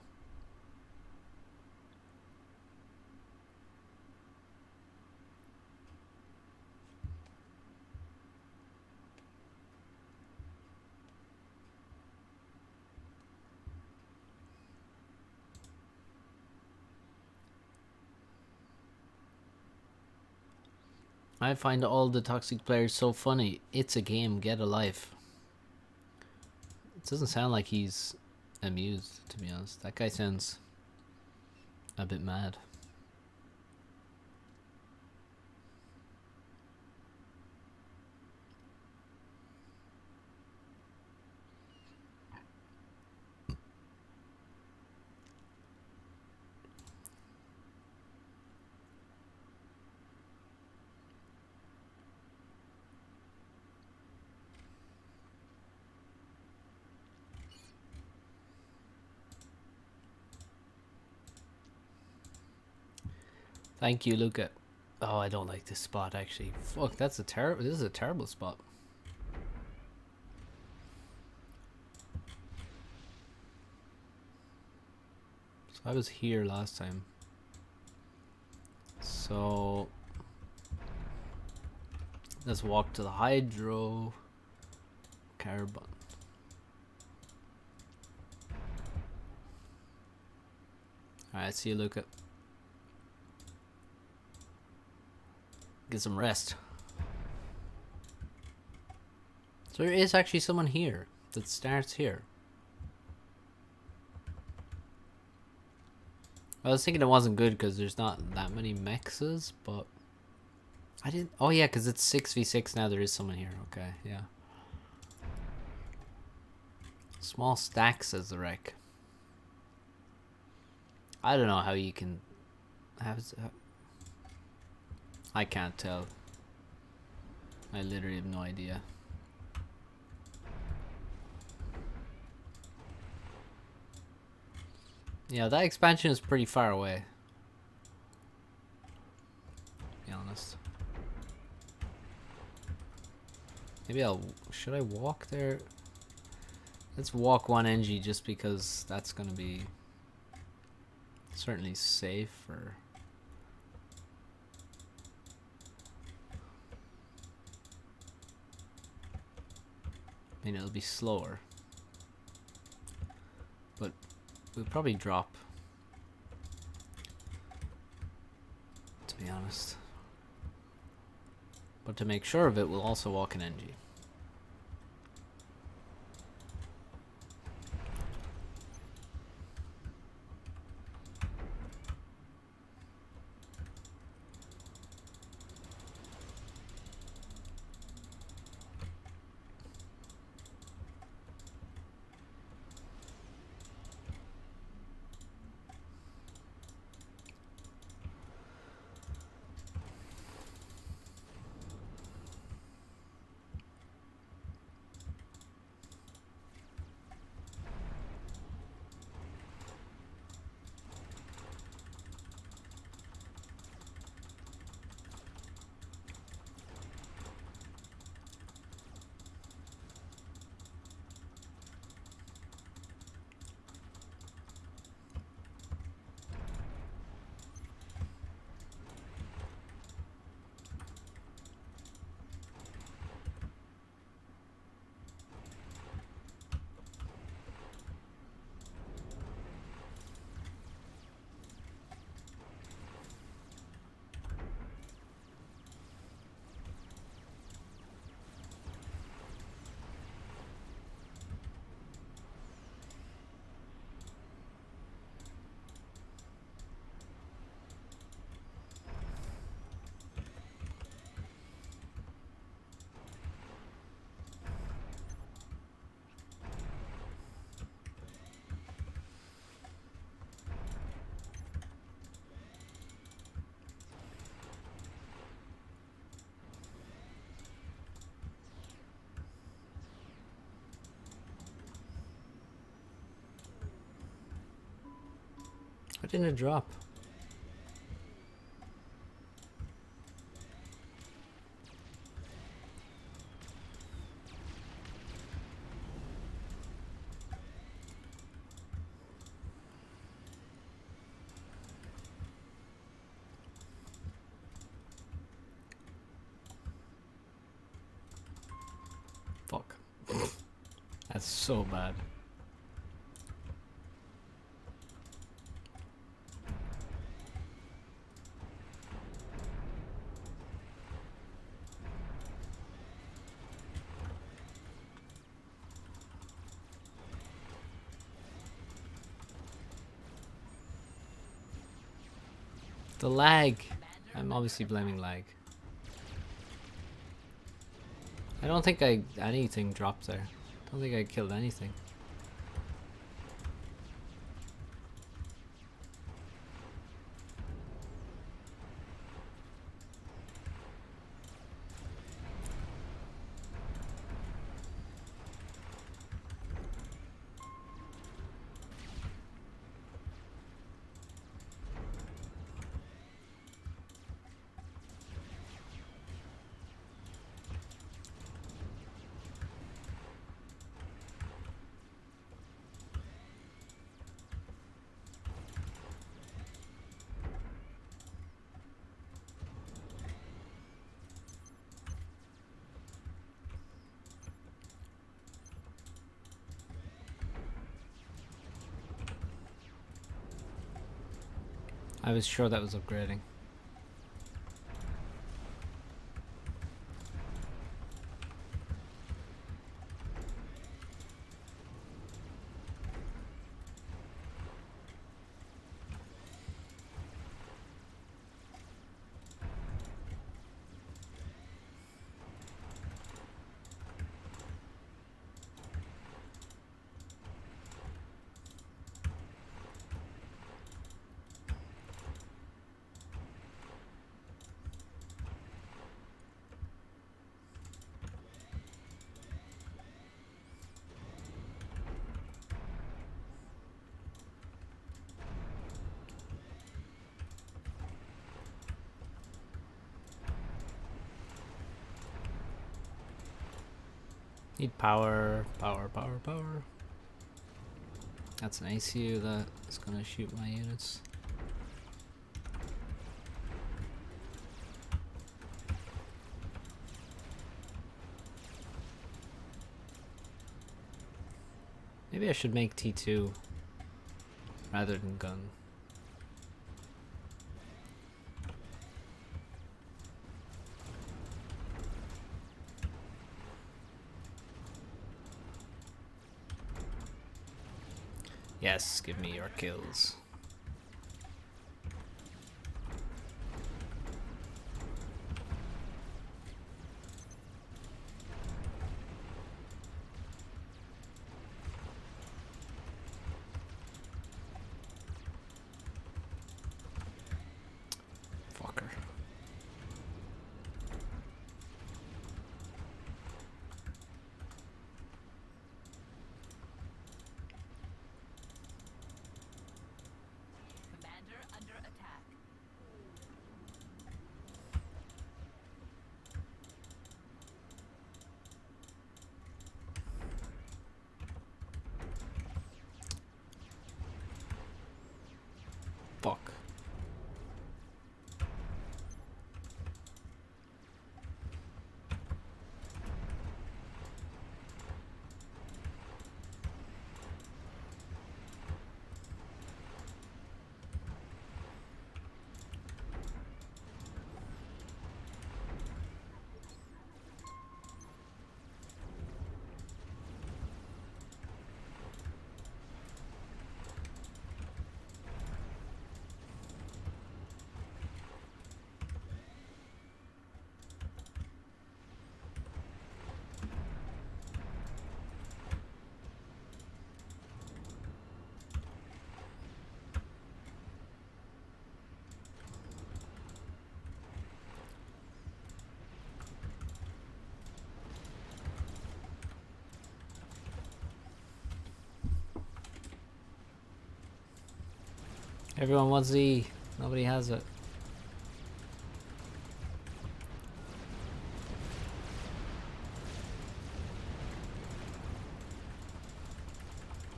I find all the toxic players so funny. It's a game, get a life. It doesn't sound like he's amused, to be honest. That guy sounds a bit mad. Thank you, Luca. Oh, I don't like this spot, actually. Fuck, this is a terrible spot. So I was here last time. So let's walk to the hydro carbon. Alright, see you, Luca. Get some rest. So there is actually someone here that starts here. I was thinking it wasn't good because there's not that many mexes, but I didn't. Oh yeah, because it's 6v6 now. There is someone here. Okay, yeah. Small stack, says the wreck. I don't know how you can have. I can't tell. I literally have no idea. Yeah, that expansion is pretty far away, to be honest. Maybe should I walk there? Let's walk 1 NG just because that's gonna be certainly safer. I mean, it'll be slower, but we'll probably drop, to be honest. But to make sure of it, we'll also walk an NG. Why didn't it drop? Fuck. That's so bad. The lag. I'm obviously blaming lag. I don't think anything dropped there. I don't think I killed anything. I was sure that was upgrading. Need power, power, power, power. That's an ACU that is gonna shoot my units. Maybe I should make T2 rather than gun. Yes, give me your kills. Fucker. Commander under attack. Fuck. Everyone wants Z. Nobody has it.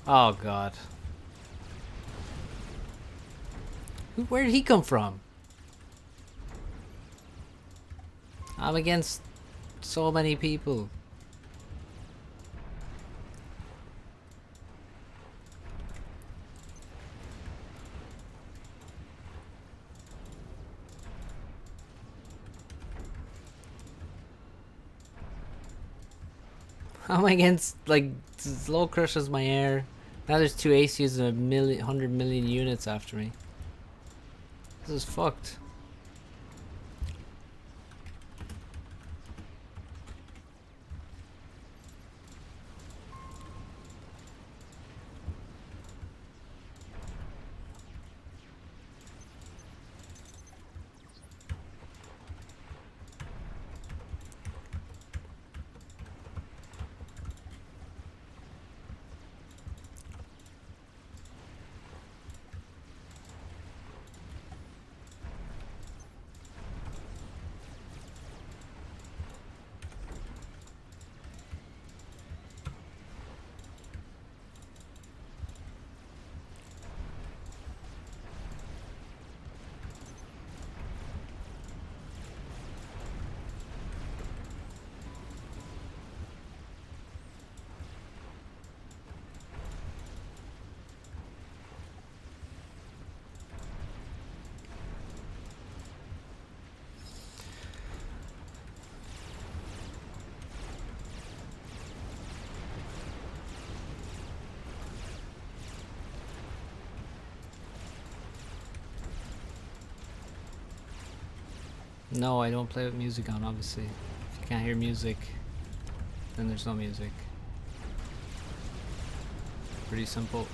Oh god. Where did he come from? I'm against so many people. I'm against, like, slow crushes my air. Now there's two ACUs and 100 million units after me. This is fucked. No, I don't play with music on, obviously. If you can't hear music, then there's no music. Pretty simple.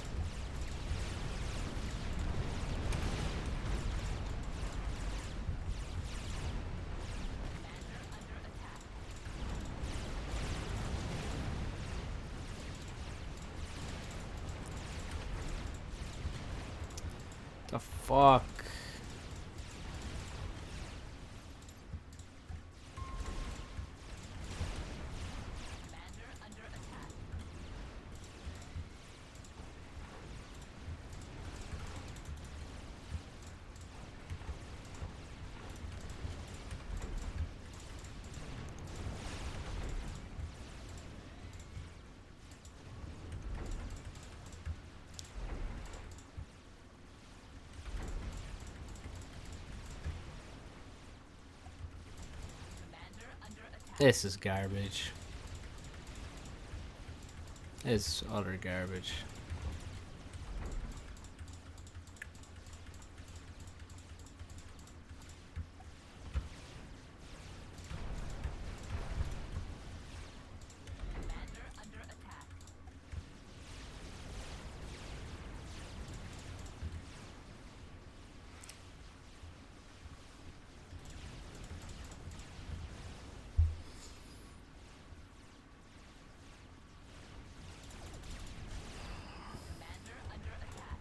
The fuck? Commander under This is garbage. It's utter garbage. Commander under attack. Commander under attack.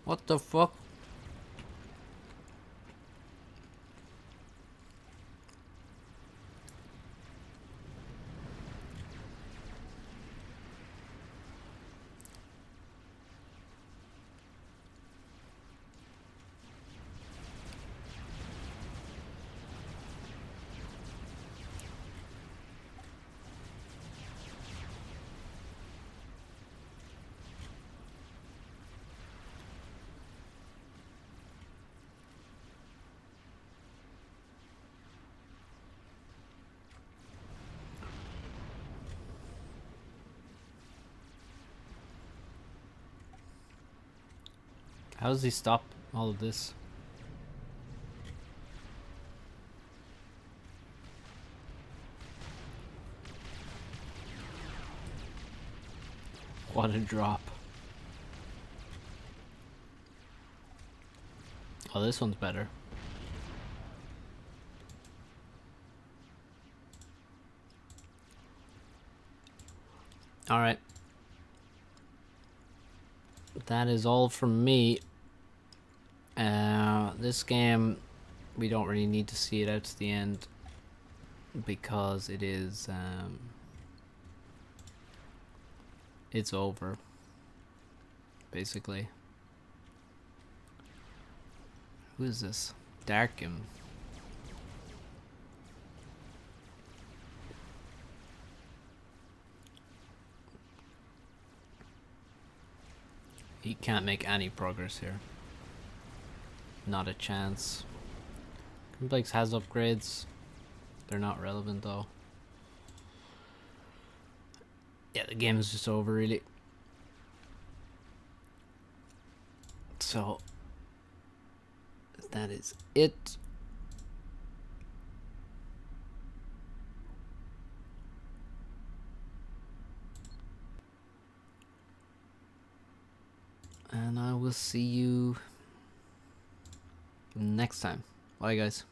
What the fuck? How does he stop all of this? What a drop. Oh, this one's better. Alright. That is all from me. This game, we don't really need to see it out to the end because it is, it's over, basically. Who is this? Darkham. He can't make any progress here. Not a chance. Complex has upgrades. They're not relevant though. Yeah, the game is just over really. So that is it. And I will see you next time. Bye guys.